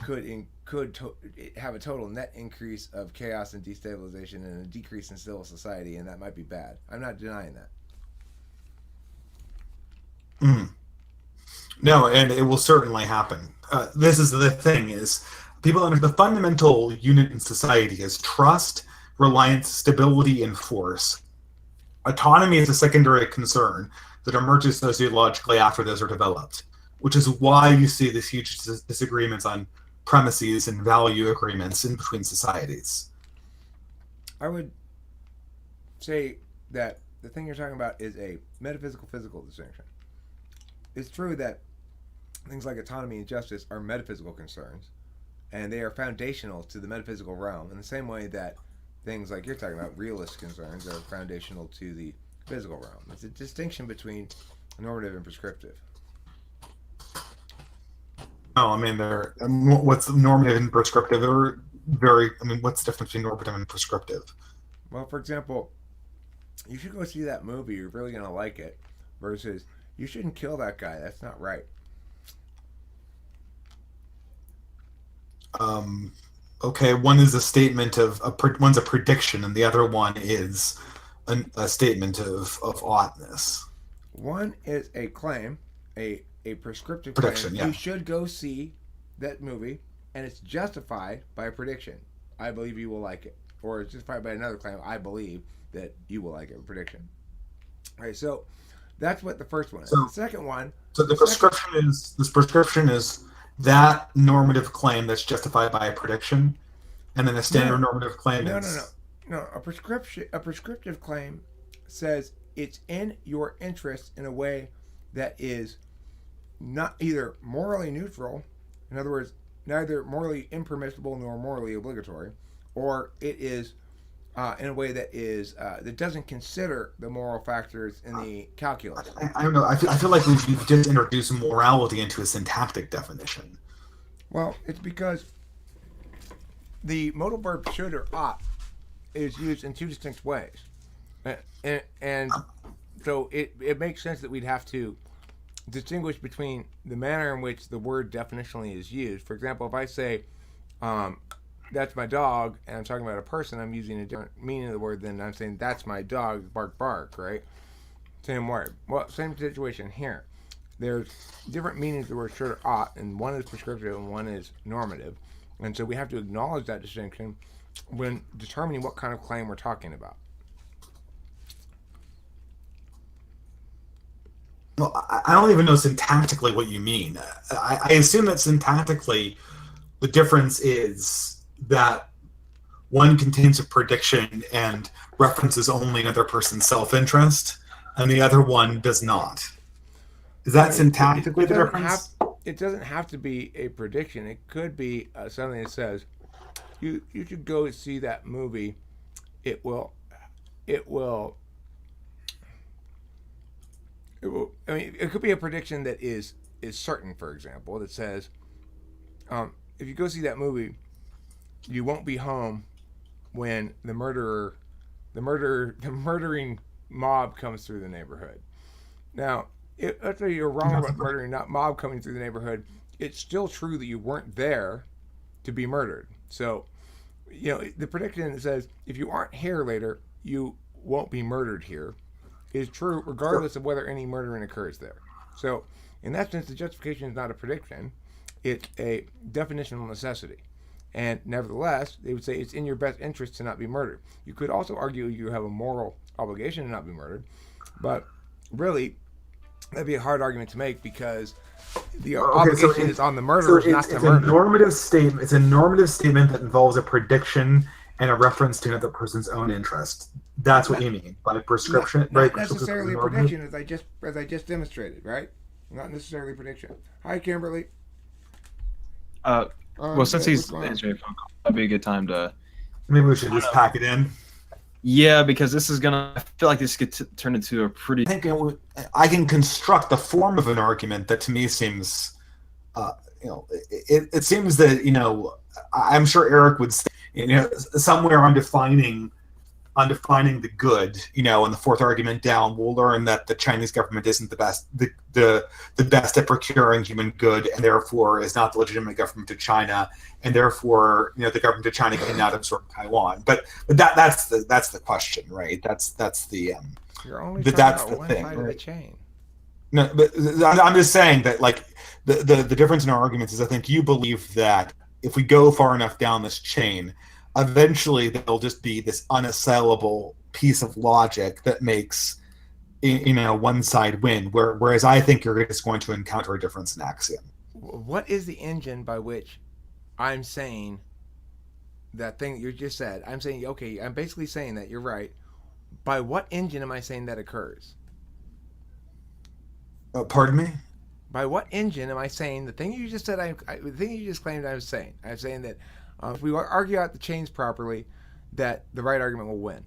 could have a total net increase of chaos and destabilization and a decrease in civil society, and that might be bad. I'm not denying that. Mm. No, and it will certainly happen. This is the thing: is people under the fundamental unit in society is trust, reliance, stability, and force. Autonomy is a secondary concern that emerges sociologically after those are developed, which is why you see these huge disagreements on premises and value agreements in between societies. I would say that the thing you're talking about is a metaphysical-physical distinction. It's true that things like autonomy and justice are metaphysical concerns, and they are foundational to the metaphysical realm in the same way that things like you're talking about, realist concerns, are foundational to the physical realm. It's a distinction between normative and prescriptive. Oh, I mean, what's normative and prescriptive? What's the difference between normative and prescriptive? Well, for example, you should go see that movie. You're really going to like it. Versus, you shouldn't kill that guy. That's not right. Okay, one is a statement of one's a prediction, and the other one is a statement of oughtness. One is a claim, a prescriptive Prediction, claim. yeah. You should go see that movie, and it's justified by a prediction. I believe you will like it, or it's justified by another claim. I believe that you will like it. A prediction. All right, so that's what the first one is. So, the second one. So the prescription is that normative claim that's justified by a prediction, and then a standard normative claim is no. A prescriptive claim says it's in your interest in a way that is not either morally neutral, in other words, neither morally impermissible nor morally obligatory, or it is in a way that is that doesn't consider the moral factors in the calculus. I don't know. I feel like we've just introduced morality into a syntactic definition. Well, it's because the modal verb should or ought is used in two distinct ways, and so it makes sense that we'd have to distinguish between the manner in which the word definitionally is used. For example, if I say that's my dog and I'm talking about a person, I'm using a different meaning of the word than I'm saying that's my dog, bark bark, right? Same word. Well, same situation here. There's different meanings of the word should or ought, and one is prescriptive and one is normative. And so we have to acknowledge that distinction when determining what kind of claim we're talking about. Well, I don't even know syntactically what you mean. I assume that syntactically the difference is that one contains a prediction and references only another person's self-interest, and the other one does not. Is that syntactically the difference? It doesn't have to be a prediction. It could be something that says, you should go see that movie. It will. I mean, it could be a prediction that is certain. For example, that says, if you go see that movie, you won't be home when the murdering mob comes through the neighborhood. Now, let's say you're wrong about murdering not mob coming through the neighborhood. It's still true that you weren't there to be murdered. So, the prediction says if you aren't here later, you won't be murdered here. is true regardless of whether any murdering occurs there. So, in that sense, the justification is not a prediction; it's a definitional necessity. And nevertheless, they would say it's in your best interest to not be murdered. You could also argue you have a moral obligation to not be murdered, but really, that'd be a hard argument to make because the obligation is on the murderers not to murder. It's a normative statement that involves a prediction and a reference to another person's own interest. That's what you mean by prescription, not right? necessarily a prediction, as I just demonstrated, right? Not necessarily a prediction. Hi, Kimberly. Well, since he's answering a phone call, that'd be a good time to. Maybe we should just pack it in. Yeah, because this is gonna. I feel like this could turn into a pretty. I think I can construct the form of an argument that to me seems, it seems that I'm sure Eric would say, somewhere on defining the good, in the fourth argument down, we'll learn that the Chinese government isn't the best, the best at procuring human good, and therefore is not the legitimate government of China, and therefore, the government of China cannot absorb Taiwan. But that's the question, right? That's the You're only that's talking the about thing, one side of the right? chain. No, but I'm just saying that the difference in our arguments is I think you believe that if we go far enough down this chain, eventually there'll just be this unassailable piece of logic that makes one side win, whereas I think you're just going to encounter a difference in axiom. What is the engine by which I'm saying that thing that you just said? I'm saying, okay, I'm basically saying that you're right. By what engine am I saying that occurs? Pardon me? By what engine am I saying the thing you just said? The thing you just claimed I was saying. I'm saying that if we argue out the chains properly, that the right argument will win.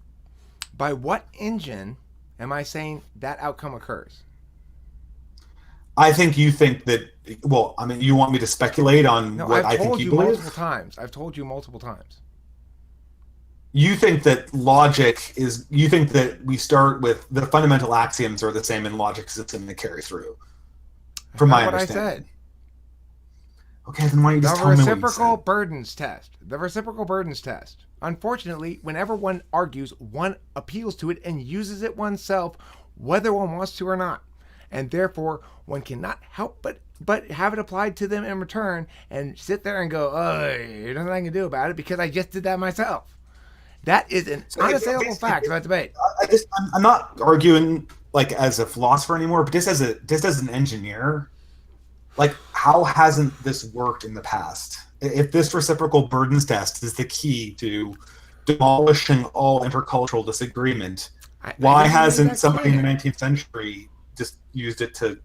By what engine am I saying that outcome occurs? I think you think that. Well, I mean, you want me to speculate on what I think you believe? I've told you multiple times. You think that logic is. You think that we start with the fundamental axioms are the same in logic system that carry through. From my understanding. What I said. Okay, then why don't you just tell me what you said? The reciprocal burdens test. Unfortunately, whenever one argues, one appeals to it and uses it oneself, whether one wants to or not. And therefore, one cannot help but have it applied to them in return and sit there and go, there's nothing I can do about it because I just did that myself. That is an unassailable fact about debate. I'm not arguing as a philosopher anymore, but just as an engineer. How hasn't this worked in the past? If this reciprocal burdens test is the key to demolishing all intercultural disagreement, why hasn't somebody in the 19th century just used it to,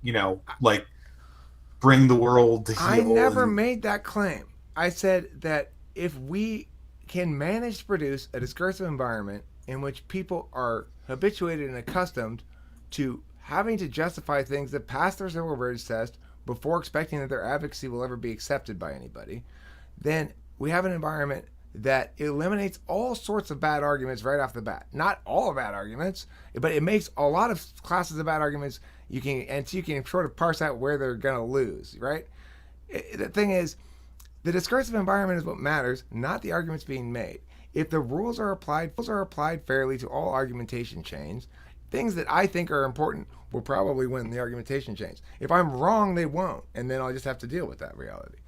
bring the world to heel? I never made that claim. I said that if we can manage to produce a discursive environment in which people are habituated and accustomed to having to justify things that pass their reciprocal burdens test before expecting that their advocacy will ever be accepted by anybody, then we have an environment that eliminates all sorts of bad arguments right off the bat. Not all bad arguments, but it makes a lot of classes of bad arguments you can sort of parse out where they're going to lose, right? The thing is, the discursive environment is what matters, not the arguments being made. If the rules are applied fairly to all argumentation chains, things that I think are important will probably win the argumentation chains. If I'm wrong, they won't, and then I'll just have to deal with that reality.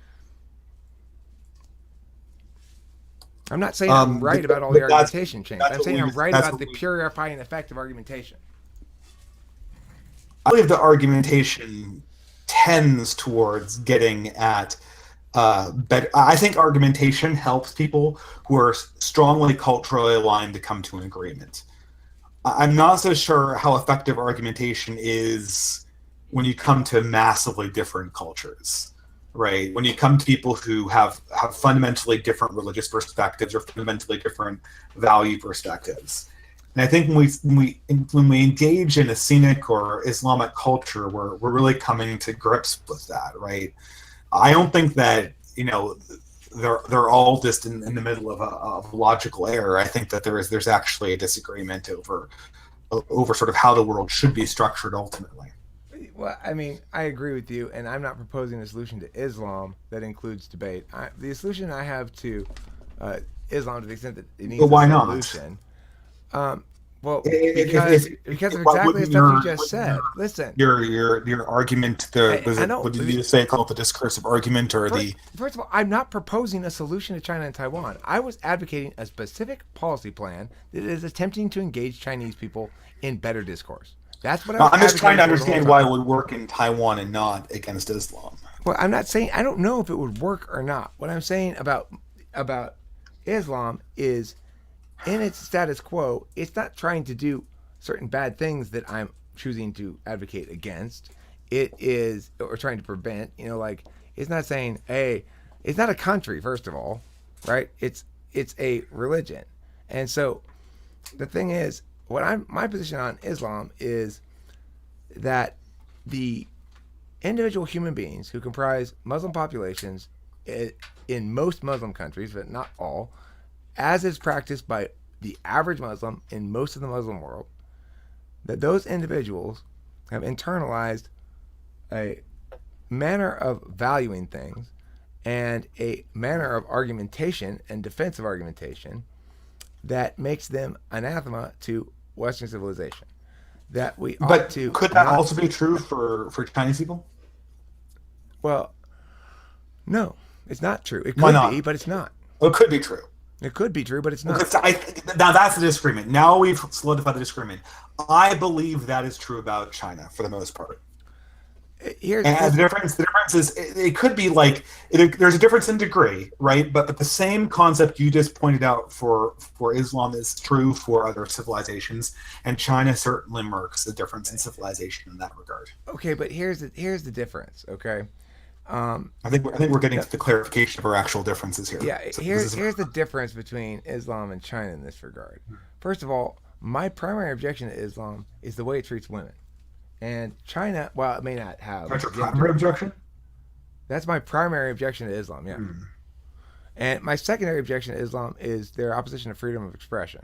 I'm not saying I'm right about all the argumentation chains. I'm saying I'm right about the purifying effect of argumentation. I believe the argumentation tends towards getting at better. I think argumentation helps people who are strongly culturally aligned to come to an agreement. I'm not so sure how effective argumentation is when you come to massively different cultures, right? When you come to people who have fundamentally different religious perspectives or fundamentally different value perspectives. And I think when we engage in a Scenic or Islamic culture, we're really coming to grips with that, right? I don't think that they're all just in the middle of a logical error. I think that there's actually a disagreement over sort of how the world should be structured ultimately. Well, I mean, I agree with you, and I'm not proposing a solution to Islam that includes debate. The solution I have to Islam, to the extent that it needs a solution, Well, If, because of what exactly the wouldn't stuff you your just said. Listen, your argument I know. what did you say called the discursive argument or the First of all, I'm not proposing a solution to China and Taiwan. I was advocating a specific policy plan that is attempting to engage Chinese people in better discourse. That's what I was I'm just trying to advocating for the understand whole why time. it would work in Taiwan and not against Islam. Well, I'm not saying I don't know if it would work or not. What I'm saying about Islam is in its status quo, it's not trying to do certain bad things that I'm choosing to advocate against. It is or trying to prevent, like it's not saying, hey, it's not a country, first of all, right? It's a religion. And so the thing is, my position on Islam is that the individual human beings who comprise Muslim populations in most Muslim countries, but not all, as is practiced by the average Muslim in most of the Muslim world, that those individuals have internalized a manner of valuing things and a manner of argumentation and defensive argumentation that makes them anathema to Western civilization. That we ought But to could that not, also be true for Chinese people? well, no, it's not true. It Why could not? be, but it's not. Well, it could be true. It could be true, but it's not. Because now that's the disagreement. Now we've solidified the disagreement. I believe that is true about China for the most part. And the difference is it could be like there's a difference in degree, right? But the same concept you just pointed out for Islam is true for other civilizations, and China certainly marks the difference in civilization in that regard. Okay, but here's the difference. Okay, I think we're getting to the clarification of our actual differences here. yeah. Here's the difference between Islam and China in this regard. First of all, my primary objection to Islam is the way it treats women. And China, well, it may not have. That's your primary objection? That's my primary objection to Islam, yeah. And my secondary objection to Islam is their opposition to freedom of expression.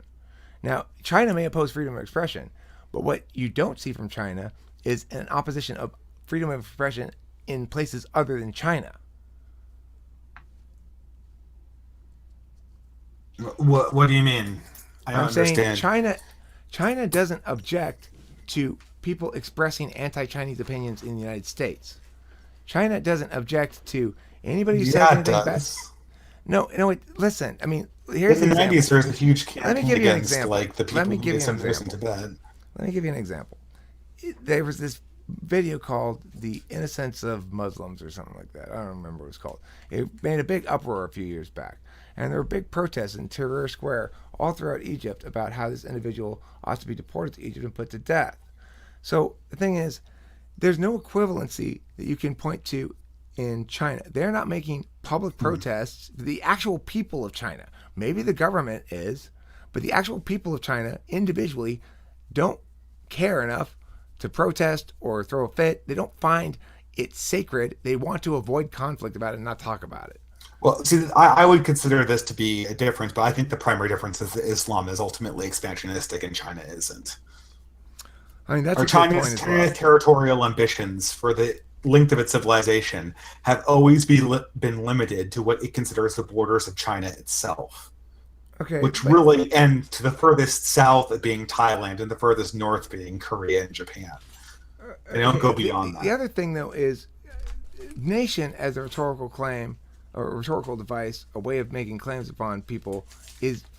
Now, China may oppose freedom of expression, but what you don't see from China is an opposition of freedom of expression in places other than China. What do you mean? I don't understand. Saying China doesn't object to people expressing anti-Chinese opinions in the United States. China doesn't object to anybody who says anything bad. No, wait, listen. I mean, here's in the 90s. There's a huge campaign against like the people who sent person to bed. Let me give you an example. There was this video called "The Innocence of Muslims" or something like that. I don't remember what it was called. It made a big uproar a few years back, and there were big protests in Tahrir Square all throughout Egypt about how this individual ought to be deported to Egypt and put to death. So the thing is, there's no equivalency that you can point to in China. They're not making public protests. The actual people of China, maybe the government is, but the actual people of China individually don't care enough to protest or throw a fit. They don't find it sacred. They want to avoid conflict about it and not talk about it. Well, see, I would consider this to be a difference, but I think the primary difference is that Islam is ultimately expansionistic and China isn't. I mean, that's a good point as well. Territorial ambitions for the length of its civilization have always been limited to what it considers the borders of China itself. Okay, which really end to the furthest south being Thailand and the furthest north being Korea and Japan. They don't go beyond that. The other thing, though, is nation as a rhetorical claim or a rhetorical device, a way of making claims upon people,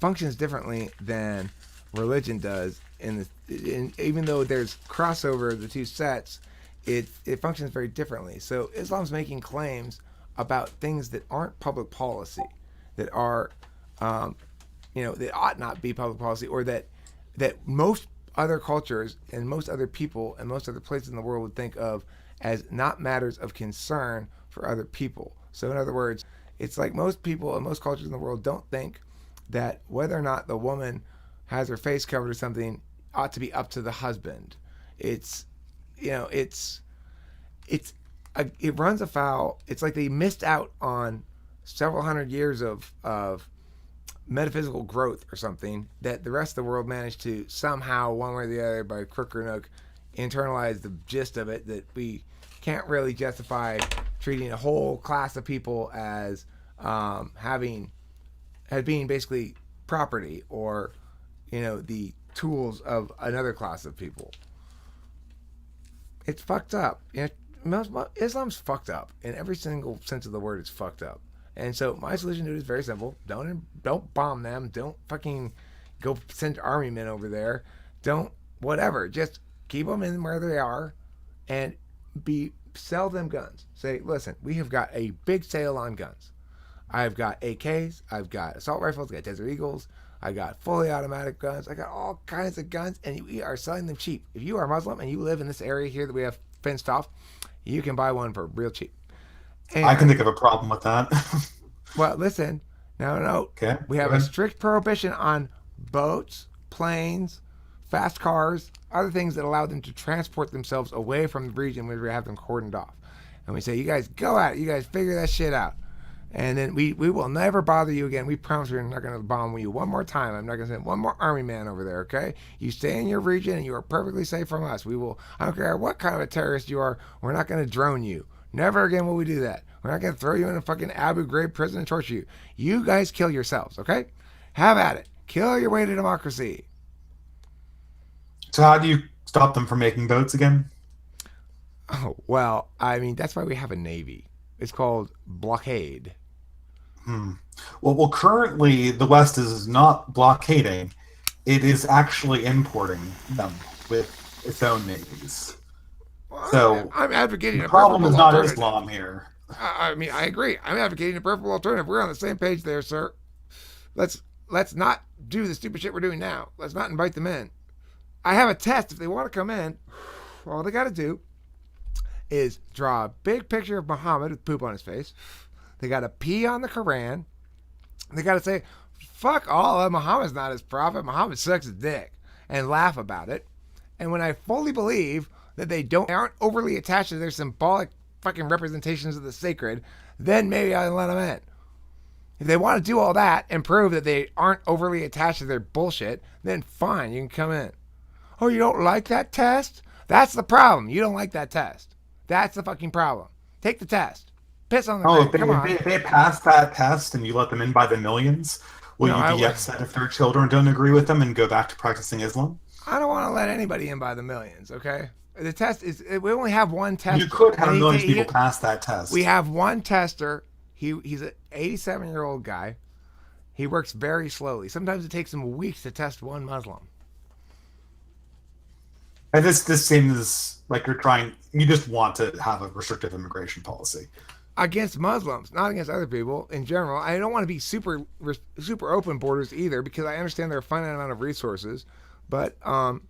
functions differently than religion does. Even though there's crossover of the two sets, it functions very differently. So Islam's making claims about things that aren't public policy, that are, that ought not be public policy, or that most other cultures and most other people and most other places in the world would think of as not matters of concern for other people. So in other words, it's like most people and most cultures in the world don't think that whether or not the woman has her face covered or something ought to be up to the husband. It runs afoul. It's like they missed out on several hundred years of metaphysical growth or something that the rest of the world managed to somehow, one way or the other, by crook or nook, internalize the gist of it, that we can't really justify treating a whole class of people as being basically property, or the tools of another class of people. It's fucked up. Islam's fucked up in every single sense of the word. It's fucked up. And so my solution to it is very simple. Don't bomb them. Don't fucking go send army men over there. Don't whatever. Just keep them in where they are, and sell them guns. Say, listen, we have got a big sale on guns. I've got AKs. I've got assault rifles. I got Desert Eagles. I got fully automatic guns. I got all kinds of guns, and we are selling them cheap. If you are Muslim and you live in this area here that we have fenced off, you can buy one for real cheap. And, I can think of a problem with that. well, listen. No. Okay. We have a strict prohibition on boats, planes, fast cars, other things that allow them to transport themselves away from the region where we have them cordoned off. And we say, you guys go at it. You guys figure that shit out. And then we will never bother you again. We promise we're not going to bomb you one more time. I'm not going to send one more army man over there, okay? You stay in your region and you are perfectly safe from us. I don't care what kind of a terrorist you are, we're not going to drone you. Never again will we do that. We're not going to throw you in a fucking Abu Ghraib prison and torture you. You guys kill yourselves, okay? Have at it. Kill your way to democracy. So how do you stop them from making boats again? Oh, well, I mean, that's why we have a Navy. It's called blockade. Well, currently the West is not blockading; it is actually importing them with its own navies. Well, So I'm advocating the a problem is preferable not alternative. Islam here. I mean, I agree. I'm advocating a preferable alternative. We're on the same page there, sir. Let's not do the stupid shit we're doing now. Let's not invite them in. I have a test. If they want to come in, all they got to do is draw a big picture of Muhammad with poop on his face. They got to pee on the Quran. They got to say, fuck all of Muhammad's not his prophet. Muhammad sucks his dick. And laugh about it. And when I fully believe that they aren't overly attached to their symbolic fucking representations of the sacred, then maybe I'll let them in. If they want to do all that and prove that they aren't overly attached to their bullshit, then fine, you can come in. Oh, you don't like that test? That's the problem. You don't like that test. That's the fucking problem. Take the test. Piss on the ground. Come on. If they pass that test and you let them in by the millions, will you be upset if their children don't agree with them and go back to practicing Islam? I don't want to let anybody in by the millions, okay? The test is, we only have one tester. You could have millions of people pass that test. We have one tester. He's an 87-year-old guy. He works very slowly. Sometimes it takes him weeks to test one Muslim. And this seems like you just want to have a restrictive immigration policy. Against Muslims, not against other people in general. I don't want to be super open borders either, because I understand there are a finite amount of resources. But I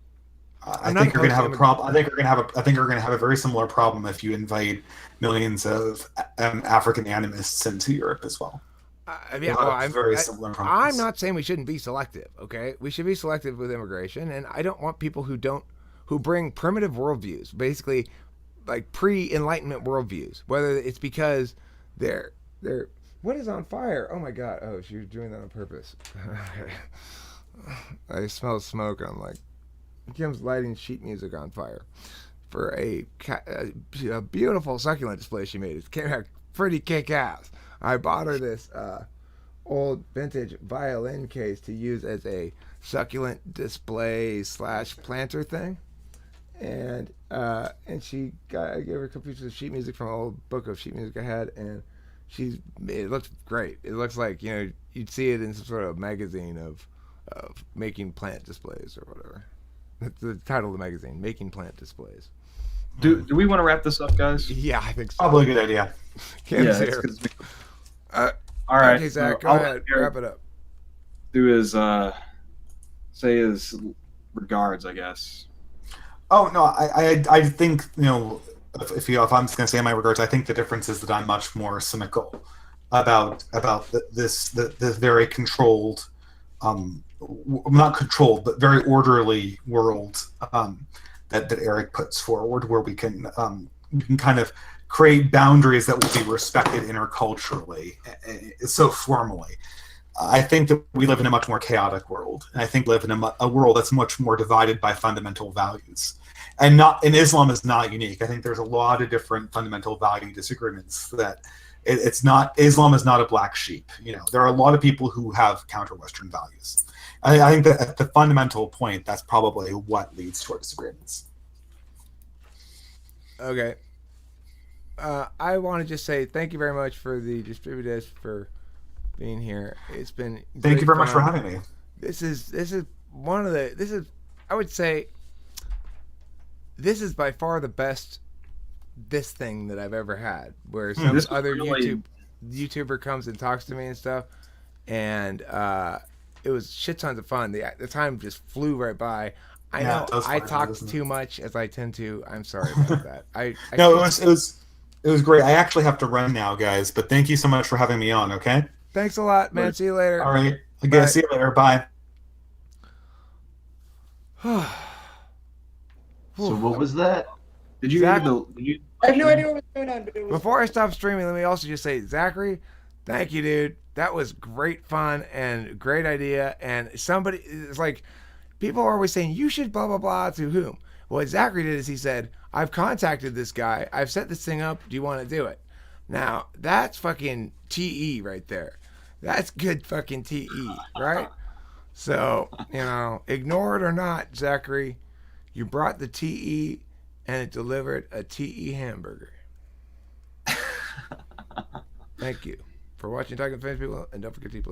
think you're going to have a problem. I think you're going to have a very similar problem if you invite millions of African animists into Europe as well. Very similar problems. I'm not saying we shouldn't be selective. Okay, we should be selective with immigration, and I don't want people who bring primitive worldviews, basically like pre-Enlightenment worldviews. Whether it's because they're what is on fire? Oh my God! Oh, she was doing that on purpose. I smell smoke. I'm like, Kim's lighting sheet music on fire for a beautiful succulent display she made. It came out pretty kick-ass. I bought her this old vintage violin case to use as a succulent display / planter thing, and I gave her a couple pieces of sheet music from an old book of sheet music I had, and it looks great. It looks like you'd see it in some sort of magazine of making plant displays or whatever. That's the title of the magazine, Making Plant Displays. Do we want to wrap this up, guys? Yeah, I think so. Probably a good idea. Kim's here. All right. Okay, Zach, go ahead. Wrap it up. Do his say his regards, I guess. Oh no, I think if I'm just going to say my regards, I think the difference is that I'm much more cynical about this very controlled, not controlled, but very orderly world that Eric puts forward, where we can kind of create boundaries that will be respected interculturally, so formally. I think that we live in a much more chaotic world, and I think we live in a world that's much more divided by fundamental values. And Islam is not unique. I think there's a lot of different fundamental value disagreements that it's not, Islam is not a black sheep. There are a lot of people who have counter-Western values. I think that at the fundamental point, that's probably what leads to our disagreements. Okay. I want to just say thank you very much for the Distributist for being here. It's been Thank you very fun. much for having me. This is I would say this is by far the best this thing that I've ever had, where some other really... YouTuber comes and talks to me and stuff, and it was shit tons of fun. The time just flew right by. I know I talked too much, as I tend to. I'm sorry about that. No, it was great. I actually have to run now, guys, but thank you so much for having me on, okay? Thanks a lot, man. See you later. All right. Okay, see you later. Bye. So what was that? Did you Zach? hear I have no idea what was going on. But it was... Before I stop streaming, let me also just say, Zachary, thank you, dude. That was great fun and great idea. And somebody, it's like, people are always saying, you should blah, blah, blah, to whom? What Zachary did is he said, I've contacted this guy. I've set this thing up. Do you want to do it? Now, that's fucking TE right there. That's good fucking TE, right? So, ignore it or not, Zachary, you brought the TE and it delivered a TE hamburger. Thank you for watching Talking Famous People, and don't forget to